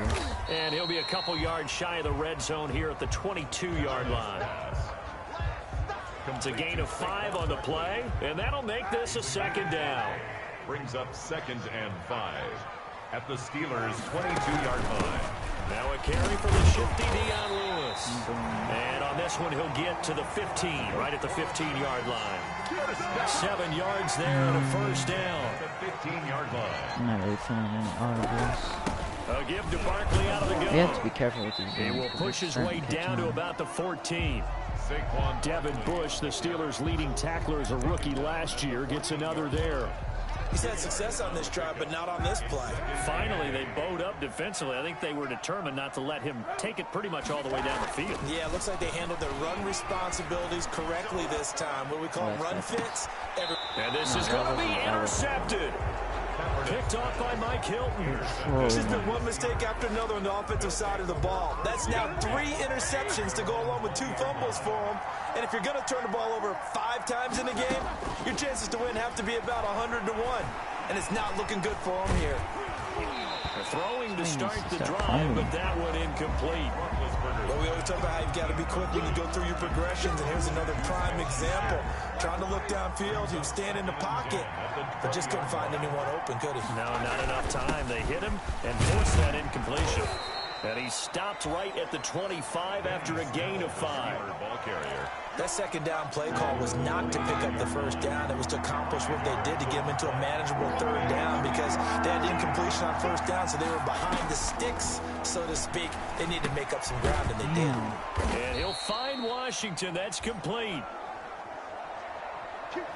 and he'll be a couple yards shy of the red zone here at the 22-yard line. It's a gain of 5 on the play, and that'll make this a 2nd down. Brings up 2nd and 5. At the Steelers' 22-yard line. Now a carry for the shifty Dion Lewis. And on this one, he'll get to the 15, right at the 15-yard line. 7 yards there and a first down. The 15-yard line. I'm not really feeling any audibles. A give to Barkley out of the gun. We have to be careful with these games. He will push his way down to about the 14. Saquon Devin Bush, the Steelers' leading tackler as a rookie last year, gets another there. He's had success on this drive, but not on this play. Finally, they bowed up defensively. I think they were determined not to let him take it pretty much all the way down the field. Yeah, it looks like they handled their run responsibilities correctly this time. What we call run fits. And this is going to be intercepted. Picked off by Mike Hilton. It's just been one mistake after another on the offensive side of the ball. That's now 3 interceptions to go along with 2 fumbles for him. And if you're going to turn the ball over 5 times in a game, your chances to win have to be about 100 to 1. And it's not looking good for him here. Throwing to start the drive, but that one incomplete. Well, we always talk about how you've got to be quick when you go through your progressions, and here's another prime example. Trying to look downfield, he was standing in the pocket, but just couldn't find anyone open, could he? No, not enough time. They hit him and forced that incompletion. And he stopped right at the 25 after a gain of 5. ball carrier. That 2nd down play call was not to pick up the first down. It was to accomplish what they did to get him into a manageable 3rd down because they had incompletion on first down, so they were behind the sticks, so to speak. They needed to make up some ground, and they did. And he'll find Washington. That's complete.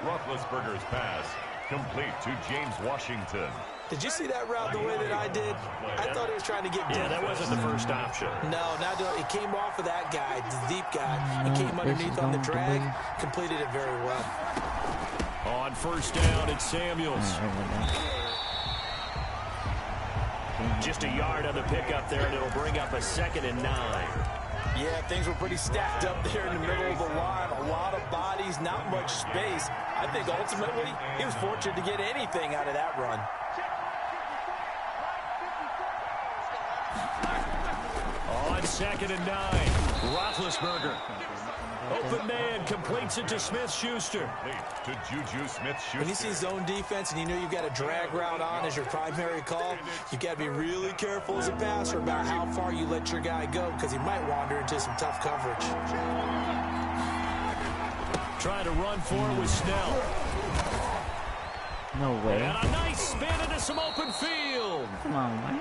Roethlisberger's pass complete to James Washington. Did you see that route the way that I did? I thought he was trying to get deep. Yeah, that wasn't the first option. No, it came off of that guy, the deep guy. He came underneath on the drag, completed it very well. On first down, it's Samuels. Just a yard on the pickup there, and it'll bring up a 2nd and 9. Yeah, things were pretty stacked up there in the middle of the line. A lot of bodies, not much space. I think ultimately he was fortunate to get anything out of that run. On 2nd and 9, Roethlisberger. Open man completes it to Smith-Schuster. To Juju Smith-Schuster. When you see zone defense and you know you've got a drag route on as your primary call, you've got to be really careful as a passer about how far you let your guy go because he might wander into some tough coverage. Trying to run for it with Snell. No way. And a nice spin into some open field. Come on, man.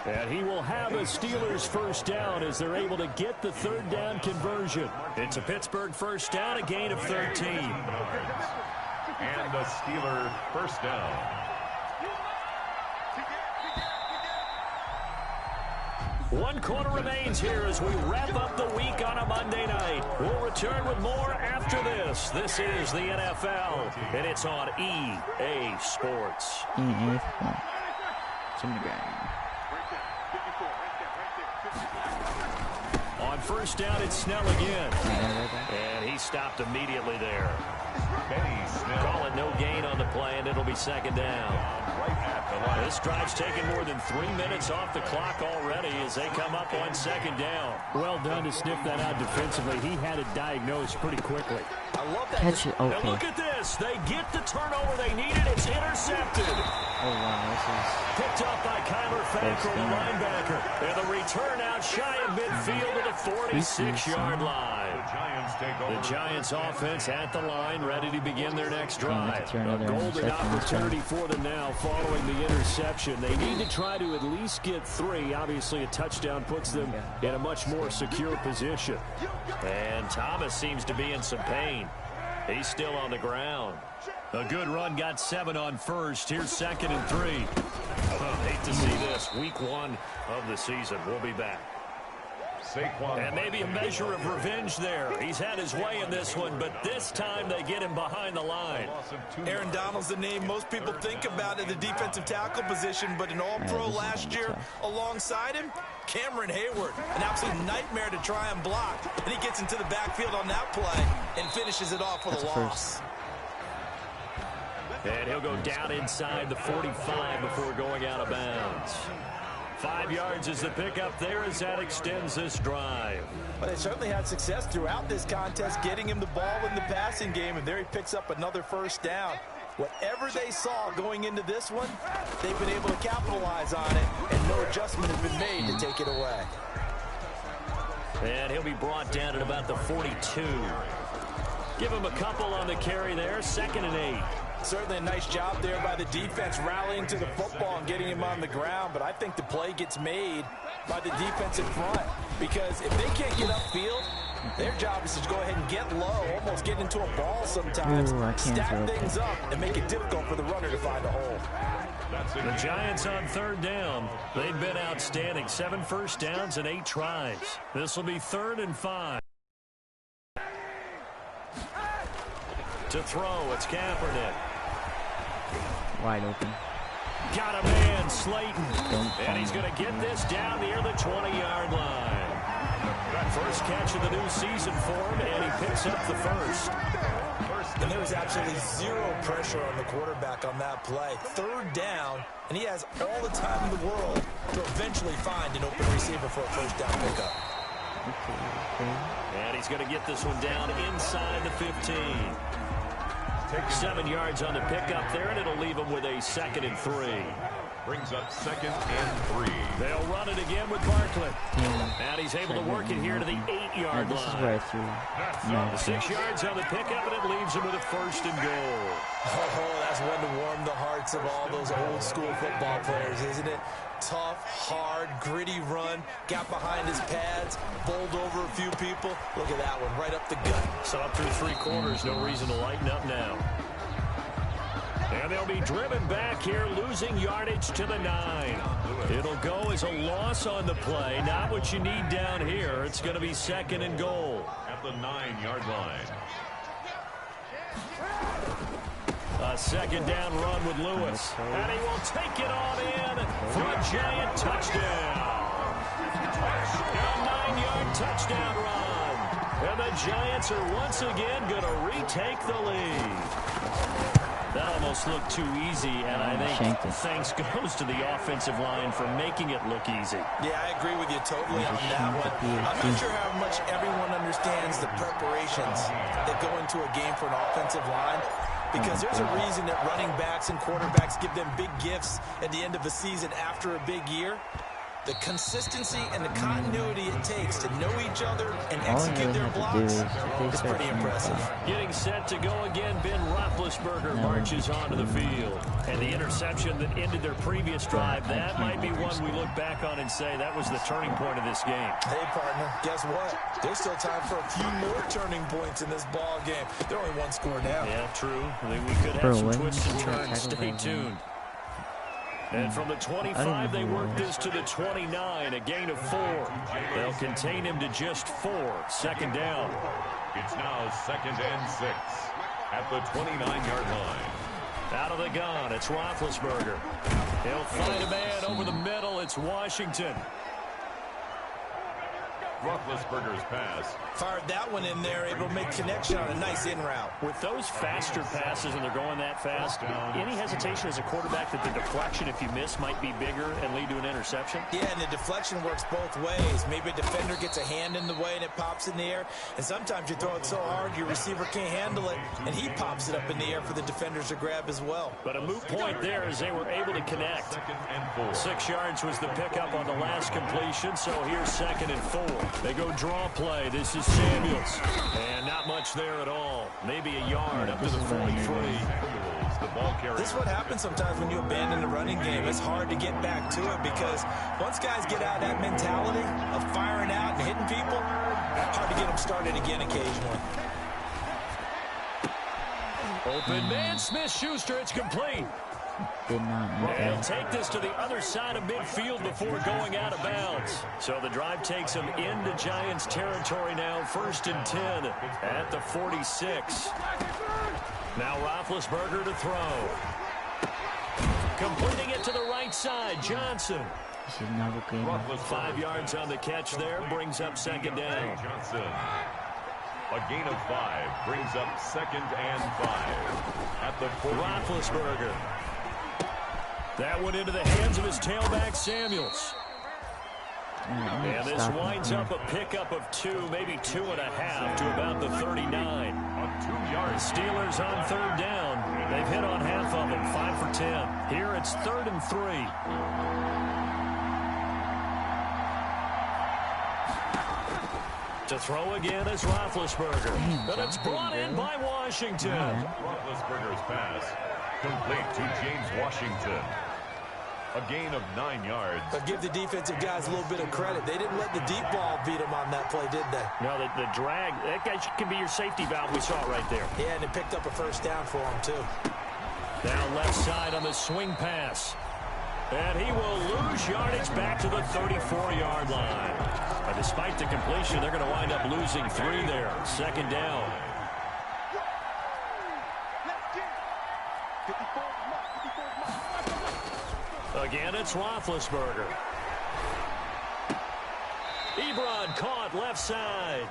And he will have a Steelers first down as they're able to get the 3rd down conversion. It's a Pittsburgh first down, a gain of 13. And a Steeler first down. One quarter remains here as we wrap up the week on a Monday night. We'll return with more after this. This is the NFL, and it's on EA Sports. EA Sports. It's in the game. On first down, it's Snell again. And he stopped immediately there. Call it no gain on the play, and it'll be second down. This drive's taken more than 3 minutes off the clock already as they come up on second down. Well done to sniff that out defensively. He had it diagnosed pretty quickly. I love that. Catch it. Okay. Now look at this. They get the turnover they needed. It's intercepted. Oh, wow. This is... Picked up by Kyler Fackrell, the linebacker. And the return out shy of midfield to the 46-yard line. The Giants offense at the line, ready to begin their next drive. A golden opportunity for them now following the interception. They need to try to at least get 3. Obviously, a touchdown puts them in a much more secure position. And Thomas seems to be in some pain. He's still on the ground. A good run, got 7 on first. Here's 2nd and 3. Hate to see this. Week 1 of the season. We'll be back. And maybe a measure of revenge there. He's had his way in this one, but this time they get him behind the line. Aaron Donald's the name most people think about at the defensive tackle position, but an all-pro last year alongside him, Cameron Hayward, an absolute nightmare to try and block. And he gets into the backfield on that play and finishes it off with a loss. And he'll go down inside the 45 before going out of bounds. 5 yards is the pickup there as that extends this drive. But they certainly had success throughout this contest, getting him the ball in the passing game, and there he picks up another first down. Whatever they saw going into this one, they've been able to capitalize on it, and no adjustment has been made to take it away. And he'll be brought down at about the 42. Give him a couple on the carry there, 2nd and 8. Certainly a nice job there by the defense rallying to the football and getting him on the ground, but I think the play gets made by the defensive front because if they can't get upfield, their job is to go ahead and get low, almost get into a ball sometimes, stack things up, and make it difficult for the runner to find a hole. The Giants on 3rd down. They've been outstanding. 7 first downs and 8 tries. This will be 3rd and 5. To throw, it's Kaepernick. Wide open. Got a man, Slayton. And he's going to get this down near the 20-yard line. First catch of the new season for him, and he picks up the first. And there was absolutely zero pressure on the quarterback on that play. 3rd down, and he has all the time in the world to eventually find an open receiver for a first down pickup. And he's going to get this one down inside the 15. 7 yards on the pickup there, and it'll leave him with a 2nd and 3. Brings up 2nd and 3. They'll run it again with Barkley. And he's able to work it here to the 8-yard line. This is where I threw. 6 yards on the pickup, and it leaves him with a 1st and goal. Oh, that's one to warm the hearts of all those old school football players, isn't it? Tough, hard, gritty run, got behind his pads, bowled over a few people. Look at that one, right up the gut. So up through 3 quarters, no reason to lighten up now. And they'll be driven back here, losing yardage to the 9. It'll go as a loss on the play. Not what you need down here. It's going to be 2nd and goal. At the 9-yard line. A 2nd down run with Lewis. And he will take it on in for a Giant touchdown. A 9-yard touchdown run. And the Giants are once again going to retake the lead. That almost looked too easy, and I think thanks goes to the offensive line for making it look easy. Yeah, I agree with you totally on that one. I'm not sure how much everyone understands the preparations that go into a game for an offensive line, because there's a reason that running backs and quarterbacks give them big gifts at the end of a season after a big year. The consistency and the continuity it takes to know each other and execute their blocks is pretty impressive. Getting set to go again, Ben Roethlisberger marches onto the field. And the interception that ended their previous drive, that might be one we look back on and say that was the turning point of this game. Hey, partner, guess what? There's still time for a few more turning points in this ball game. They're only 1 score down. Yeah, true. We could have some twists and turns. Stay tuned. And from the 25, they work this to the 29, a gain of 4. They'll contain him to just 4. 2nd down. It's now 2nd and 6 at the 29-yard line. Out of the gun, it's Roethlisberger. He'll find a man over the middle. It's Washington. Roethlisberger's pass. Fired that one in there, able to make connection on a nice in route. With those faster passes and they're going that fast, any hesitation as a quarterback that the deflection, if you miss, might be bigger and lead to an interception? Yeah, and the deflection works both ways. Maybe a defender gets a hand in the way and it pops in the air, and sometimes you throw it so hard your receiver can't handle it, and he pops it up in the air for the defenders to grab as well. But a moot point there as they were able to connect. 6 yards was the pickup on the last completion, so here's 2nd and 4. They go draw play. This is Samuels. And not much there at all. Maybe a yard up to the 43. This is what happens sometimes when you abandon the running game. It's hard to get back to it because once guys get out of that mentality of firing out and hitting people, hard to get them started again occasionally. Open man, Smith-Schuster. It's complete. Did not. They'll take this to the other side of midfield before going out of bounds. So the drive takes them into Giants territory now. 1st and 10 at the 46. Now Roethlisberger to throw. Completing it to the right side, Johnson. This is not a game. 5 yards on the catch there, brings up 2nd down. Johnson. A gain of 5 brings up 2nd and 5 at the 40. Roethlisberger. That went into the hands of his tailback, Samuels. And this winds up a pickup of 2, maybe 2.5 to about the 39. The Steelers on 3rd down. They've hit on half of them, 5 for 10. Here it's 3rd and 3. To throw again is Roethlisberger. But it's brought in by Washington. Roethlisberger's pass complete to James Washington. A gain of 9 yards. But give the defensive guys a little bit of credit. They didn't let the deep ball beat them on that play, did they? No, the drag, that guy can be your safety valve. We saw it right there. Yeah, and it picked up a 1st down for him, too. Now left side on the swing pass. And he will lose yardage back to the 34-yard line. But despite the completion, they're going to wind up losing 3 there. 2nd down. Again, it's Roethlisberger. Ebron caught left side.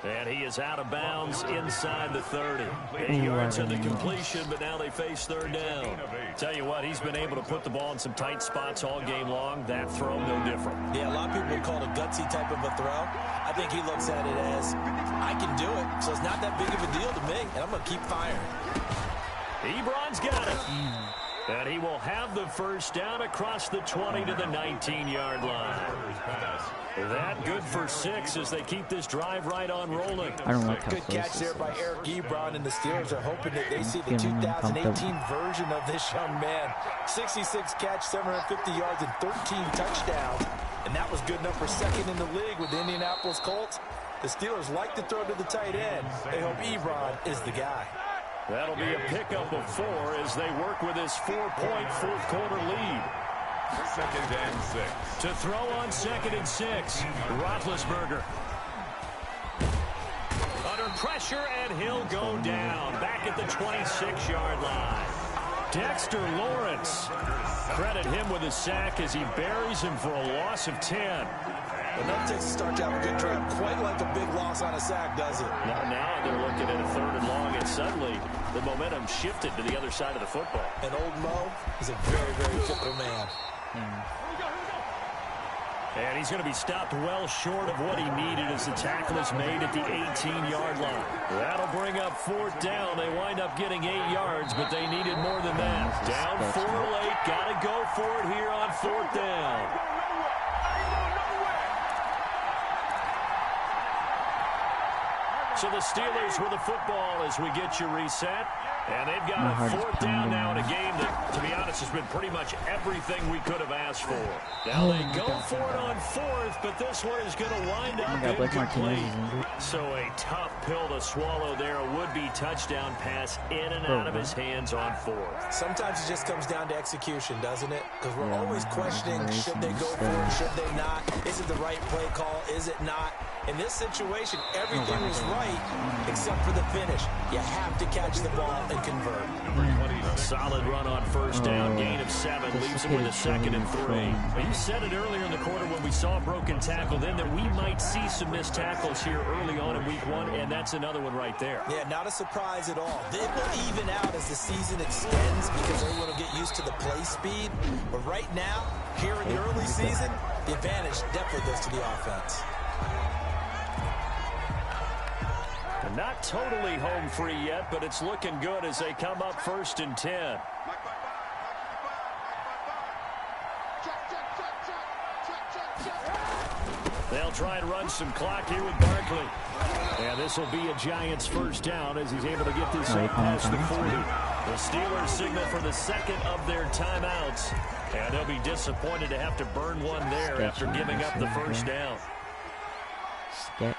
And he is out of bounds inside the 30. 8 yards on the completion, but now they face 3rd down. Tell you what, he's been able to put the ball in some tight spots all game long. That throw, no different. Yeah, a lot of people would call it a gutsy type of a throw. I think he looks at it as, I can do it, so it's not that big of a deal to me, and I'm going to keep firing. Ebron's got it. And he will have the 1st down across the 20 to the 19-yard line. That good for 6 as they keep this drive right on rolling. I don't like how good catch there by Eric Ebron, and the Steelers are hoping that they see the 2018 version of this young man. 66 catch, 750 yards, and 13 touchdowns. And that was good enough for 2nd in the league with the Indianapolis Colts. The Steelers like to throw to the tight end. They hope Ebron is the guy. That'll be a pickup of 4 as they work with his 4-point 4th quarter lead. 2nd and 6. To throw on 2nd and 6. Roethlisberger. Under pressure, and he'll go down. Back at the 26-yard line. Dexter Lawrence. Credit him with a sack as he buries him for a loss of 10. Enough takes to start to have a good drive. Quite like a big loss on a sack, does it? Now they're looking at a 3rd and long, and suddenly the momentum shifted to the other side of the football. And old Mo is a very, very fickle man. And he's going to be stopped well short of what he needed as the tackle is made at the 18-yard line. That'll bring up 4th down. They wind up getting 8 yards, but they needed more than that. Down 4 late. Got to go for it here on 4th down. So the Steelers with the football as we get you reset. And they've got a 4th down now in a game that, to be honest, has been pretty much everything we could have asked for. Now they go for it on 4th, but this one is going to wind up incomplete. So a tough pill to swallow there. A would-be touchdown pass in and out of his hands on 4th. Sometimes it just comes down to execution, doesn't it? Because we're always questioning, should they go for it, should they not? Is it the right play call? Is it not? In this situation, everything was right except for the finish. You have to catch the ball and convert. A solid run on first down. Gain of 7 leaves him with a 2nd and 3. Well, you said it earlier in the quarter when we saw a broken tackle then that we might see some missed tackles here early on in week 1, and that's another one right there. Yeah, not a surprise at all. They will even out as the season extends because everyone will get used to the play speed. But right now, here in the early season, the advantage definitely goes to the offense. They're not totally home free yet, but it's looking good as they come up 1st and 10. They'll try and run some clock here with Barkley. And this will be a Giants first down as he's able to get this up past the 40. The Steelers signal for the 2nd of their timeouts. And they'll be disappointed to have to burn one there after giving up the first down. They'll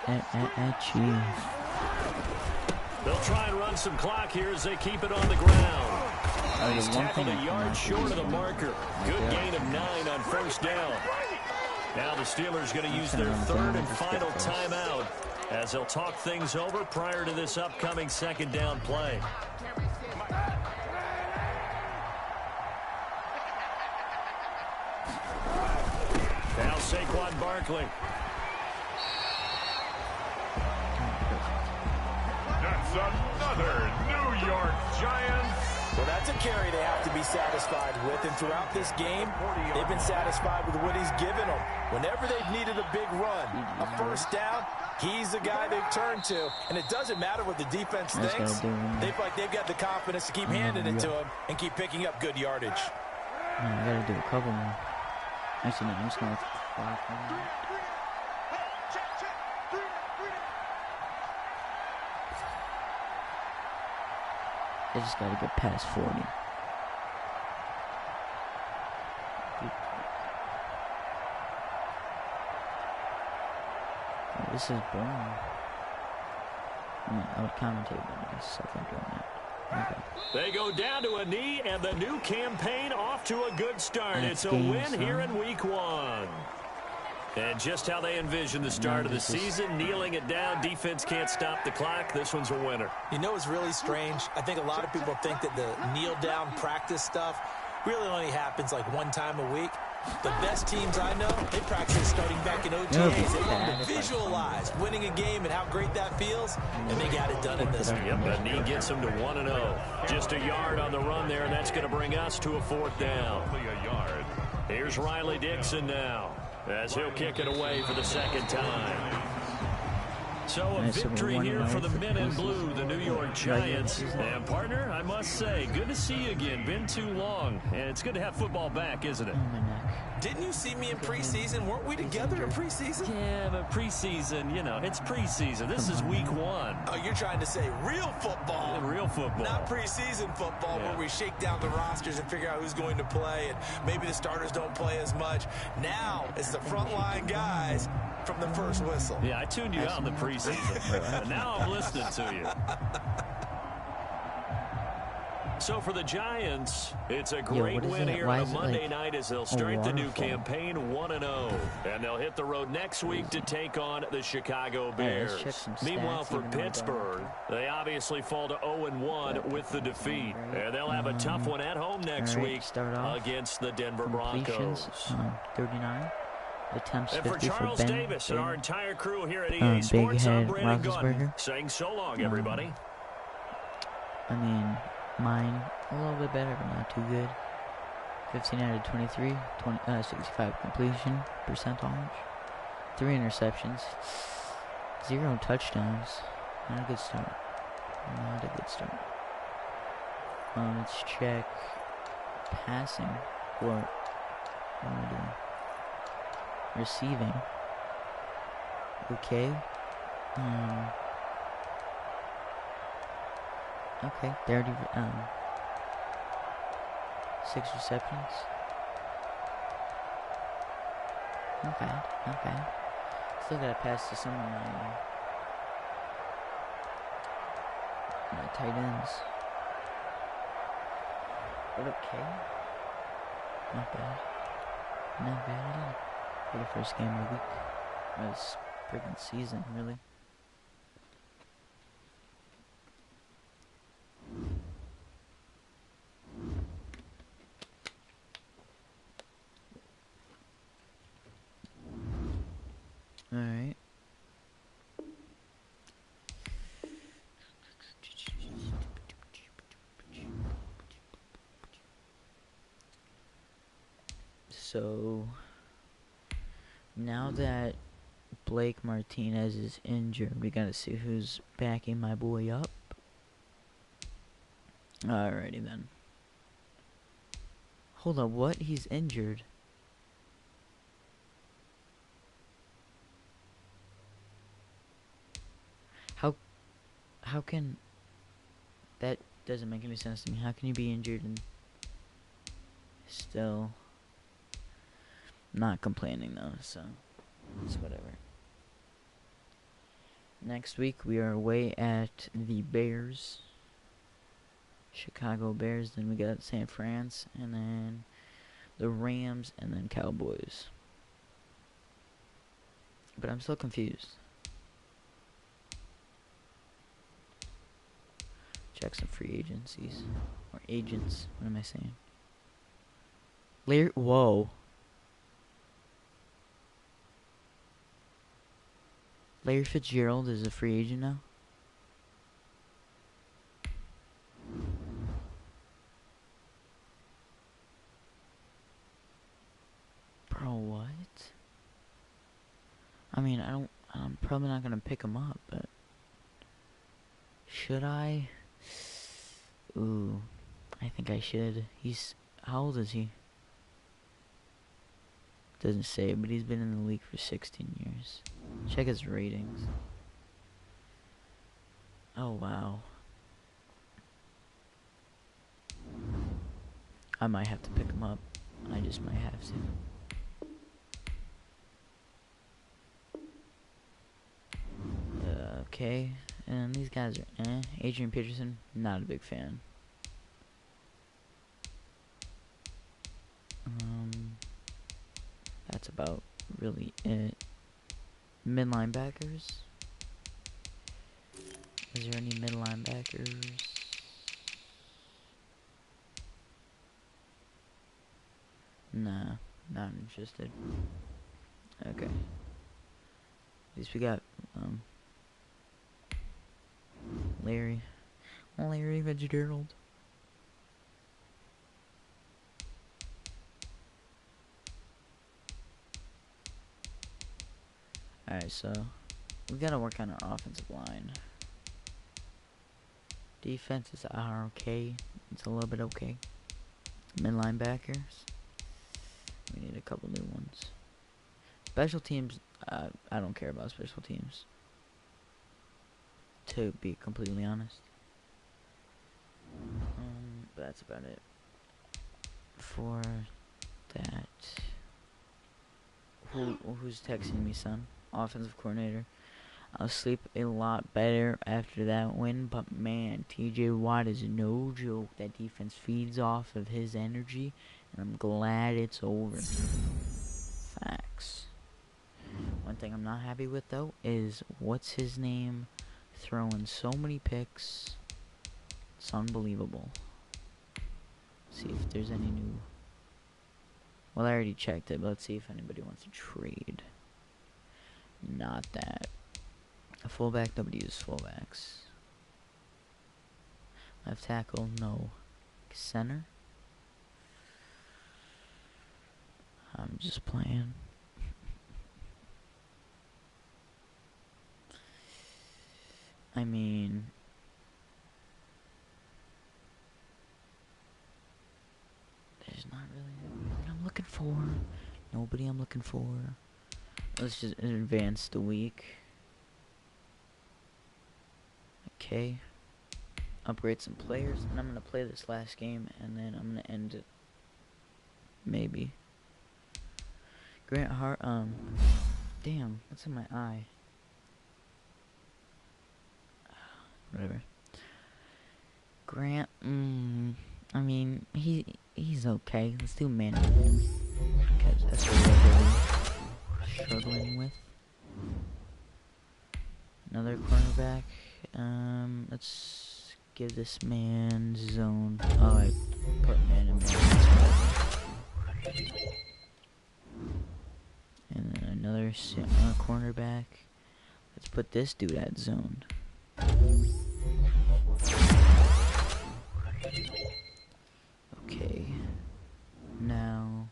try and run some clock here as they keep it on the ground. He's tackled a yard short of the marker. Good gain of 9 on first down. Now the Steelers going to use their 3rd and final timeout as they'll talk things over prior to this upcoming 2nd down play. Now Saquon Barkley. That's another New York Giants. Well, that's a carry they have to be satisfied with, and throughout this game, they've been satisfied with what he's given them. Whenever they've needed a big run, a first down, he's the guy they've turned to, and it doesn't matter what the defense thinks. They feel like they've got the confidence to keep handing it to him and keep picking up good yardage. I gotta do a couple more. Actually, no, I'm just gonna clock on. They just gotta get past 40. Oh, this is boring. I would commentate, but I guess I'm doing that. Okay. They go down to a knee, and the new campaign off to a good start. That's It's a win here in week 1. And just how they envision the start of the season, kneeling it down, defense can't stop the clock. This one's a winner. You know, it's really strange. I think a lot of people think that the kneel-down practice stuff really only happens like one time a week. The best teams I know, they practice starting back in OTAs. They want to visualize winning a game and how great that feels, and they got it done in this one. Yep, that knee gets them to 1-0. Just a yard on the run there, and that's going to bring us to a 4th down. Only a yard. Here's Riley Dixon now, as he'll kick it away for the 2nd time. So a victory here for the men in blue, the New York Giants. And partner, I must say, good to see you again. Been too long. And it's good to have football back, isn't it? Didn't you see me in preseason? Weren't we together in preseason? Yeah, but preseason, you know, it's preseason. This is week 1. Oh, you're trying to say real football. Yeah, real football. Not preseason football where we shake down the rosters and figure out who's going to play, and maybe the starters don't play as much. Now it's the frontline guys from the first whistle. Yeah, I tuned you out in the preseason. Now I'm listening to you. So for the Giants, it's a great win here on a Monday night as they'll start the new campaign 1-0. And they'll hit the road next week to take on the Chicago Bears. Meanwhile, for Pittsburgh, they obviously fall to 0-1 with the defeat. And they'll have a tough one at home next week against the Denver Broncos. 39. Attempts and 50 for Charles Ben, Davis and our entire crew here at EA Sports, I'm Brandon Gaudin saying so long, everybody. I mean, mine a little bit better, but not too good. 15 out of 23, 65 completion percentage, 3 interceptions, 0 touchdowns. Not a good start. Not a good start. Let's check passing. What am I doing? Receiving. Okay. Okay, 30, 6 receptions. Not bad, not bad. Still gotta pass to some of my tight ends. But okay. Not bad. Not bad at all. For the first game of the week. freaking season, really. Alright. So, now that Blake Martinez is injured, we gotta see who's backing my boy up. Alrighty then. Hold up, what? He's injured. How can... That doesn't make any sense to me. How can you be injured and still not complaining though, so it's whatever. Next week we are away at the Bears. Chicago Bears, then we got San Fran, and then the Rams, and then Cowboys. But I'm still confused. Check some free agencies. Or agents. What am I saying? Whoa. Larry Fitzgerald is a free agent now? Bro, what? I mean, I'm probably not gonna pick him up, but should I? Ooh, I think I should. How old is he? Doesn't say, but he's been in the league for 16 years. Check his ratings. Oh, wow. I might have to pick him up. I just might have to. Okay, and these guys are Adrian Peterson, not a big fan. That's about really it. Mid linebackers. Is there any mid linebackers? Nah, not interested. Okay. At least we got Larry Fitzgerald. Alright, so we gotta work on our offensive line. Defense is okay. It's a little bit okay. Mid linebackers. We need a couple new ones. Special teams, I don't care about special teams, to be completely honest. But that's about it for that. Who's texting me, son? Offensive coordinator. I'll sleep a lot better after that win, but man, TJ Watt is no joke. That defense feeds off of his energy, and I'm glad it's over. Facts. One thing I'm not happy with, though, is what's his name throwing so many picks. It's unbelievable. See if there's any new... Well, I already checked it, but let's see if anybody wants to trade. Not that. A fullback, nobody uses fullbacks. Left tackle, no. Center? I'm just playing. I mean... There's not really anybody I'm looking for. Nobody I'm looking for. Let's just advance the week. Okay. Upgrade some players. And I'm going to play this last game. And then I'm going to end it. Maybe. Grant Hart. Damn. What's in my eye? Whatever. Grant. I mean, he's okay. Let's do manual. Because that's what we're really struggling with. another cornerback. Let's give this man zone. Oh, I put man in man. And then another cornerback. Let's put this dude at zone. Okay. Now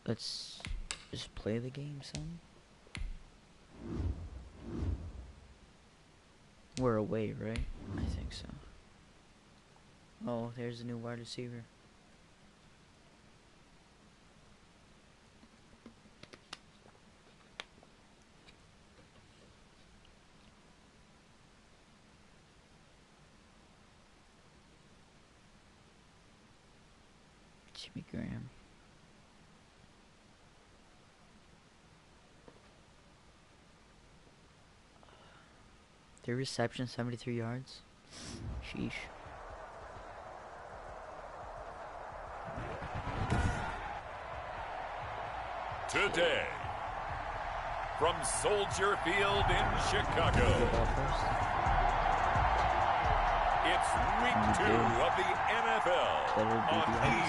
let's just play the game, son. We're away, right? I think so. Oh, there's a new wide receiver. Jimmy Graham. Their reception, 73 yards. Sheesh. Today, from Soldier Field in Chicago, it's week 2 of the NFL on EA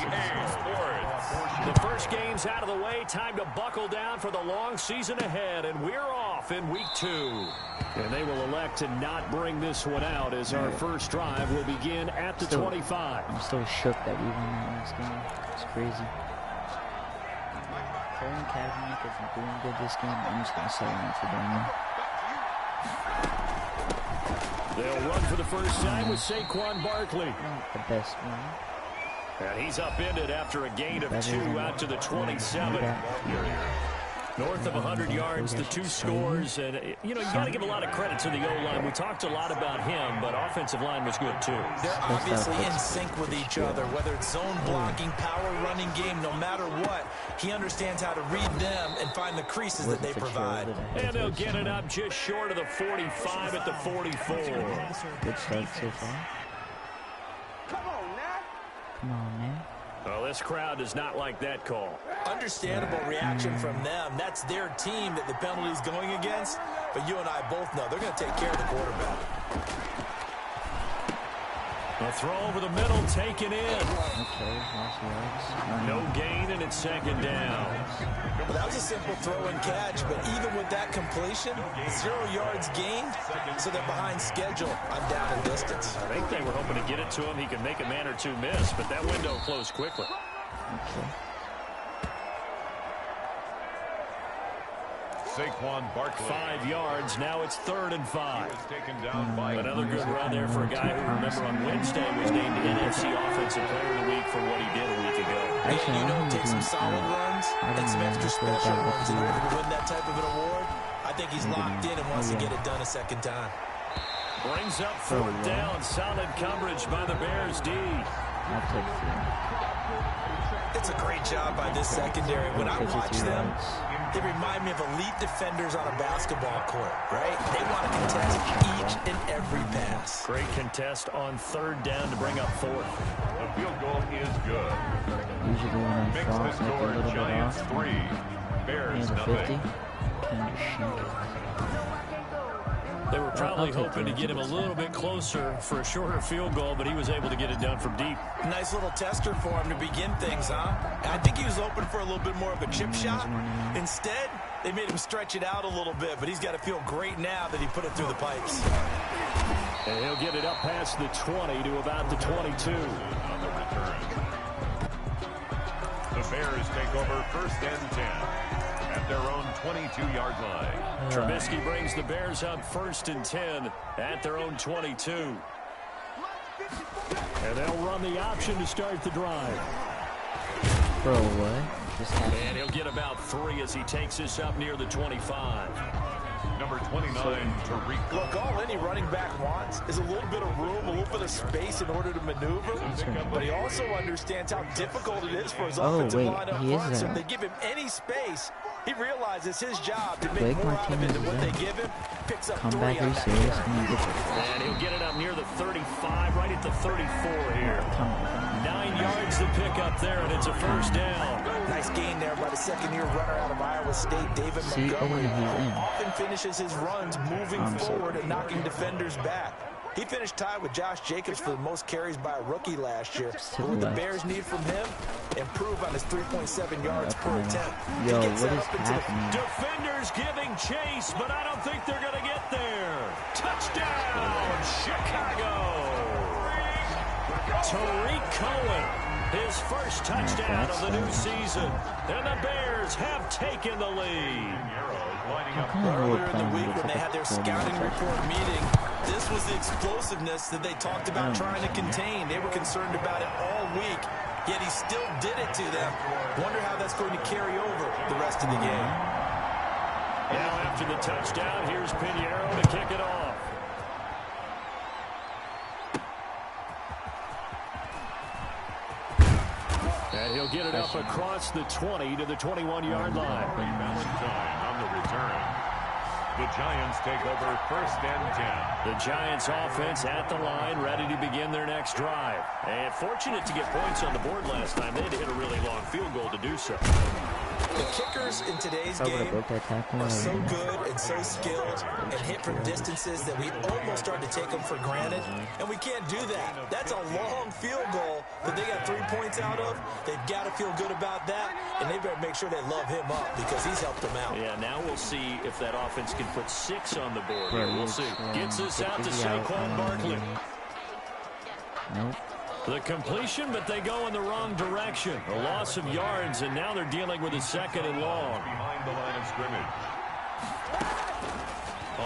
Sports. The first game's out of the way. Time to buckle down for the long season ahead, and we're off in week 2. And they will elect to not bring this one out as our first drive will begin at the 25. I'm still shook that we won that last game. It's crazy. Karen Kaepernick isn't doing good this game. I'm just going to say him for doing it. They'll run for the first time with Saquon Barkley. Not the best one. And he's upended after a gain of 2 out to the 27. North of 100 yards, the 2 scores. And, you know, you got to give a lot of credit to the O-line. We talked a lot about him, but offensive line was good, too. They're obviously in sync with each other, whether it's zone blocking, power running game, no matter what. He understands how to read them and find the creases that they provide. And they'll get it up just short of the 45 at the 44. Good start so far. Come on, man. Well, this crowd does not like that call. Understandable reaction from them. That's their team that the penalty is going against. But you and I both know they're going to take care of the quarterback. A throw over the middle, taken in. Okay, no gain, and it's second down. Well, that was a simple throw and catch, but even with that completion, 0 yards gained, so they're behind schedule on down and distance. I think they were hoping to get it to him. He could make a man or 2 miss, but that window closed quickly. Okay. Saquon Barkley. 5 yards. Now it's 3rd and 5. Taken down by Another good run there for a guy who, remember, on Wednesday was named NFC Offensive Player of the Week for what he did a week ago. Actually, you know, take some solid runs and some extra special runs in order to win that type of an award. I think he's locked in and wants to get it done a second time. Brings up 4th down. Solid coverage by the Bears D. I'll take it. It's a great job by this secondary. When I watch them, they remind me of elite defenders on a basketball court, right? They want to contest each and every pass. Great contest on 3rd down to bring up 4th. The field goal is good. Usually when I Makes fall, the I get a score little bit Giants off. 3, Bears Near the 50. nothing. Kind of shank it. They were probably hoping to get him a little bit closer for a shorter field goal, but he was able to get it done from deep. Nice little tester for him to begin things, huh? I think he was hoping for a little bit more of a chip shot. Instead, they made him stretch it out a little bit, but he's got to feel great now that he put it through the pipes. And he'll get it up past the 20 to about the 22. On the return. The Bears take over 1st and 10 at their own 22-yard line. Trubisky brings the Bears up 1st and 10 at their own 22. And they'll run the option to start the drive. Bro, what? Just happened. And he'll get about 3 as he takes this up near the 25. Number 29, Tariq. Look, all any running back wants is a little bit of room, a little bit of space in order to maneuver. But he also understands how difficult it is for his offensive line up front. So if they give him any space, he realizes his job to make more out of it than what they give him. Picks up 3 on that catch. And he'll get it up near the 35, right at the 34 here. 9 yards to pick up there, and it's a 1st down. Nice gain there by the second-year runner out of Iowa State, David Montgomery, who often finishes his runs moving forward and knocking defenders back. He finished tied with Josh Jacobs for the most carries by a rookie last year. But what the Bears need from him, improve on his 3.7 yards per attempt. Yo, what is happening? Defenders giving chase, but I don't think they're going to get there. Touchdown, Chicago. Tariq Cohen, his first touchdown of the new season. And the Bears have taken the lead. Earlier in the week when they had their scouting report meeting, this was the explosiveness that they talked about trying to contain. They were concerned about it all week, yet he still did it to them. Wonder how that's going to carry over the rest of the game. Now after the touchdown, here's Pinheiro to kick it off. And he'll get it up across the 20 to the 21-yard line. Valentine on the return. The Giants take over first and 10. The Giants offense at the line, ready to begin their next drive. And fortunate to get points on the board last time. They had to hit a really long field goal to do so. The kickers in today's game are so good and so skilled and hit from distances that we almost start to take them for granted, and we can't do that. That's a long field goal that they got 3 points out of. They've got to feel good about that, and they better make sure they love him up because he's helped them out. Yeah, now we'll see if that offense can put 6 on the board. We'll see. Gets us out to Saquon Barkley. Nope. The completion, but they go in the wrong direction. A loss of yards, and now they're dealing with a second and long. Behind the line of scrimmage.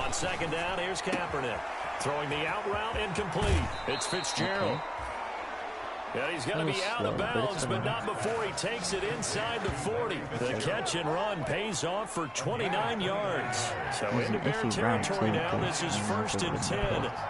On second down, here's Kaepernick. Throwing the out route incomplete. It's Fitzgerald. Yeah, he's going to be out of bounds, but not before he takes it inside the 40. The catch and run pays off for 29 yards. So into Bear territory now. This is first and 10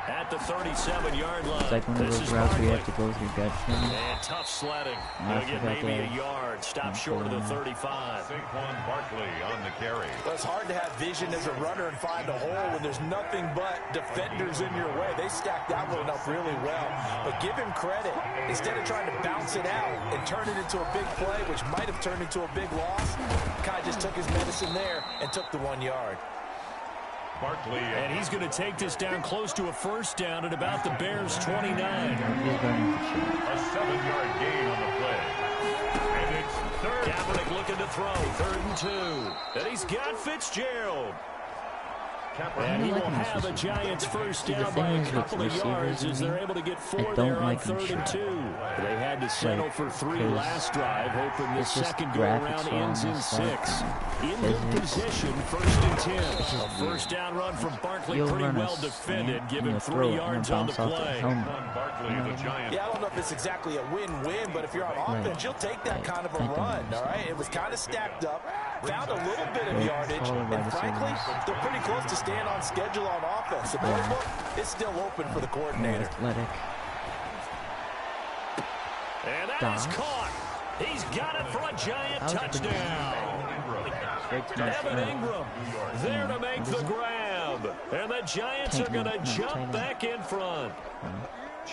at the 37-yard line. It's like one of those routes where you have to go through gut. And tough sledding. He'll get maybe a yard. Stop short of the 35. Saquon Barkley on the carry. Well, it's hard to have vision as a runner and find a hole when there's nothing but defenders in your way. They stacked that one up really well. But give him credit. Instead of trying to bounce it out and turn it into a big play, which might have turned into a big loss, Kai just took his medicine there and took the 1 yard. Barkley, and he's going to take this down close to a first down at about the Bears' 29. A 7-yard gain on the play. And it's third. Kaepernick looking to throw. 3rd and 2. And he's got Fitzgerald. And he will have a Giants first down by a couple of yards as they're able to get 4 there on 3rd and 2. They had to settle for 3 last drive, hoping the second go-around ends in 6. In good position, 1st and 10. A first down run from Barkley, pretty well defended, giving 3 yards on the play. Barkley, the Giants. Yeah, I don't know if it's exactly a win-win, but if you're on offense, you'll take that kind of a run, all right? It was kind of stacked up, found a little bit of yardage, and frankly, they're pretty close to staying on schedule on offense. The playbook is still open for the coordinator. And that is caught. He's got it for a Giant touchdown. Evan Ingram there to make the grab. And the Giants are going to jump back in front.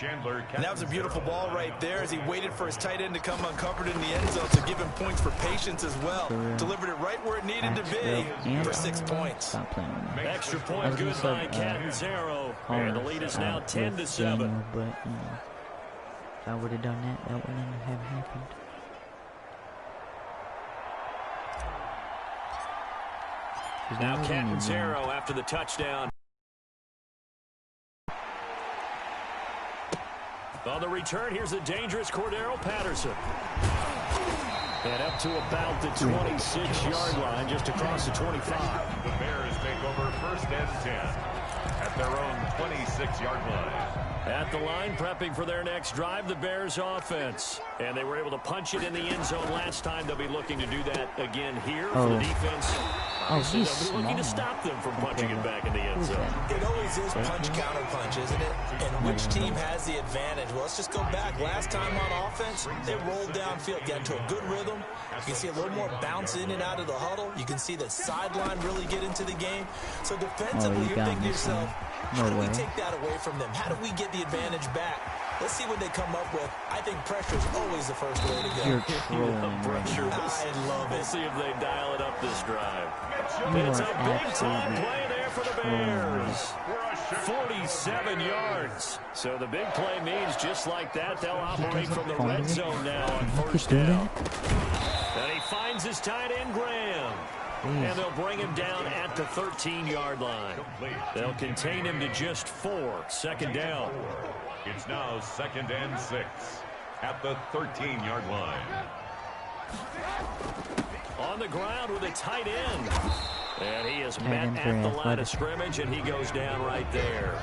And that was a beautiful ball right there as he waited for his tight end to come uncovered in the end zone to give him points for patience as well. Delivered it right where it needed to be for 6 points. Extra point good by Catanzaro. And the lead is now 10-7. But, if I would have done that, that wouldn't have happened. Now Catanzaro after the touchdown. On the return, here's the dangerous Cordero Patterson. And up to about the 26-yard line, just across the 25. The Bears take over first and 10 at their own 26-yard line. At the line, prepping for their next drive, the Bears offense. And they were able to punch it in the end zone last time. They'll be looking to do that again here for the defense. Obviously, they'll be looking to stop them from punching it back in the end zone. It always is punch-counter-punch, isn't it? And which team has the advantage? Well, let's just go back. Last time on offense, they rolled downfield, got into a good rhythm. You can see a little more bounce in and out of the huddle. You can see the sideline really get into the game. So defensively, you're thinking to yourself, how do we take that away from them? How do we get the advantage back? Let's see what they come up with. I think pressure is always the first way to go. You're trolling. Pressure. I love it. We'll see if they dial it up this drive. You It's are a big time absolutely play there for the Bears. 47 yards. So the big play means just like that, they'll operate from the red zone now on first down. And he finds his tight end, Graham. And they'll bring him down at the 13-yard line. They'll contain him to just 4. Second down. It's now 2nd and 6 at the 13-yard line. On the ground with a tight end. And he is met at the line of scrimmage, and he goes down right there.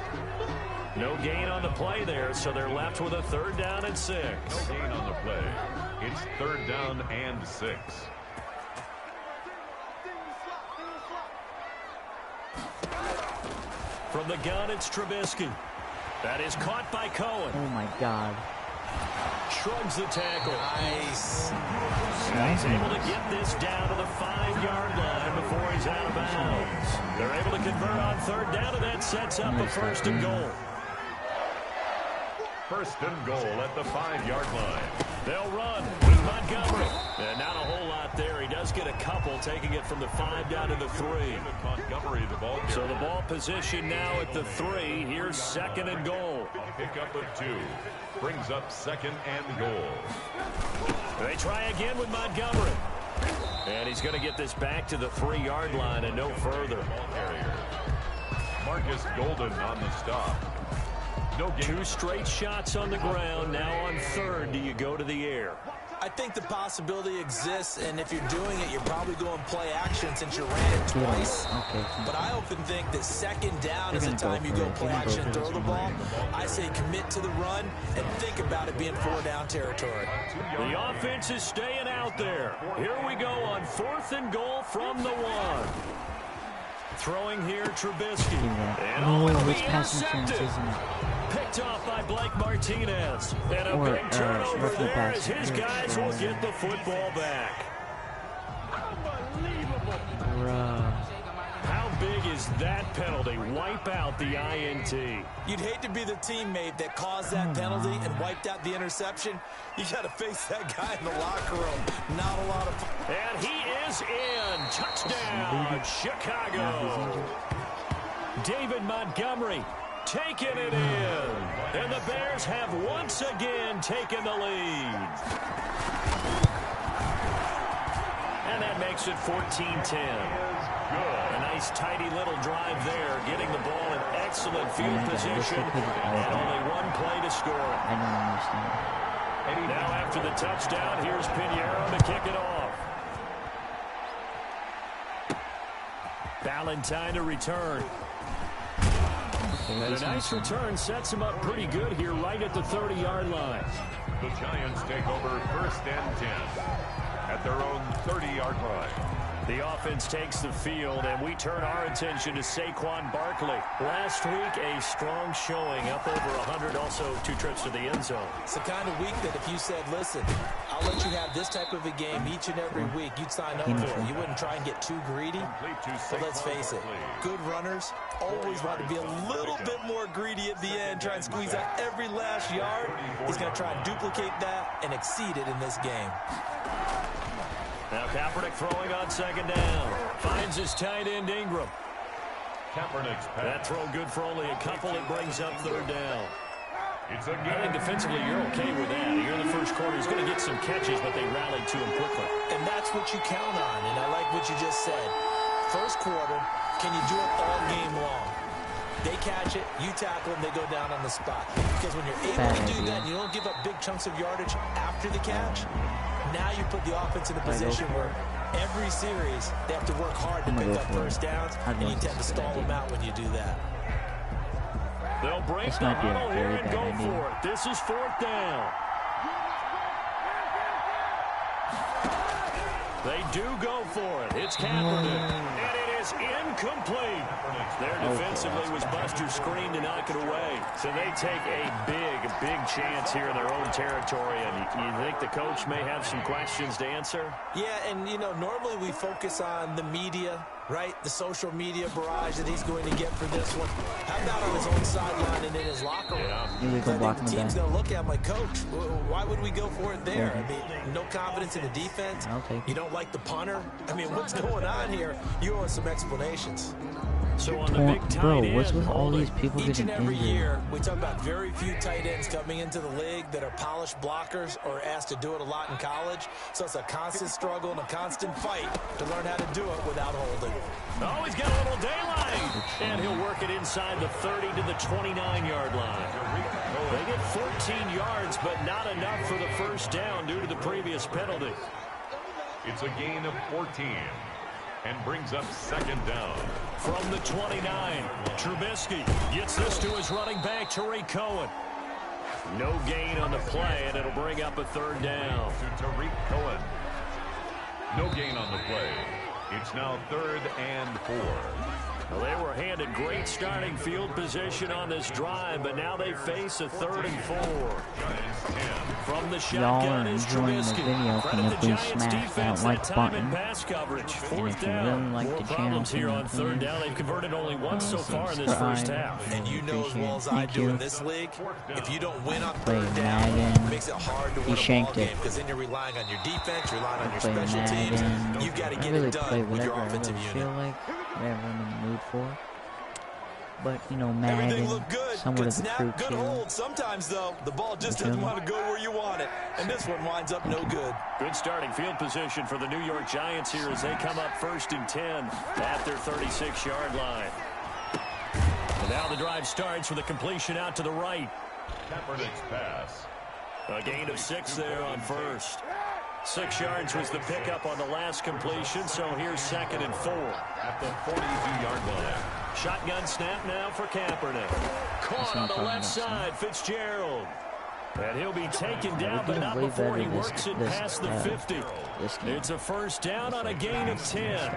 No gain on the play there, so they're left with a 3rd down and 6. No gain on the play. It's 3rd down and 6. From the gun, it's Trubisky. That is caught by Cohen. Oh, my God. Shrugs the tackle. Nice. He's able to get this down to the 5-yard line before he's out of bounds. They're able to convert on 3rd down, and that sets up the 1st and goal. 1st and goal at the 5-yard line. They'll run with Montgomery. And not a whole lot there. He does get a couple, taking it from the 5 down to the 3. Montgomery, the ball carrier. So the ball position now at the 3. Here's 2nd and goal. A pickup of 2. Brings up 2nd and goal. They try again with Montgomery. And he's going to get this back to the 3-yard line and no further. Ball carrier. Marcus Golden on the stop. No gain. 2 straight shots on the ground. Now on 3rd, do you go to the air? I think the possibility exists, and if you're doing it, you're probably going play action since you ran it twice. Okay. But I often think that 2nd down is the time you go play action and throw the ball. I say commit to the run and think about it being 4-down territory. The offense is staying out there. Here we go on 4th and goal from the 1. Throwing here, Trubisky. And which pass interference isn't it? Picked off by Blake Martinez. And a big turnover there as his guys will get the football back. Bruh. How big is that penalty? Wipe out the INT. You'd hate to be the teammate that caused that penalty and wiped out the interception. You got to face that guy in the locker room. Not a lot of... And he is in. Touchdown, Chicago. David Montgomery taking it in. And the Bears have once again taken the lead. And that makes it 14-10. A nice tidy little drive there, getting the ball in excellent field position, and only 1 play to score. I don't understand. Now after the touchdown, here's Pinheiro to kick it off. Valentine to return. And a nice return sets him up pretty good here right at the 30-yard line. The Giants take over 1st and 10 at their own 30-yard line. The offense takes the field, and we turn our attention to Saquon Barkley. Last week, a strong showing, up over 100, also 2 trips to the end zone. It's the kind of week that if you said, listen, I'll let you have this type of a game each and every week, you'd sign up for it. You wouldn't try and get too greedy. But let's face it, good runners always want to be a little bit more greedy at the end, try and squeeze out every last yard. He's going to try and duplicate that and exceed it in this game. Now Kaepernick throwing on 2nd down. Finds his tight end Ingram. Kaepernick's pass. That throw good for only a couple. It brings up 3rd down. It's a I think defensively you're okay with that. Here in the first quarter, he's going to get some catches, but they rallied to him quickly. And that's what you count on, and I like what you just said. First quarter, can you do it all game long? They catch it, you tackle them, they go down on the spot. Because when you're able to do that, and you don't give up big chunks of yardage after the catch, now you put the offense in a position where every series they have to work hard to pick up first downs, and you tend to stall them out when you do that. They'll break the huddle here and go for it. This is 4th down. They do go for it. It's Kaepernick. And it is incomplete. There defensively was Buster screen to knock it away. So they take a big chance here in their own territory. And you think the coach may have some questions to answer? Yeah, and, you know, normally we focus on the media right? The social media barrage that he's going to get for this one. How about on his own sideline and in his locker room? I think the team's going to look at him like, Coach, why would we go for it there? I mean, no confidence in the defense. You don't like the punter? I mean, what's going on here? You owe us some explanations. So on the big tight end, what's with all these people Each getting and every injured? year, we talk about very few tight ends coming into the league that are polished blockers or asked to do it a lot in college. So it's a constant struggle and a constant fight to learn how to do it without holding. Oh, he's got a little daylight. And he'll work it inside the 30 to the 29-yard line. They get 14 yards, but not enough for the first down due to the previous penalty. It's a gain of 14 and brings up second down. From the 29, Trubisky gets this to his running back, Tariq Cohen. No gain on the play, and it'll bring up a third down. To Tariq Cohen. No gain on the play. It's now 3rd and 4. Well, they were handed great starting field position on this drive, but now they face a 3rd and 4. From the shotgun is Trubisky. Credit the Giants defense that time in pass coverage. 4th down. More problems here on 3rd down. They've converted only once so far in this first half. And you know as well as I do in this league, if you don't win on 3rd down, it makes it hard to win a ball game because then you're relying on your defense, you're relying on your special teams. You've got to get it done with your offensive unit. Whatever I'm in the mood for. But, you know, Madden, everything looked good. somewhat Good of the snap, fruit good too. hold. Sometimes, though, the ball just doesn't want to go where you want it. And this one winds up no good. Good starting field position for the New York Giants here as they come up 1st and 10 at their 36-yard line. And now the drive starts with a completion out to the right. Kaepernick's pass. A gain of 6 there on first. 6 yards was the pickup on the last completion, so here's 2nd and 4. At the 42-yard line. Shotgun snap now for Kaepernick. Caught on the left side, Fitzgerald. And he'll be taken down, but not before he works it past the 50. It's a first down on a gain of 10.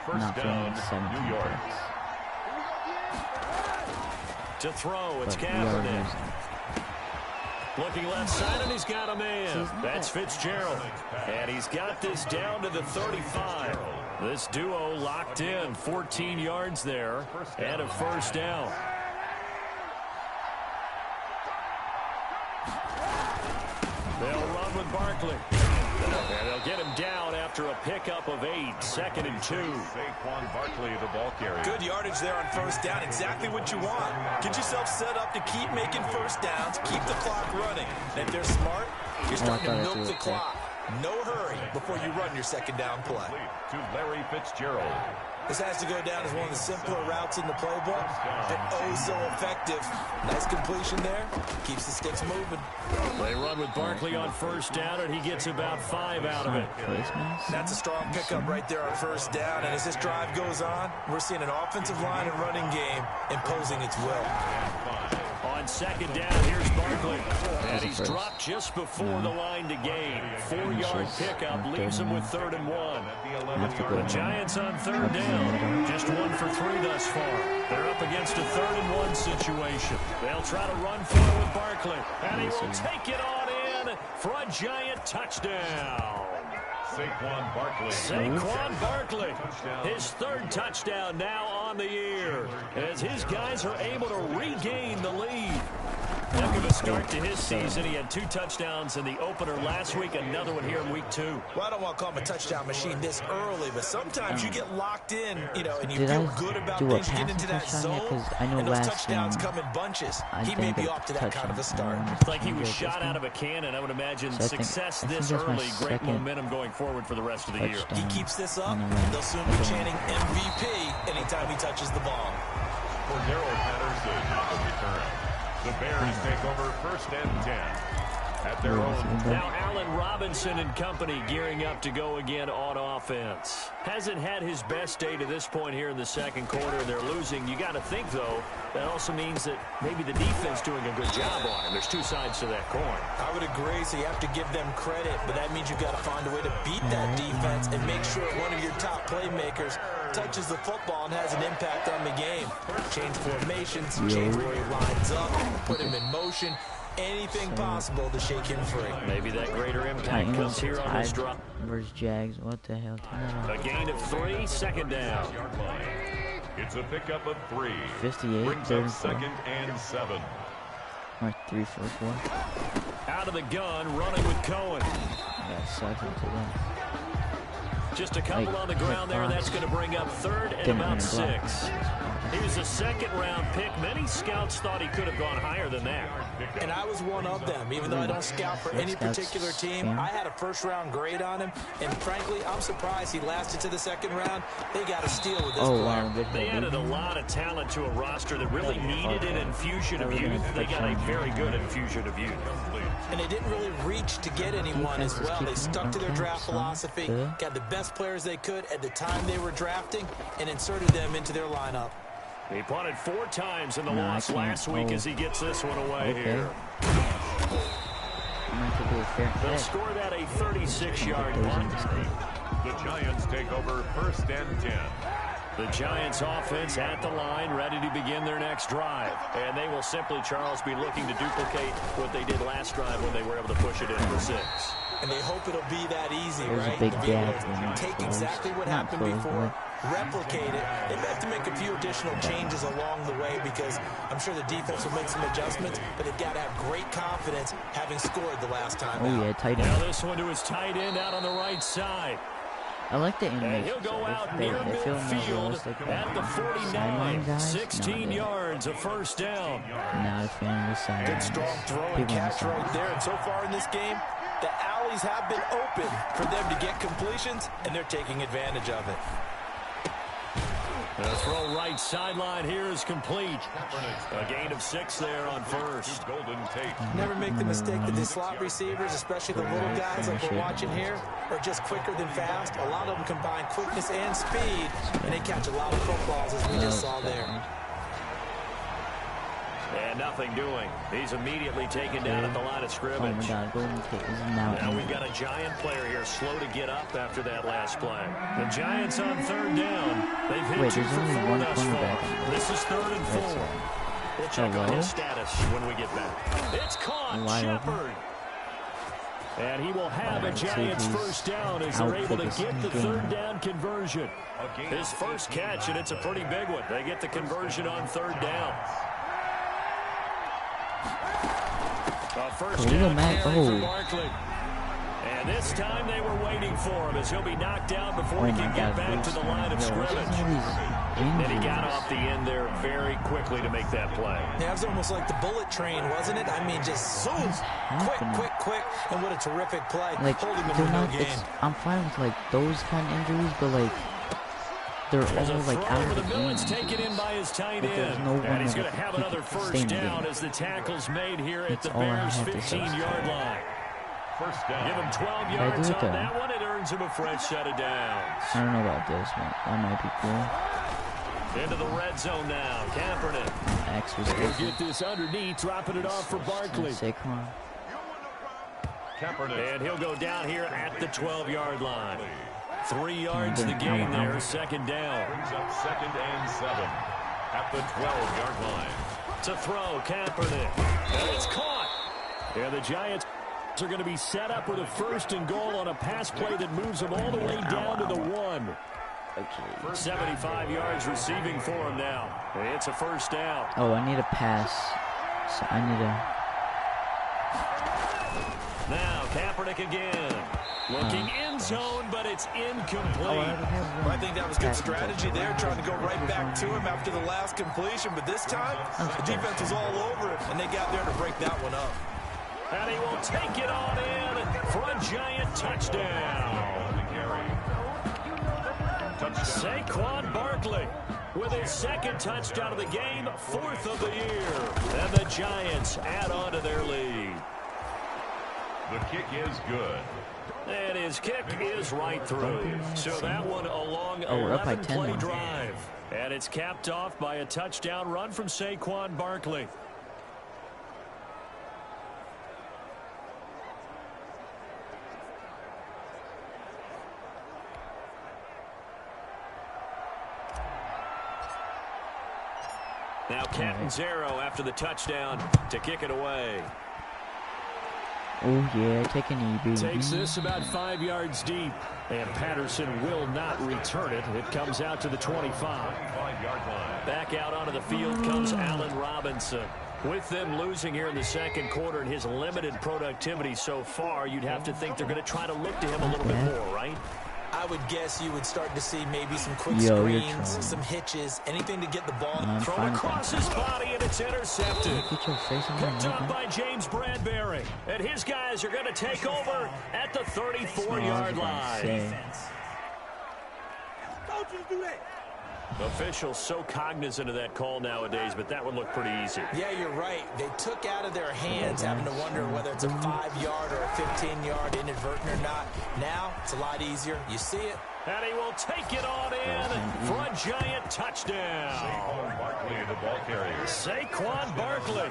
First down, New York. To throw, it's Kaepernick. Looking left side, and he's got a man. That's Fitzgerald. And he's got this down to the 35. This duo locked in. 14 yards there and a first down. They'll run with Barkley. And they'll get him down after a pickup of 8. 2nd and 2. Saquon Barkley, the ball carrier. Good yardage there on first down. Exactly what you want. Get yourself set up to keep making first downs, keep the clock running. And if they're smart, you're starting to milk the clock. No hurry before you run your second down play. To Larry Fitzgerald. This has to go down as one of the simpler routes in the playbook, but oh so effective. Nice completion there. Keeps the sticks moving. They run with Barkley on first down, and he gets about 5 out of it. That's a strong pickup right there on first down, and as this drive goes on, we're seeing an offensive line and running game imposing its will. On 2nd down, here's Barkley. And he's dropped just before the line to gain. 4-yard pickup leaves him with 3rd and 1. The Giants on 3rd down. Just 1 for 3 thus far. They're up against a 3rd and 1 situation. They'll try to run for it with Barkley. And he will take it on in for a Giant touchdown. Saquon Barkley. Saquon Barkley, his 3rd touchdown now on the year, as his guys are able to regain the lead. Heck of a start to his season. He had 2 touchdowns in the opener last week, another one here in week 2. Well, I don't want to call him a touchdown machine this early, but sometimes you get locked in, you know, and you feel good about things, get into that zone, and those touchdowns come in bunches. He may be off to that kind of a start. It's like he was shot out of a cannon. I would imagine success this early, great momentum going forward for the rest of the year. He keeps this up, they'll soon be chanting MVP anytime he touches the ball. Cordero Patterson on the return. The Bears take over 1st and 10 at their own. Now Allen Robinson and company gearing up to go again on offense. Hasn't had his best day to this point here in the 2nd quarter. They're losing. You got to think, though, that also means that maybe the defense doing a good job on him. There's 2 sides to that coin. I would agree, so you have to give them credit, but that means you've got to find a way to beat that defense and make sure one of your top playmakers touches the football and has an impact on the game. Change formations, change where he lines up, put him in motion. anything possible to shake him free. Maybe that greater impact comes here on this drop. Versus Jags. What the hell? A gain of 3, second down. It's a pickup of 3. 58, brings up 2nd and 7. Or 3 for 4. Out of the gun, running with Cohen. That sucks into that. Just a couple on the ground there. That's going to bring up 3rd and about 6. He was a second-round pick. Many scouts thought he could have gone higher than that. And I was one of them. Even though I don't scout for any particular team, I had a first-round grade on him. And frankly, I'm surprised he lasted to the 2nd round. They got a steal with this player. Wow, they added a lot of talent to a roster that really needed an infusion of youth. They got a very good infusion of youth. And they didn't really reach to get anyone as well. They stuck to their draft philosophy, got the best players they could at the time they were drafting, and inserted them into their lineup. He punted 4 times in the loss last week as he gets this one away here. They'll score that a 36-yard punt. The Giants take over 1st and 10. The Giants offense at the line, ready to begin their next drive. And they will simply, Charles, be looking to duplicate what they did last drive when they were able to push it in for 6. And they hope it'll be that easy, right? Big gap. Take exactly what happened before, replicate it. They have to make a few additional changes along the way because I'm sure the defense will make some adjustments, but they've got to have great confidence having scored the last time out. Yeah, tight end. Now this one to his tight end out on the right side. I like the animation. And he'll go out near midfield at the 49. 16 yards, a first down. Not a fan of the side. Good strong throw and catch right there. And so far in this game, the alleys have been open for them to get completions, and they're taking advantage of it. The throw right sideline here is complete. A gain of 6 there on first. Never make the mistake that the slot receivers, especially the little guys like we're watching here, are just quicker than fast. A lot of them combine quickness and speed, and they catch a lot of footballs as we just saw there. And nothing doing. He's immediately taken down at the line of scrimmage. Oh my God, Golden Tate is now. Now we've got a Giant player here slow to get up after that last play. The Giants on 3rd down. They've hit 2 for 4 thus far. This is 3rd and 4. We'll check on his status when we get back. It's caught. Shepard. And he will have a Giants first down as they're able to get the 3rd down conversion. His first catch, and it's a pretty big one. They get the conversion on 3rd down. First down carry for Barkley. And this time they were waiting for him as he'll be knocked down before he can get back to the line of scrimmage. And he got off the end there very quickly to make that play. Yeah, it was almost like the bullet train, wasn't it? I mean, just zoom, quick, and what a terrific play. Like, holding them in no game. I'm fine with like those kind of injuries, but like they're all like out of the game. It's taken in by his tight end. And he's going to have another first down as the tackle's made here at the Bears' 15-yard line. First down. Give him 12 yards on that one. It earns him a fresh set of downs. I don't know about this, but that might be cool. Into the red zone now. Kaepernick. X was good. Get this underneath, dropping it off for Barkley. Saquon. And he'll go down here at the 12-yard line. 3 yards the gain there, 2nd down. Brings up 2nd and 7 at the 12-yard line. To throw, Kaepernick. And it's caught. And the Giants are going to be set up with a 1st and goal on a pass play that moves them all the way down to the 1. 75 yards receiving for him now. It's a first down. Oh, I need a pass. So I need a... Now, Kaepernick again. Looking in zone, but it's incomplete. Well, I think that was good strategy there, trying to go right back to him after the last completion. But this time, the defense was all over it, and they got there to break that one up. And he will take it on in for a Giant touchdown. Saquon Barkley with his 2nd touchdown of the game, 4th of the year. And the Giants add on to their lead. The kick is good. And his kick is right through. So that one a long 11-play drive. And it's capped off by a touchdown run from Saquon Barkley. Now Catanzaro after the touchdown to kick it away. Oh, yeah, take an E, baby. Takes this about 5 yards deep. And Patterson will not return it. It comes out to the 25. Back out onto the field comes Allen Robinson. With them losing here in the second quarter and his limited productivity so far, you'd have to think they're going to try to look to him a little bit more, right? I would guess you would start to see maybe some quick screens, some hitches, anything to get the ball thrown across his body, and it's intercepted. Picked up by James Bradbury. And his guys are going to take over at the 34-yard line. Coaches do that. Officials so cognizant of that call nowadays, but that would look pretty easy. Yeah, you're right. They took out of their hands having to wonder whether it's a 5-yard or a 15-yard inadvertent or not. Now, it's a lot easier. You see it. And he will take it on in for a giant touchdown. Saquon Barkley, the ball carrier. Saquon Barkley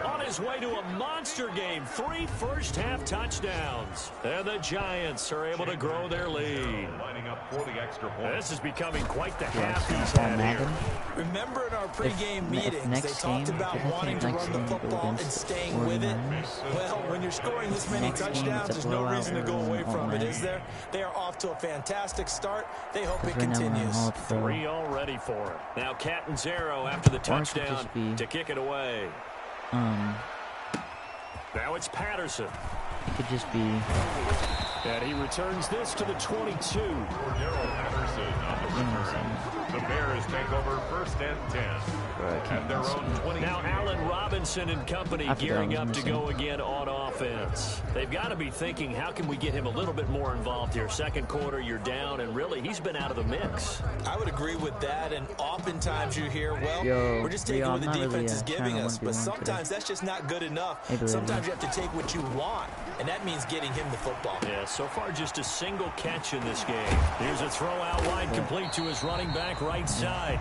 on his way to a monster game. 3 first-half touchdowns. And the Giants are able to grow their lead. Lining up for the extra point. This is becoming quite the half he's had here. Remember in our pregame meetings, they talked about wanting to run the football and staying with it. Well, when you're scoring this many touchdowns, there's no reason to go away from it, is there? They are off to a fantastic start. They hope it continues. 3 already for him. Now Catanzaro after the touchdown to kick it away. Now it's Patterson. It could just be. And he returns this to the 22. Cordero Patterson on the The Bears take over first and 10 at their own 20. Now Allen Robinson and company gearing up to go again on offense. They've got to be thinking, how can we get him a little bit more involved here? Second quarter, you're down, and really, he's been out of the mix. I would agree with that, and oftentimes you hear, well, we're just taking what the defense is giving us, but sometimes that's just not good enough. Sometimes you have to take what you want, and that means getting him the football. Yeah, so far just a single catch in this game. Here's a throw out wide, complete to his running back right side.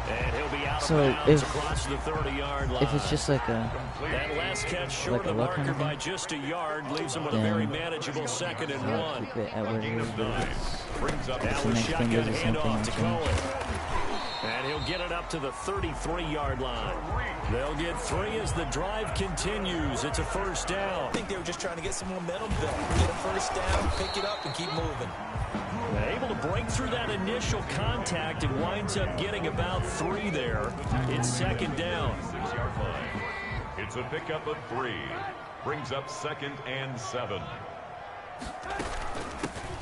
And he'll be out of bounds across the 30-yard line. If it's just like a... That last catch short of the marker by just a yard leaves him with a very manageable 2nd and 1. Brings up now with shotgun handoff to Coleman. And he'll get it up to the 33-yard line. They'll get 3 as the drive continues. It's a first down. I think they were just trying to get some momentum built. Get a first down, pick it up, and keep moving. Able to break through that initial contact and winds up getting about 3 there. It's 2nd down. 6-yard line. It's a pickup of 3. Brings up 2nd and 7.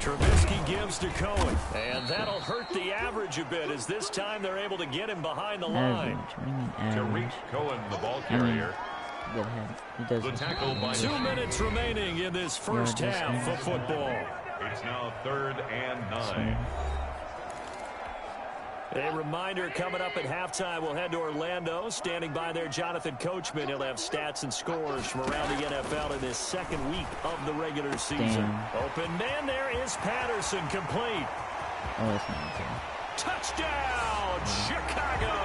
Trubisky gives to Cohen, and that'll hurt the average a bit as this time they're able to get him behind the line. Tariq Cohen, the ball carrier. The tackle by 2 minutes remaining in this first half of football. It's now 3rd and 9. A reminder coming up at halftime, we'll head to Orlando. Standing by there, Jonathan Coachman. He'll have stats and scores from around the NFL in his 2nd week of the regular season. Open man there is Patterson, complete. Oh, that's not okay. Touchdown, Chicago!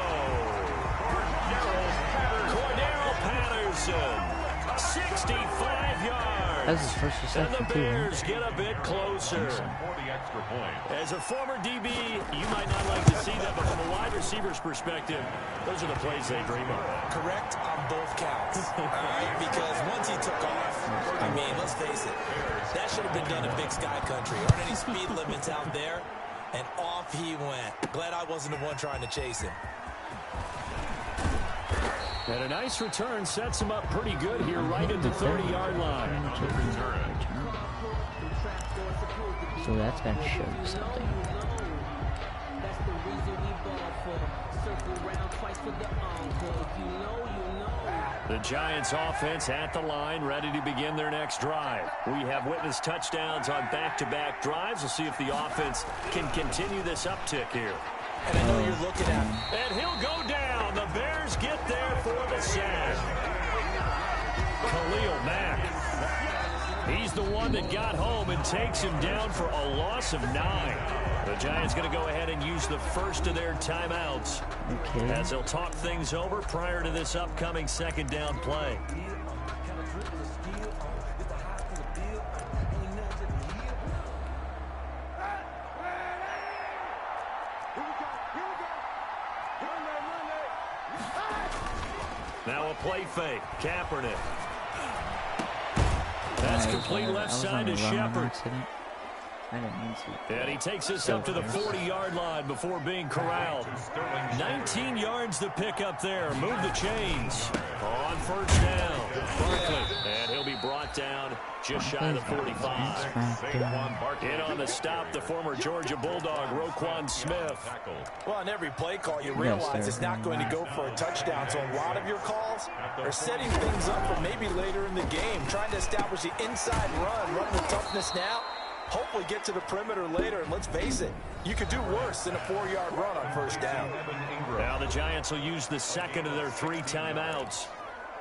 Cordero Patterson. 65 yards. That was his first reception, and the Bears get a bit closer. For the extra point. As a former DB, you might not like to see that, but from a wide receiver's perspective, those are the plays they dream of. Correct on both counts. All right, because once he took off, I mean, let's face it, that should have been done in Big Sky Country. Aren't any speed limits out there? And off he went. Glad I wasn't the one trying to chase him. And a nice return sets him up pretty good here right at the 30-yard line. So that's got to show you something. The Giants offense at the line, ready to begin their next drive. We have witnessed touchdowns on back-to-back drives. We'll see if the offense can continue this uptick here. And I know you're looking at him. And he'll go down. The Bears get there for the sack. Khalil Mack. He's the one that got home and takes him down for a loss of 9. The Giants going to go ahead and use the first of their timeouts as they'll talk things over prior to this upcoming 2nd down play. Now a play fake. Kaepernick. That's complete left side to Shepard. I didn't mean to. And he takes us up to the 40-yard line before being corralled. 19 yards to pick up there. Move the chains. On first down, Barkley. And he'll be brought down just shy of the 45. In on the stop, the former Georgia Bulldog, Roquan Smith. Well, on every play call, you realize it's not going to go for a touchdown. So a lot of your calls are setting things up for maybe later in the game, trying to establish the inside run with toughness now. Hopefully get to the perimeter later, and let's face it, you could do worse than a 4-yard run on first down. Now the Giants will use the second of their 3 timeouts,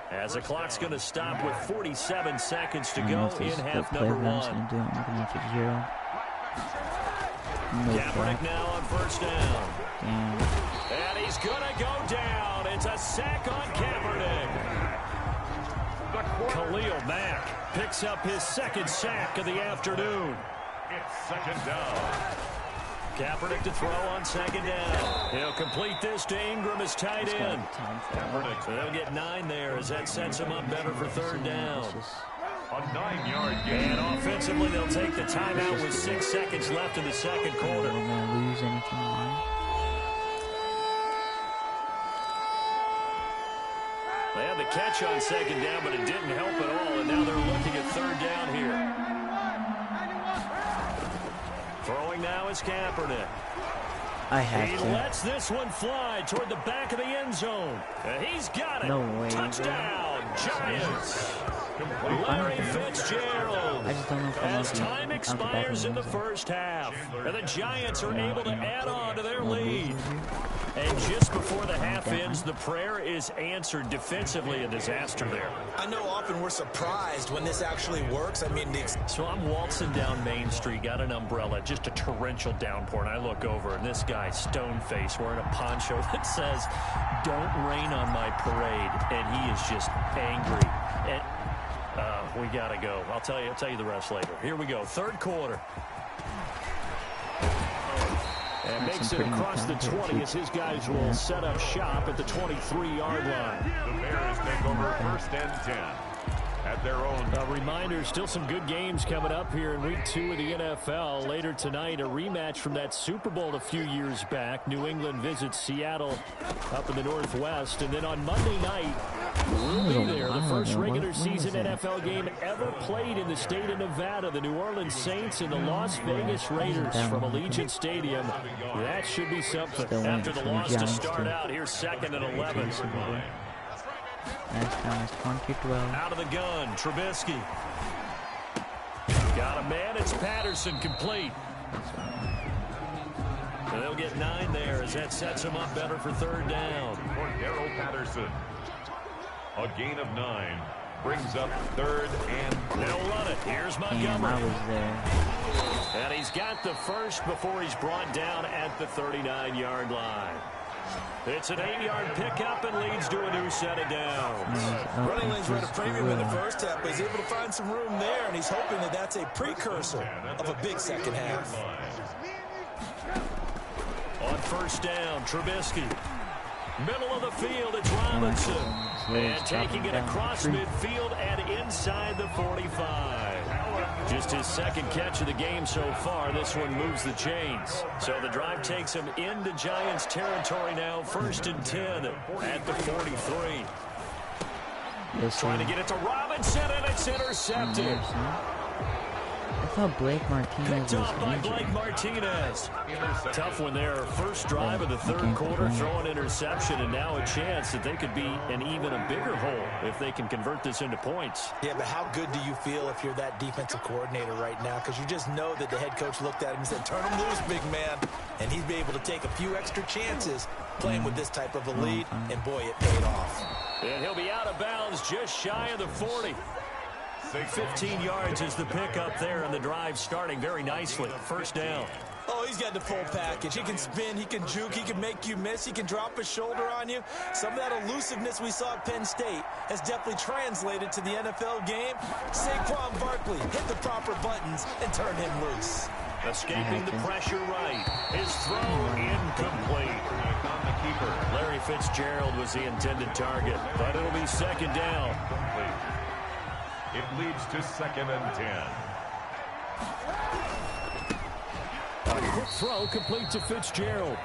as the clock's going to stop with 47 seconds to go in half number 1. Kaepernick now on first down. And he's going to go down. It's a sack on Kaepernick. Khalil Mack picks up his second sack of the afternoon. It's second down. Kaepernick to throw on second down. He'll complete this to Ingram as tight end. So they'll get 9 there as that sets him up better for third down. A 9-yard gain. And offensively, they'll take the timeout with 6 seconds left in the second quarter. Are we going to lose anything? They had the catch on second down, but it didn't help at all, and now they're looking at third down here. Throwing now is Kaepernick. He lets this one fly toward the back of the end zone. And he's got it. No way. Touchdown, Giants. Larry Fitzgerald. As time expires in the first half, and the Giants are able to add on to their lead. And just before the half ends, the prayer is answered. Defensively, a disaster there. I know often we're surprised when this actually works. I mean, so I'm waltzing down Main Street, got an umbrella, just a torrential downpour, and I look over, and this guy's stone-faced wearing a poncho that says, "Don't rain on my parade," and he is just angry. And we got to go. I'll tell you the rest later. Here we go, third quarter. And makes it across the 20 as his guys will set up shop at the 23-yard line. The Bears take over first and 10 at their own. A reminder, still some good games coming up here in Week 2 of the NFL. Later tonight, a rematch from that Super Bowl a few years back. New England visits Seattle up in the Northwest. And then on Monday night, we'll be there. The first regular season NFL game ever played in the state of Nevada. The New Orleans Saints and the Las Vegas Raiders from Allegiant Stadium. That should be something. After the loss to start out, here's second and 11. Out of the gun, Trubisky. Got a man, it's Patterson, complete. So they'll get 9 there as that sets him up better for third down. Cordero Patterson. A gain of 9 brings up third and they'll run it. Here's Montgomery. And he's got the first before he's brought down at the 39-yard line. It's an 8-yard pickup and leads to a new set of downs. Running lanes were at a premium in the first half, but he's able to find some room there, and he's hoping that that's a precursor of a big second half. On first down, Trubisky. Middle of the field, it's Robinson. And taking it across midfield and inside the 45. Just his second catch of the game so far. This one moves the chains. So the drive takes him into Giants territory now. First and 10 at the 43. Trying to get it to Robinson, and it's intercepted. I thought Blake Martinez picked off by Blake Martinez. Tough one there. First drive of the third quarter, throwing interception, and now a chance that they could be in even a bigger hole if they can convert this into points. Yeah, but how good do you feel if you're that defensive coordinator right now? Because you just know that the head coach looked at him and said, "Turn him loose, big man." And he'd be able to take a few extra chances playing with this type of a lead, and boy, it paid off. And he'll be out of bounds just shy of the 40. 15 yards is the pickup there, and the drive starting very nicely. First down. Oh, he's got the full package. He can spin, he can juke, he can make you miss, he can drop his shoulder on you. Some of that elusiveness we saw at Penn State has definitely translated to the NFL game. Saquon Barkley hit the proper buttons and turned him loose. Escaping the pressure right. His throw incomplete. on the keeper. Larry Fitzgerald was the intended target, but it'll be second down. It leads to 2nd and 10. A quick throw complete to Fitzgerald.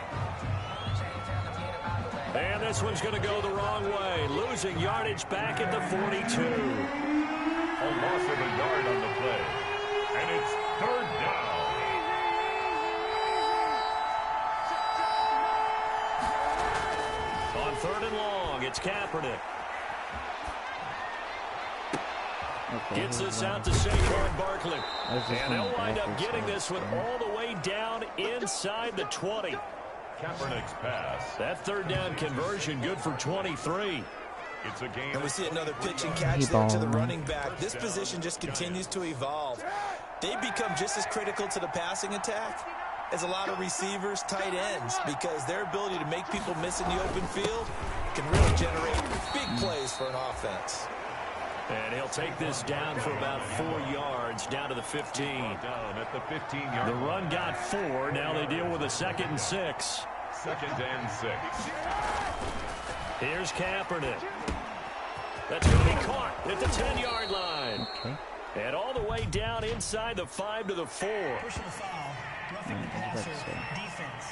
And this one's going to go the wrong way. Losing yardage back at the 42. A loss of a yard on the play. And it's 3rd down. On 3rd and long, it's Kaepernick. Gets this out to Saquon Barkley. And they'll wind up getting this one all the way down inside the 20. Kaepernick's pass. That 3rd down conversion good for 23. It's a game. And we see another pitch and catch there to the running back. This position just continues to evolve. They become just as critical to the passing attack as a lot of receivers, tight ends, because their ability to make people miss in the open field can really generate big plays for an offense. And he'll take this down for about 4 yards, down to the 15. Down at the 15-yard. The run got 4. Now they deal with a 2nd and 6. 2nd and 6. Here's Kaepernick. That's going to be caught at the 10-yard line. Okay. And all the way down inside the 5 to the 4. Personal foul. Roughing the passer. Defense.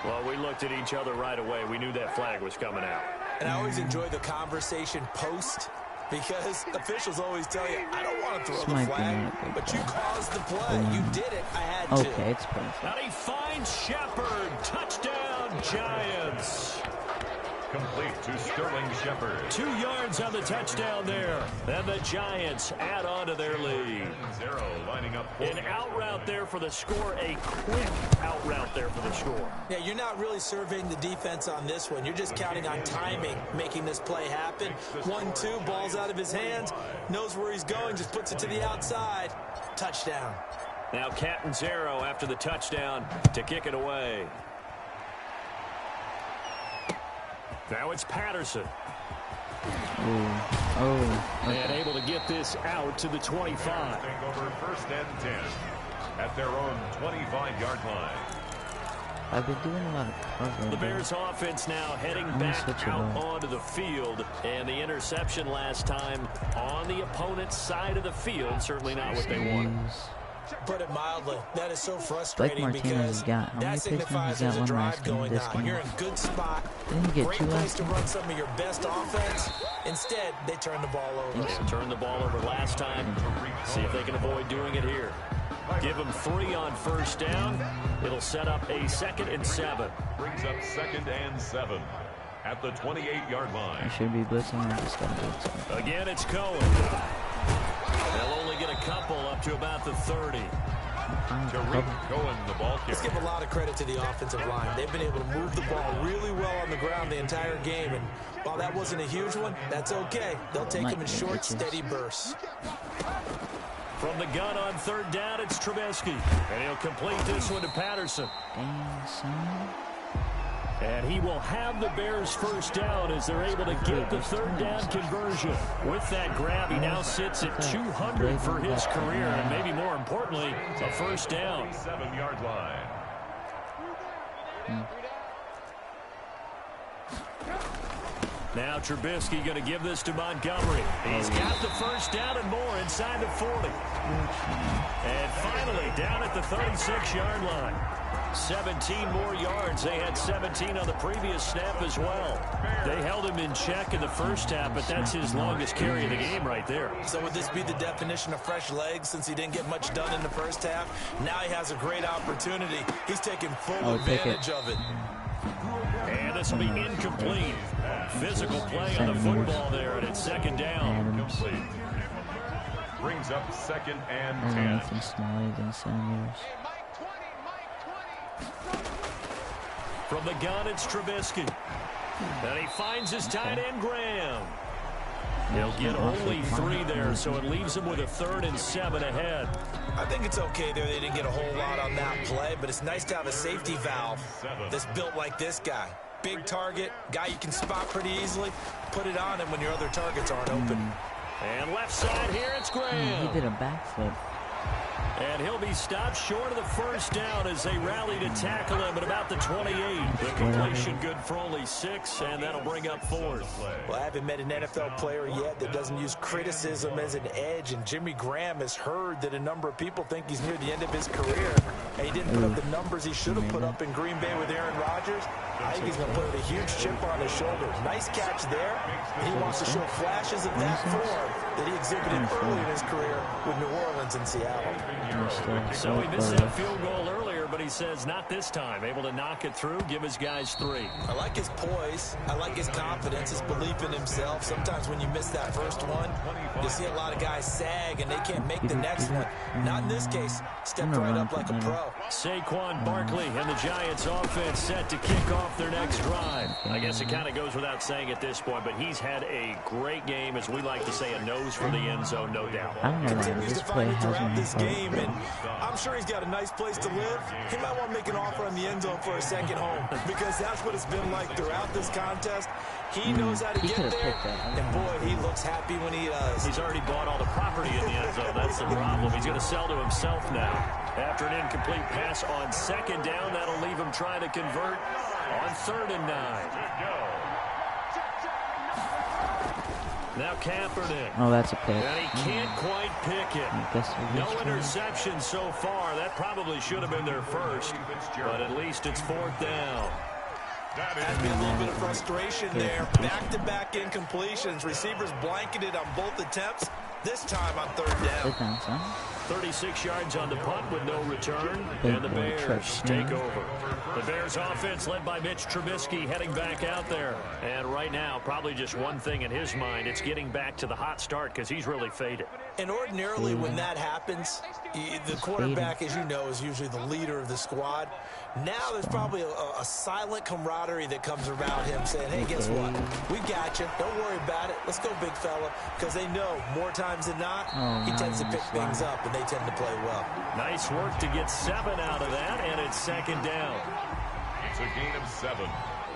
Well, we looked at each other right away. We knew that flag was coming out. And I always enjoy the conversation post, because officials always tell you, I don't want to throw the flag, but you caused the play. You did it. I had to. Okay, it's perfect. And he finds Shepard. Touchdown, Giants. Complete to Sterling Shepard. 2 yards on the touchdown there. And the Giants add on to their lead. 0 lining up. An out route there for the score. A quick out route there for the score. Yeah, you're not really surveying the defense on this one. You're just counting on timing, making this play happen. 1-2, ball's out of his hands. Knows where he's going, just puts it to the outside. Touchdown. Now Catanzaro after the touchdown to kick it away. Now it's Patterson. Okay. And able to get this out to the 25. Take over 1st and 10 at their own 25-yard line. I've been doing a lot of cover. The Bears offense now heading back out onto the field. And the interception last time on the opponent's side of the field. Certainly not what they wanted. Put it mildly, that is so frustrating because got that signifies there's a drive going on. You're in a good spot, great place to run some of your best offense. Instead, they turn the ball over. They turned the ball over last time. See if they can avoid doing it here. Give them 3 on 1st down. It'll set up a 2nd and 7. Brings up 2nd and 7 at the 28-yard line. I should be blitzing. I just got blitzing. Again, it's Cohen. They'll only get a couple up to about the 30. Tariq Cohen, the ball carrier. Let's give a lot of credit to the offensive line. They've been able to move the ball really well on the ground the entire game. And while that wasn't a huge one, that's okay. They'll take them in short, steady bursts. From the gun on 3rd down, it's Trubisky. And he'll complete this one to Patterson. Dang, son. And he will have the Bears 1st down as they're able to get the 3rd down conversion. With that grab, he now sits at 200 for his career, and maybe more importantly, a 1st down. 7-yard line. Now Trubisky going to give this to Montgomery. He's got the 1st down and more inside the 40. And finally, down at the 36-yard line. 17 more yards. They had 17 on the previous snap as well. They held him in check in the 1st half, but that's his longest carry of the game right there. So would this be the definition of fresh legs since he didn't get much done in the 1st half? Now he has a great opportunity. He's taking full advantage of it. And this will be incomplete. Physical play on the football there, and it's 2nd down. Complete. Brings up 2nd and 10. Anything smaller than centimeters. From the gun, it's Trubisky. And he finds his tight end, Graham. He'll get only 3 there, so it leaves him with a 3rd and 7 ahead. I think it's okay there. They didn't get a whole lot on that play, but it's nice to have a safety valve that's built like this guy. Big target, guy you can spot pretty easily. Put it on him when your other targets aren't open. And left side here, it's Graham. He did a backflip. And he'll be stopped short of the first down as they rally to tackle him at about the 28. The completion good for only 6, and that'll bring up 4th. Well, I haven't met an NFL player yet that doesn't use criticism as an edge, and Jimmy Graham has heard that a number of people think he's near the end of his career, and he didn't put up the numbers he should have put up in Green Bay with Aaron Rodgers. I think he's going to put a huge chip on his shoulder. Nice catch there. He wants to show flashes of that form that he exhibited early in his career with New Orleans and Seattle. So he missed that field goal earlier, but he says not this time. Able to knock it through, give his guys 3. I like his poise. I like his confidence, his belief in himself. Sometimes when you miss that first one, you see a lot of guys sag and they can't make the next one. Not in this case. Stepped right up like a pro. Saquon Barkley and the Giants offense set to kick off their next drive. I guess it kind of goes without saying at this point, but he's had a great game, as we like to say, a nose for the end zone, no doubt. Continues to find me throughout this game, and I'm sure he's got a nice place to live. He might want to make an offer on the end zone for a second home, because that's what it's been like throughout this contest. He knows how to get there, and boy, he looks happy when he does. He's already bought all the property in the end zone. That's the problem. He's going to sell to himself now. After an incomplete pass on 2nd down, that'll leave him trying to convert on 3rd and 9. Now Kaepernick. Oh, that's a pick. And he can't quite pick it. No interception so far. That probably should have been their first, but at least it's 4th down. Had me a little bit of frustration there. Back-to-back incompletions. Receivers blanketed on both attempts. This time on 3rd down. 36 yards on the punt with no return, and the Bears take over. The Bears offense led by Mitch Trubisky heading back out there. And right now, probably just one thing in his mind, it's getting back to the hot start because he's really faded. And ordinarily when that happens, the quarterback, as you know, is usually the leader of the squad. Now there's probably a silent camaraderie that comes around him saying, hey, guess what? We got you. Don't worry about it. Let's go, big fella. Because they know more times than not, he tends to pick things up, and they tend to play well. Nice work to get 7 out of that, and it's 2nd down. It's a gain of 7.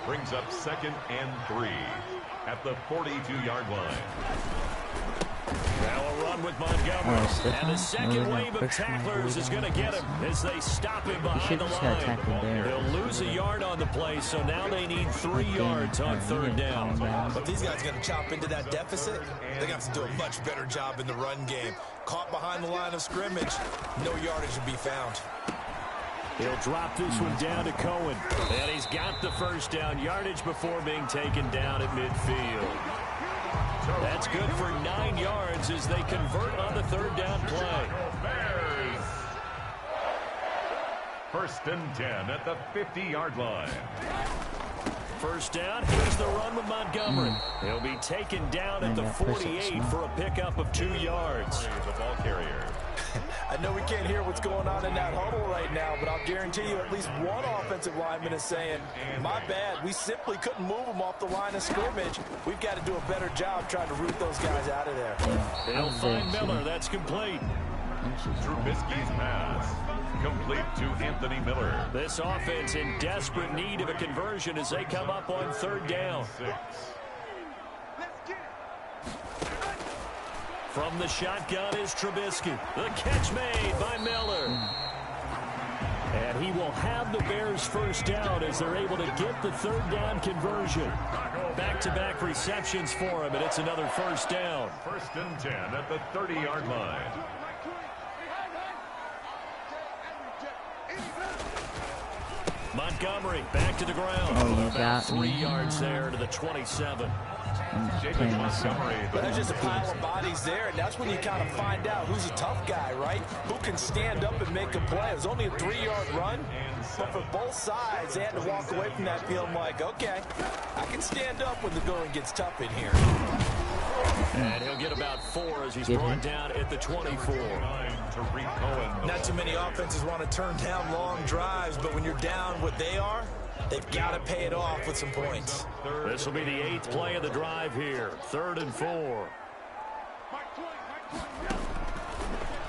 Brings up 2nd and 3 at the 42-yard line. Now a run with Montgomery. And the second wave of tacklers is going to get him as they stop him behind the line. They'll lose a yard on the play, so now they need 3 yards on 3rd down. But these guys are going to chop into that deficit. They're going to have to do a much better job in the run game. Caught behind the line of scrimmage, no yardage to be found. He'll drop this one down to Cohen. And he's got the first down yardage before being taken down at midfield. That's good for 9 yards as they convert on the 3rd down play. Bears. 1st and 10 at the 50-yard line. First down, here's the run with Montgomery. He'll be taken down at the 48 for a pickup of 2 yards. The ball carrier. I know we can't hear what's going on in that huddle right now, but I'll guarantee you at least one offensive lineman is saying, my bad, we simply couldn't move them off the line of scrimmage. We've got to do a better job trying to root those guys out of there. They'll find Miller. That's complete. Trubisky's pass. Complete to Anthony Miller. This offense in desperate need of a conversion as they come up on 3rd down. 6. From the shotgun is Trubisky. The catch made by Miller. And he will have the Bears first down as they're able to get the 3rd down conversion. Back-to-back receptions for him, and it's another first down. 1st and 10 at the 30-yard line. Montgomery back to the ground. About 3 yards there to the 27. But there's just a pile of bodies there, and that's when you kind of find out who's a tough guy, right? Who can stand up and make a play. It was only a 3-yard run, but for both sides, they had to walk away from that feeling like, okay, I can stand up when the going gets tough in here. And he'll get about 4 as he's brought down at the 24. Not too many offenses want to turn down long drives, but when you're down what they are, they've got to pay it off with some points. This will be the 8th play of the drive here. 3rd and 4.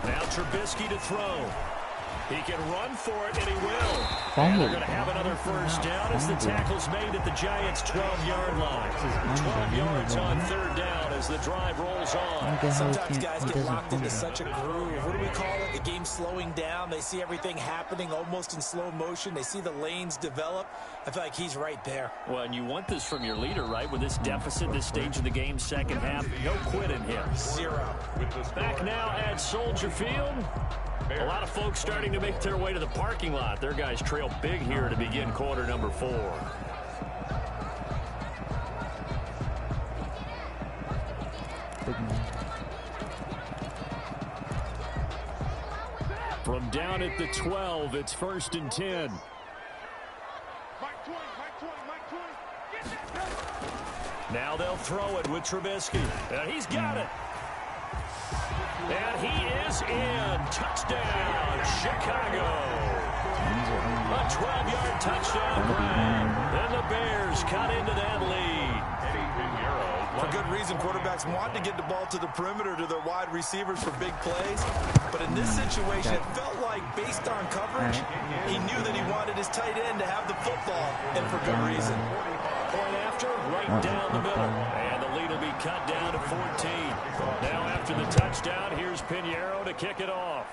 Now Trubisky to throw. He can run for it, and he will. And they're going to have another first down as the tackle's made at the Giants' 12-yard line. 12 yards on third down as the drive rolls on. Sometimes guys get locked into such a groove. What do we call it? The game slowing down. They see everything happening almost in slow motion. They see the lanes develop. I feel like he's right there. Well, and you want this from your leader, right? With this deficit, this stage of the game, second half, no quitting him. 0. Back now at Soldier Field. A lot of folks starting to make their way to the parking lot. Their guys trail big here to begin quarter number 4. From down at the 12, it's 1st and 10. Now they'll throw it with Trubisky. And he's got it. And he is in. Touchdown, Chicago. A 12-yard touchdown grab. And the Bears cut into that lead. For good reason, quarterbacks want to get the ball to the perimeter to their wide receivers for big plays. But in this situation, it felt like, based on coverage, he knew that he wanted his tight end to have the football, and for good reason. Point after, right down the middle. And the lead will be cut down to 14. Now after the touchdown, here's Pinheiro to kick it off.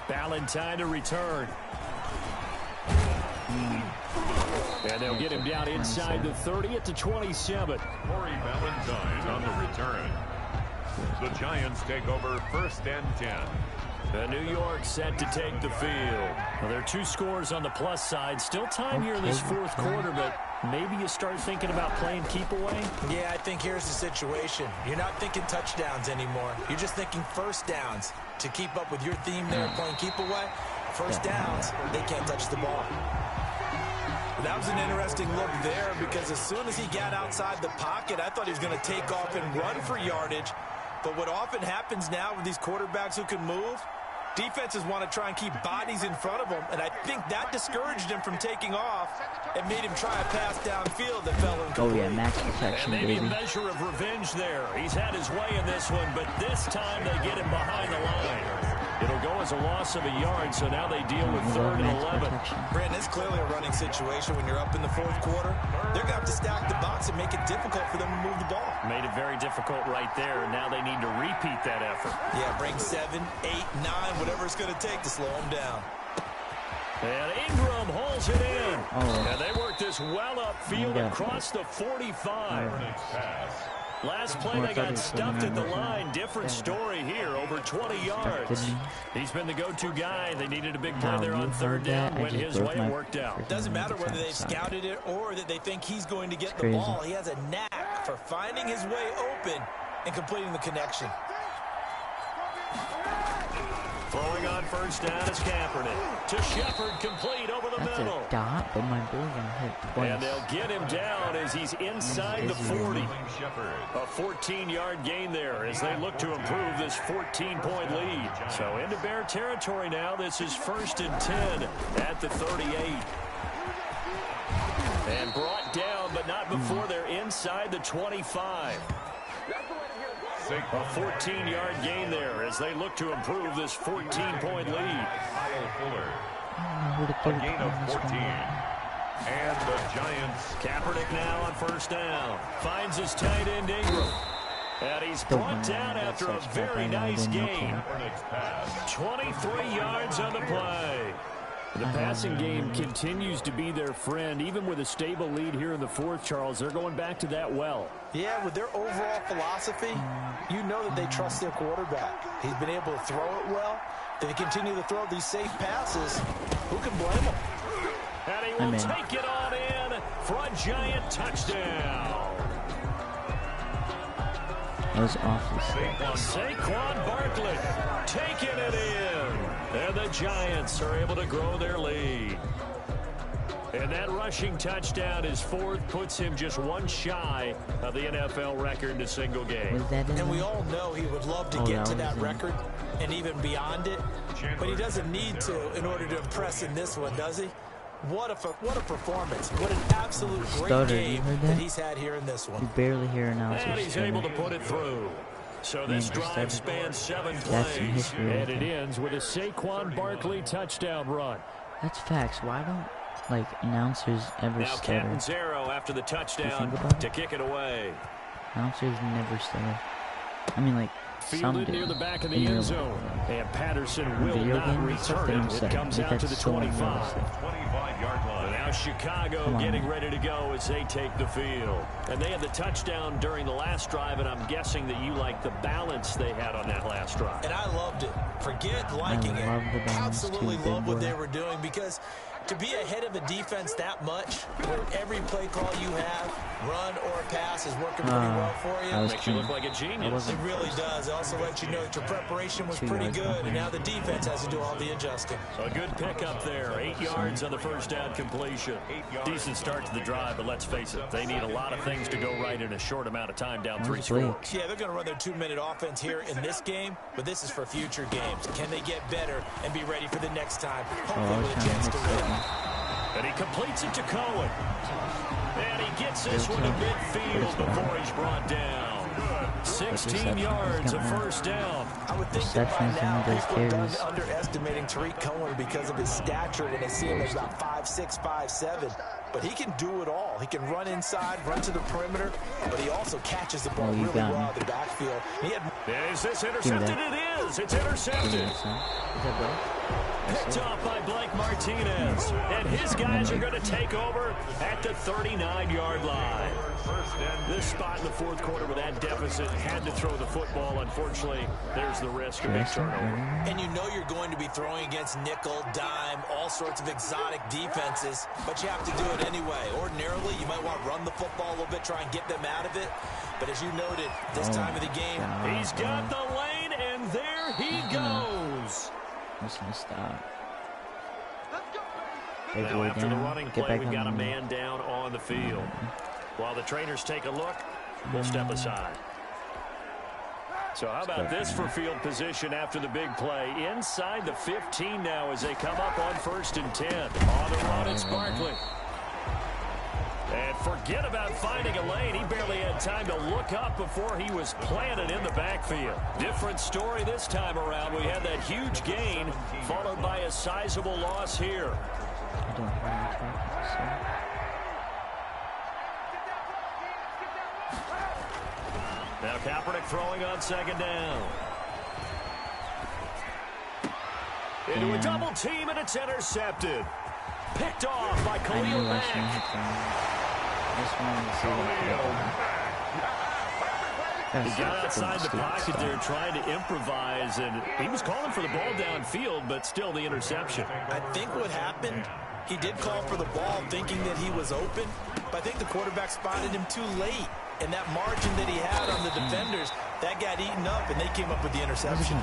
Ballantyne to return. And they'll get him down inside the 30 at the 27. Corey Ballantyne on the return. The Giants take over 1st and 10. And New York set to take the field. Well, there are 2 scores on the plus side. Still time here in this 4th quarter, but maybe you start thinking about playing keep away? Yeah, I think here's the situation. You're not thinking touchdowns anymore. You're just thinking first downs. To keep up with your theme there, playing keep away, first downs, they can't touch the ball. That was an interesting look there because as soon as he got outside the pocket, I thought he was going to take off and run for yardage. But what often happens now with these quarterbacks who can move, defenses want to try and keep bodies in front of them, and I think that discouraged him from taking off and made him try a pass downfield that fell incomplete. Oh, yeah, max protection, and maybe baby. a measure of revenge there. He's had his way in this one, but this time they get him behind the line. It'll go as a loss of a yard, so now they deal with 3rd and 11. Brandon, it's clearly a running situation when you're up in the 4th quarter. They're going to have to stack the box and make it difficult for them to move the ball. Made it very difficult right there, and now they need to repeat that effort. Yeah, bring 7, 8, 9, whatever it's going to take to slow them down. And Ingram holds it in. And they work this well upfield across the 45. Last play, they got stuffed at the line. Different story here, over 20 yards. He's been the go-to guy. They needed a big play there on 3rd down. Went his way, it worked out. Doesn't matter whether they've scouted it or that they think he's going to get the ball. He has a knack for finding his way open and completing the connection. Throwing on 1st down is Kaepernick. To Shepard, complete over the middle. That's a dot, but my boy got hit twice. And they'll get him down as he's inside the 40. A 14-yard gain there as they look to improve this 14-point lead. So into Bear territory now. This is 1st and 10 at the 38. And brought down, but not before they're inside the 25. A 14-yard gain there as they look to improve this 14-point lead. A gain of 14. And the Giants. Kaepernick now on 1st down. Finds his tight end Ingram. And he's brought down after a very nice gain. 23 yards on the play. The passing game continues to be their friend. Even with a stable lead here in the 4th, Charles, they're going back to that well. Yeah, with their overall philosophy, you know that they trust their quarterback. He's been able to throw it well. They continue to throw these safe passes. Who can blame them? And he will take it on in for a Giant touchdown. That was awful. Saquon Barkley taking it in. And the Giants are able to grow their lead. And that rushing touchdown is 4th, puts him just one shy of the NFL record in a single game. And we all know he would love to get to that record and even beyond it. But he doesn't need to in order to impress in this one, does he? What a performance. What an absolute great game that he's had here in this one. You barely hear an analysis. And he's able to put it through. So this drive spans 7 plays, and it ends with a Saquon Barkley touchdown run. That's facts. Why don't, like, announcers ever Now stutter? Catanzaro after the touchdown to kick it away. Announcers never stutter. I mean, like, some Fielded do. near the back of the In real end life. zone. And Patterson will Video not games and stuff, they return don't it. It stutter. comes Like, out to the that's so 25. unrealistic. 25-yard line. Now Chicago Come on, getting man. ready to go as they take the field. And they had the touchdown during the last drive, and I'm guessing that you like the balance they had on that last drive. And I loved it. Forget liking I it. love the balance Absolutely too, big love what boy. they were doing, because to be ahead of a defense that much, where every play call you have, run or pass, is working pretty well for I you. was Makes you look kidding. like a I genius. wasn't It really first. does. It also lets you know that your preparation was 2 pretty yards good, behind. and now the defense has to do all the adjusting. So a good pickup there. 8 yards on the first down completion. Decent start to the drive, but let's face it, they need a lot of things to go right in a short amount of time, down 3 That was Blake. scores. Yeah, they're going to run their 2-minute offense here in this game, but this is for future games. Can they get better and be ready for the next time? Oh, I Hopefully was with a trying chance to to hit win. something. And he completes it to Cohen. And he gets this one to midfield before he's brought down. 16 yards, a first down. I would think that by Receptions now and those people are done carries. underestimating Tariq Cohen because of his stature when they see him as about 5'6", 5'7". But he can do it all. He can run inside, run to the perimeter, but he also catches the ball Oh, you really got well me. out of the backfield. He had Is this intercepted? that. It is. It's intercepted. Is that Blake? Picked off by Blake Martinez. And his guys are going to take over at the 39-yard line. This spot in the fourth quarter with that deficit, had to throw the football. Unfortunately, there's the risk of a turnover. And you know you're going to be throwing against nickel, dime, all sorts of exotic defenses, but you have to do it anyway. Ordinarily, you might want to run the football a little bit, try and get them out of it. But as you noted, this time of the game, He's got the lane, and there he goes. I'm just gonna stop. Big Now boy after the down. running Get play, back we've on got a the man down on the field. While the trainers take a look, we'll step aside. So how about this for field position after the big play? Inside the 15 now as they come up on 1st and 10. On the run, it's Barkley. And forget about finding a lane. He barely had time to look up before he was planted in the backfield. Different story this time around. We had that huge gain followed by a sizable loss here. I don't have any track, Now Kaepernick throwing on 2nd down. Into a double team, and it's intercepted. Picked off by so I knew Khalil I shouldn't Mack. hit them. I just wanted to see what He got outside the pocket there trying to improvise, and he was calling for the ball downfield, but still the interception. I think what happened, he did call for the ball thinking that he was open, but I think the quarterback spotted him too late. And that margin that he had on the defenders, that got eaten up, and they came up with the interception.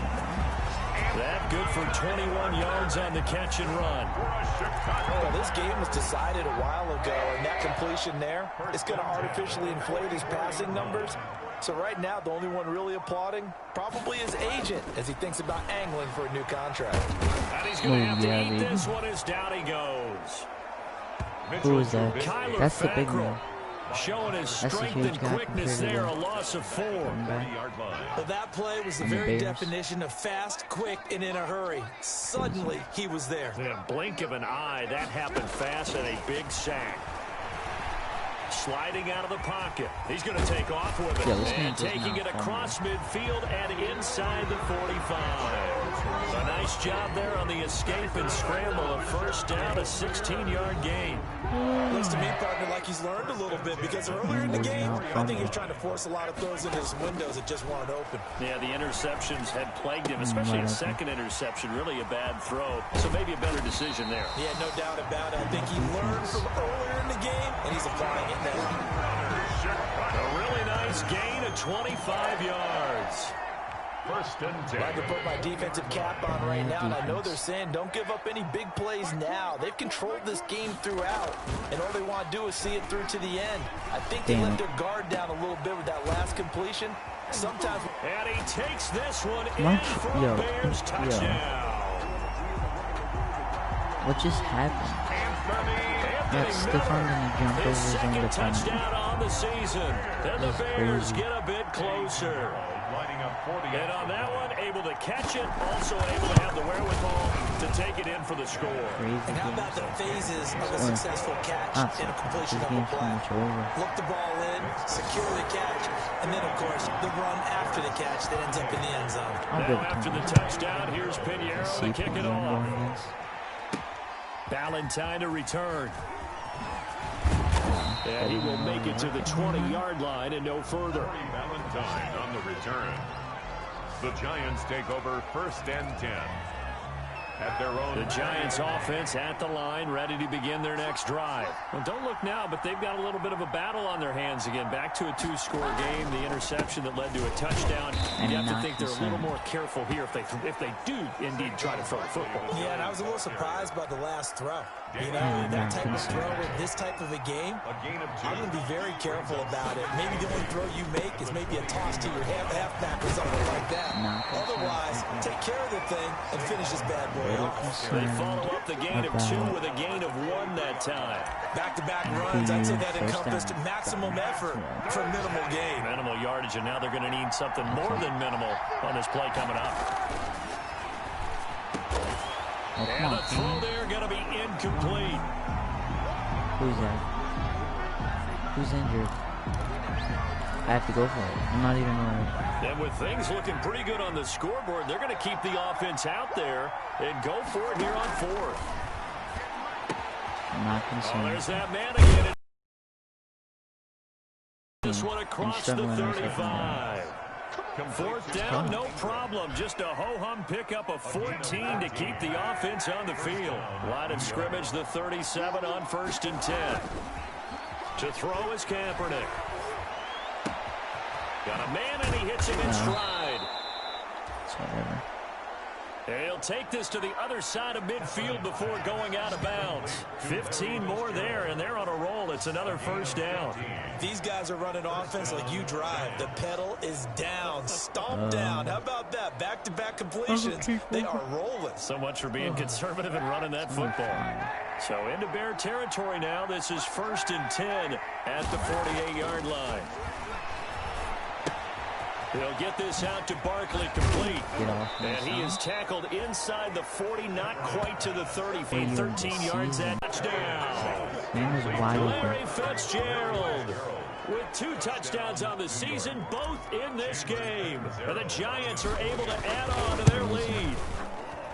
That good for 21 yards on the catch and run. Well, this game was decided a while ago, and that completion there is going to artificially inflate his passing numbers. So right now, the only one really applauding probably his agent as he thinks about angling for a new contract. And he's going to have to eat baby. this one as down he goes. Who is that? Kyler That's the big Fackrell man. showing his That's the strength huge and guy quickness compared to there, the- a loss of 4. Well, that play was the And the very Bears. definition of fast, quick, and in a hurry. Suddenly, he was there. In a blink of an eye, that happened fast, and a big sack. Sliding out of the pocket. He's going to take off with it. Yeah, this man And does taking not it fumble. across midfield and inside the 45. A nice job there on the escape and scramble. A first down, a 16-yard gain. Looks to me, partner, like he's learned a little bit, because earlier in the game, I think he was trying to force a lot of throws into his windows that just weren't open. Yeah, the interceptions had plagued him, especially his second interception. Really a bad throw. So maybe a better decision there. Yeah, no doubt about it. I think he learned from earlier in the game, and he's applying it now. A really nice gain of 25 yards. 1st and 10. I can put my defensive cap on right now, and I know they're saying don't give up any big plays now. They've controlled this game throughout, and all they want to do is see it through to the end. I think they let their guard down a little bit with that last completion. Sometimes... And he takes this one in What? for a Bears touchdown. What just happened? That Stephon gonna jump over His his own second defender. touchdown on the season. And the That's Bears crazy. get a bit closer. Lining up And on that one, able to catch it, also able to have the wherewithal to take it in for the score. And how about the phases of a successful catch and a completion of a play? Look the ball in, secure the catch, and then, of course, the run after the catch that ends up in the end zone. Now after the touchdown, here's Fitzgerald to kick it off. Valentine to return. And he will make it to the 20-yard line and no further. Valentine on the return. The Giants take over 1st and 10. At their own. The Giants offense at the line, ready to begin their next drive. Well, don't look now, but they've got a little bit of a battle on their hands again. Back to a 2-score game. The interception that led to a touchdown. You have to think they're a little more careful here if they do indeed try to throw the football. Yeah, and I was a little surprised by the last throw. You know, that type of throw in this type of a game, I'm going to be very careful about it. Maybe the only throw you make is maybe a toss to your halfback or something like that. Otherwise, take care of the thing and finish this bad boy off. They follow up the gain of 2 with a gain of 1 that time. Back-to-back runs, I'd say that encompassed maximum effort for minimal gain. Minimal yardage, and now they're going to need something more than minimal on this play coming up. And the throw there going to be incomplete. Who's that? Who's injured? I have to go for it. I'm not even worried. And with things looking pretty good on the scoreboard, they're going to keep the offense out there and go for it here on 4th. I'm not concerned. Oh, there's that man again. This one across the 35. 4th down, no problem. Just a ho-hum pickup of 14 to keep the offense on the field. Line of scrimmage, the 37 on 1st and 10. To throw is Kaepernick. Got a man, and he hits him in stride. It's whatever. He'll take this to the other side of midfield before going out of bounds. 15 more there, and they're on a roll. It's another 1st down. These guys are running offense like you drive. The pedal is down, stomp down. How about that? Back-to-back completions. They are rolling. So much for being conservative and running that football. So into Bear territory now. This is 1st and 10 at the 48-yard line. They'll get this out to Barkley complete. And he is tackled inside the 40, not quite to the 30. 13 yards at touchdown. Larry Fitzgerald with 2 touchdowns on the season, both in this game. And the Giants are able to add on to their lead.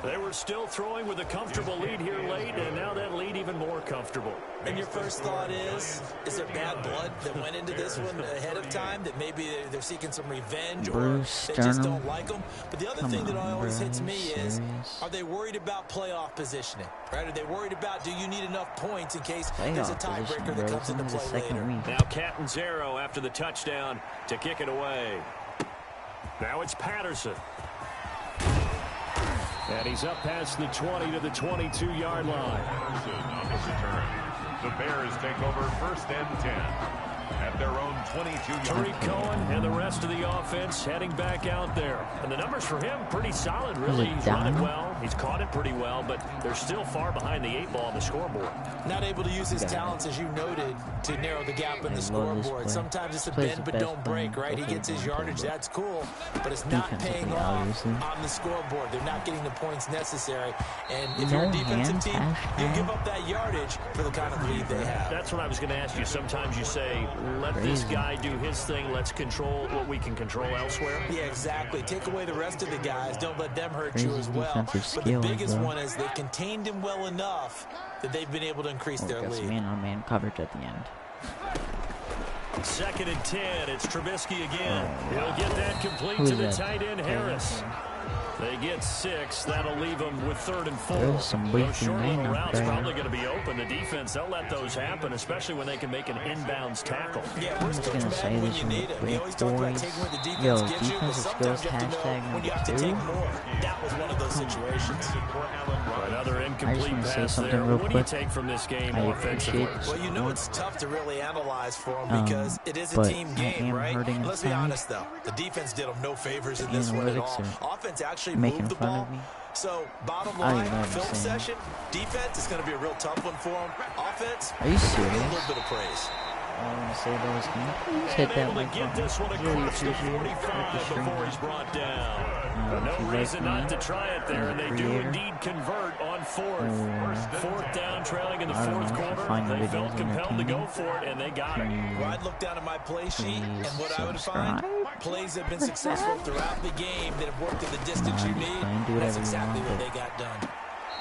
They were still throwing with a comfortable lead here late, and now that lead even more comfortable. And your first thought is there bad blood that went into this one ahead of time, that maybe they're seeking some revenge or they just don't like them? But the other thing that always hits me is, are they worried about playoff positioning? Right? Are they worried about, do you need enough points in case there's a tiebreaker that comes into play later? Now Catanzaro after the touchdown to kick it away. Now it's Patterson. And he's up past the 20 to the 22-yard line. The Bears take over 1st and 10 at their own 22-yard line. Tariq Cohen and the rest of the offense heading back out there. And the numbers for him pretty solid, really. He's run it well. He's caught it pretty well, but they're still far behind the 8 ball on the scoreboard. Not able to use his talents, as you noted, to narrow the gap in the scoreboard. Sometimes it's a bend but don't break, right? He gets his yardage. That's cool, but it's not paying off on the scoreboard. They're not getting the points necessary. And if you're a defensive team, you'll give up that yardage for the kind of lead they have. That's what I was going to ask you. Sometimes you say, let this guy do his thing. Let's control what we can control elsewhere. Yeah, exactly. Take away the rest of the guys. Don't let them hurt you as well. But the biggest one is they've contained him well enough that they've been able to increase their lead. Man-on-man coverage at the end. 2nd and 10. It's Trubisky again. He'll get that complete to the tight end, Harris. They get 6. That'll leave them with 3rd and 4. Those short little routes probably going to be open. The defense, they'll let those happen, especially when they can make an inbounds tackle. Yeah, we're still Madden when you need it. We always talk about taking what the defense gives you, but sometimes you have to know when you have to take more. That was one of those situations. Another incomplete pass there. What do you take from this game offensively? Well, you know it's tough to really analyze for them because it is a team game, right? Let's be honest, though. The defense did them no favors in this one at all. Offense actually moved the ball. So, bottom line, film session, defense is going to be a real tough one for them. Offense, are you serious? A little bit of praise. want to say those can please hit that like button. Really appreciate it. Before he's brought down. No reason not to try it there, and they do indeed convert on fourth. Fourth down, trailing in the fourth quarter. They felt compelled to go for it, and they got it. Well, I'd look down at my play sheet, and what I would find, plays have been successful throughout the game that have worked at the distance you need. That's exactly what they got done.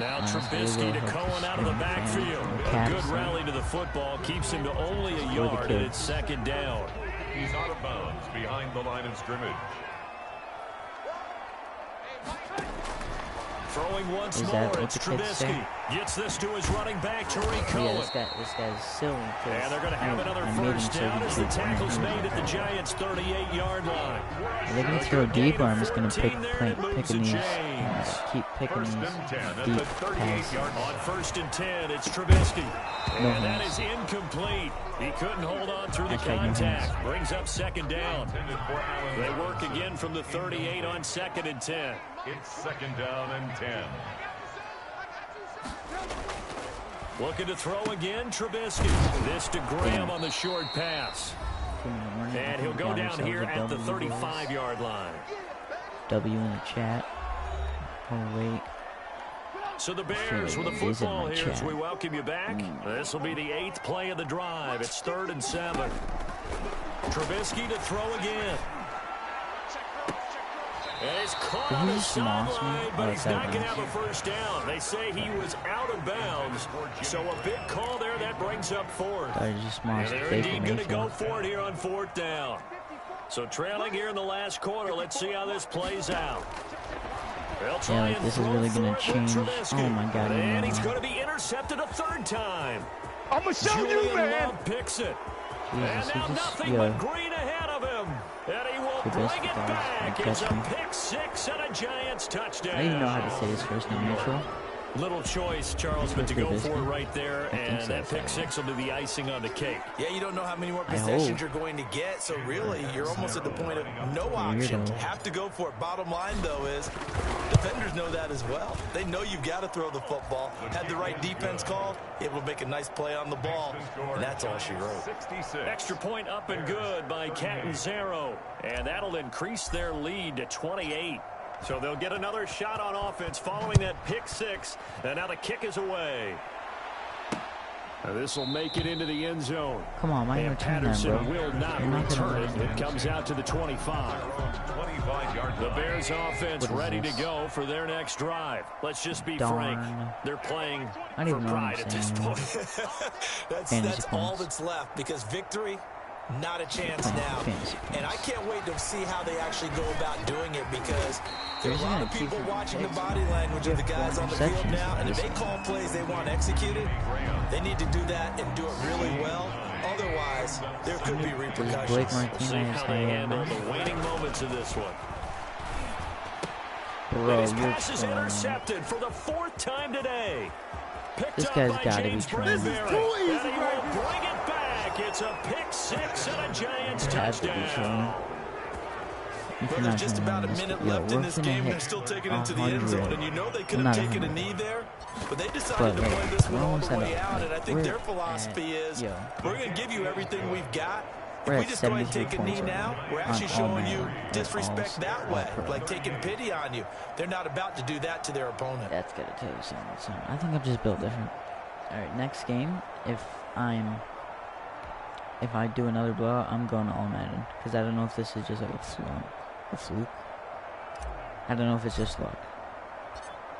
Now Trubisky to Coleman out of the backfield. A good rally to the football keeps him to only a yard, and it's second down. He's out of bounds behind the line of scrimmage. Throwing once more, it's Trubisky. Gets this to his running back, Tariq Cohen. Yeah, this guy's silly. And they're going to have another first down as the tackle's made at the Giants' 38-yard line. Are they going to throw deep, or I'm just going to keep picking these deep passes? On first and 10, it's Trubisky. And that is incomplete. He couldn't hold on through the contact. Brings up second down. They work again from the 38 on second and 10. It's second down and 10. Looking to throw again, Trubisky. This to Graham on the short pass. And he'll go down here at the 35-yard line. W in the chat. Oh, wait. So the Bears with the football here as we welcome you back. This will be the 8th play of the drive. It's 3rd and 7. Trubisky to throw again. And it's caught on the sideline, but he's not going to have a first down. They say he was out of bounds. So a big call there that brings up 4th. And they're indeed going to go for it here on 4th down. So trailing here in the last quarter. Let's see how this plays out. Yeah, like this is really going to change. Oh, my God. And he's going to be intercepted a 3rd time. I'm going to show you, man. Love picks it. And now nothing but green ahead of him. And he will bring it back. It's a pick 6 and a Giants touchdown. I don't even know how to say his first name, Mitchell. Little choice, Charles, but to go for it right there, and that pick 6 will be the icing on the cake. Yeah, you don't know how many more possessions you're going to get, so really, you're almost at the point of no option. Have to go for it. Bottom line, though, is defenders know that as well. They know you've got to throw the football. Had the right defense called, able to make a nice play on the ball, and that's all she wrote. Extra point up and good by Catanzaro, and that'll increase their lead to 28. So they'll get another shot on offense following that pick 6, and now the kick is away. This will make it into the end zone. Come on, and Patterson will not return it. It comes out to the 25. The Bears offense ready to go for their next drive. Let's just be frank. They're playing for pride at this point. That's all that's left, because victory, not a chance now. And I can't wait to see how they actually go about doing it, because there are a lot of people watching the body language of the guys on the field now, and if they call plays they want executed, they need to do that and do it really well. Otherwise, there could be repercussions. We'll see how they handle the waning moments of this one. His pass is intercepted for the 4th time today. This guy's got to be trying. And he will bring it back. It's a pick 6 and a Giants touchdown. Well, there's just about a minute left in this game. They're still taking it to the end zone, and you know they could have taken a knee there, but they decided to play this one all the way out, and I think their philosophy is, we're going to give you everything we've got. If we just go ahead and take a knee now, we're actually showing you disrespect that way, like taking pity on you. They're not about to do that to their opponent. That's got to tell you something. I think I'm just built different. All right, next game, if I do another blowout, I'm going to all Madden, because I don't know if this is just like a fluke. I don't know if it's just luck.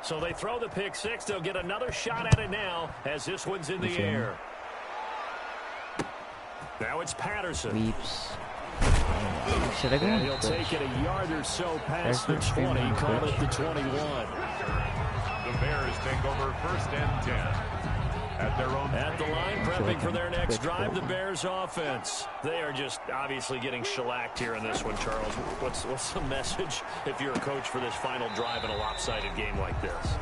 So they throw the pick 6. They'll get another shot at it now as this one's in the air. Now it's Patterson. Weeps. Should I go? And he'll take it a yard or so past the 20. Call it the 21. The Bears take over 1st and 10. At the line, prepping for their next drive, the Bears offense. They are just obviously getting shellacked here in this one, Charles. What's the message if you're a coach for this final drive in a lopsided game like this?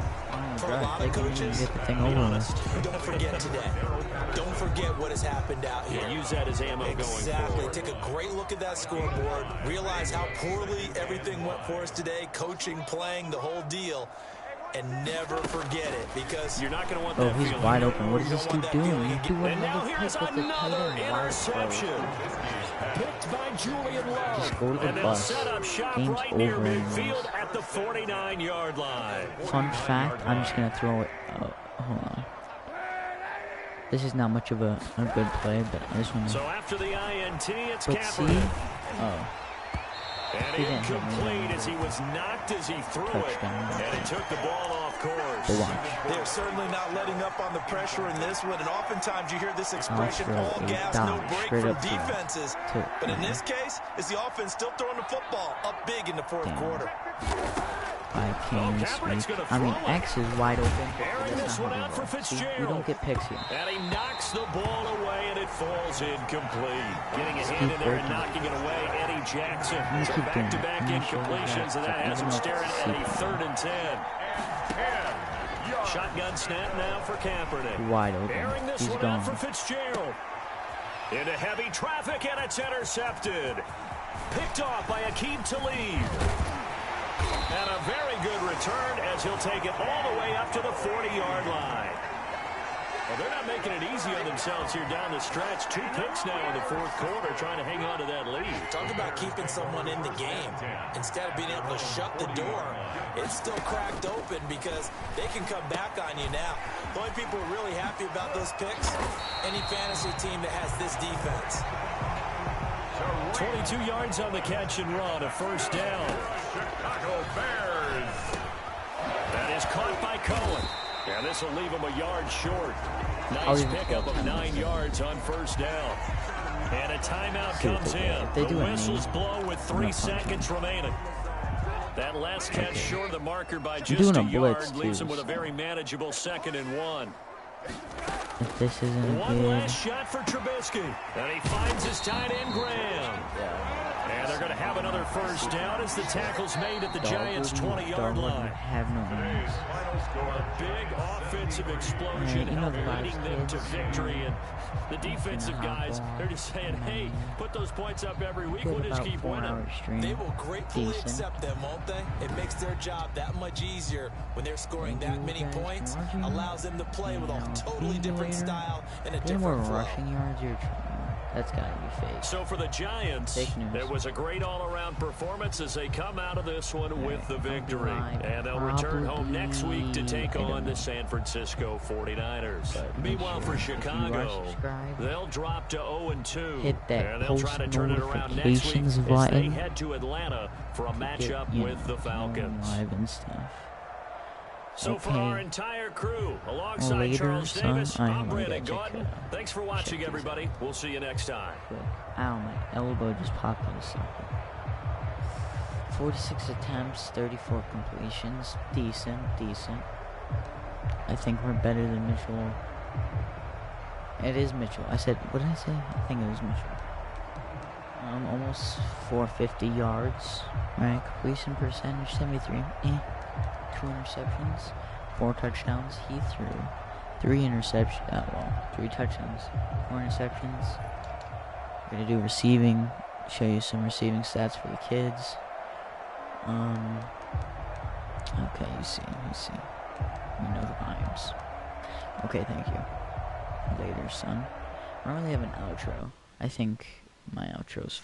For a lot of coaches, be honest, don't forget today. Don't forget what has happened out here. Yeah, use that as ammo going forward. Exactly. Take a great look at that scoreboard. Realize how poorly everything went for us today. Coaching, playing, the whole deal. and never forget it, because you're not going to want Oh, that he's feeling. wide open. What does this dude doing? He's doing And now another here's pick with the tight another end wide interception. Picked by Julian Love. Just go to the And they'll bus. set up shop Game's right near over anyways. midfield at the 49-yard line. Fun fact, I'm just going to throw it. Hold on. This is not much of a good play, but I just want to... So after the INT, it's But see? Kaepernick. Oh. And He didn't hit me. incomplete as he was knocked as he threw it. Touchdown. And he took the ball off course. But watch. they're certainly not letting up on the pressure in this one, and oftentimes you hear this expression, throw all a gas, dot no break straight from up to him. defenses. But in this case, it's the offense still throwing the football up big in the fourth quarter. I can't Kaepernick's speak. gonna I mean, throw it. X is wide open. Airing That's this not one how out we for roll. See, we Fitzgerald. don't get picks here. And he knocks the ball away, and it falls incomplete. Getting a hand in there and knocking it away, Eddie Jackson. So keep doing back-to-back it. I'm incompletions, sure and that that- has him staring at a see. 3rd and 10. Shotgun snap now for Kaepernick. Wide open. Airing this He's one gone. out for Fitzgerald. Into heavy traffic, and it's intercepted. Picked off by Aqib Talib. And a very good return as he'll take it all the way up to the 40-yard line. Well, they're not making it easy on themselves here down the stretch. 2 picks now in the fourth quarter, trying to hang on to that lead. Talk about keeping someone in the game. Instead of being able to shut the door, it's still cracked open because they can come back on you now. The only people who are really happy about those picks, any fantasy team that has this defense. 22 yards on the catch and run, a first down. Chicago Bears. That is caught by Coleman. And this will leave him a yard short. I'll Nice even pickup go of 9 timeout. yards on first down. And a timeout See what comes they do. in. If they The do a whistles knee, blow with I'm 3 not punching. seconds remaining. That last catch Okay. short of the marker by I'm just doing a a blitz, yard leaves too, him with a so- very manageable 2nd and 1. If this isn't One good... last shot for Trubisky. And he finds his tight end, Graham. And they're going to have another first down as the tackle's made at the Giants' 20-yard line. Have no names. A big offensive explosion, you know the leading vibes, them to kids. victory. And the defensive hot guys, ball. they're just saying, hey, put those points up every week. Good We'll just about keep 4 winning. hour stream. They will gratefully Decent. accept them, won't they? It makes their job that much easier when they're scoring Thank that you many guys points, for watching. allows them to play with a And I'll totally see you different later. style and a Any more different flow. rushing yards? That's gotta be fake. So for the Giants, Fake news. it was a great all-around performance as they come out of this one with the I'll be victory. live And they'll return home probably- next week to take I don't on the know. San Francisco 49ers. But make Meanwhile, sure for if you are Chicago, subscribed, they'll drop to 0-2. hit that and they'll try to turn it around next week post-notifications as they button head to Atlanta for a get, matchup with the Falcons. Live and stuff. So for Okay. our entire crew, alongside Later, Charles son, Davis, I I'm gotta Brandon check Gordon. it out. Thanks for watching, Check this everybody. We'll see you next time. Quick. Ow, my elbow just popped out of socket. 46 attempts, 34 completions. Decent. I think we're better than Mitchell. It is Mitchell. I said, what did I say? I think it was Mitchell. Almost 450 yards. Right, completion percentage 73. 2 interceptions, 4 touchdowns. He threw 3 interceptions. 3 touchdowns, 4 interceptions. We're gonna do receiving. Show you some receiving stats for the kids. Okay, you see. You know the vibes. Okay, thank you. Later, son. I don't really have an outro. I think my outro's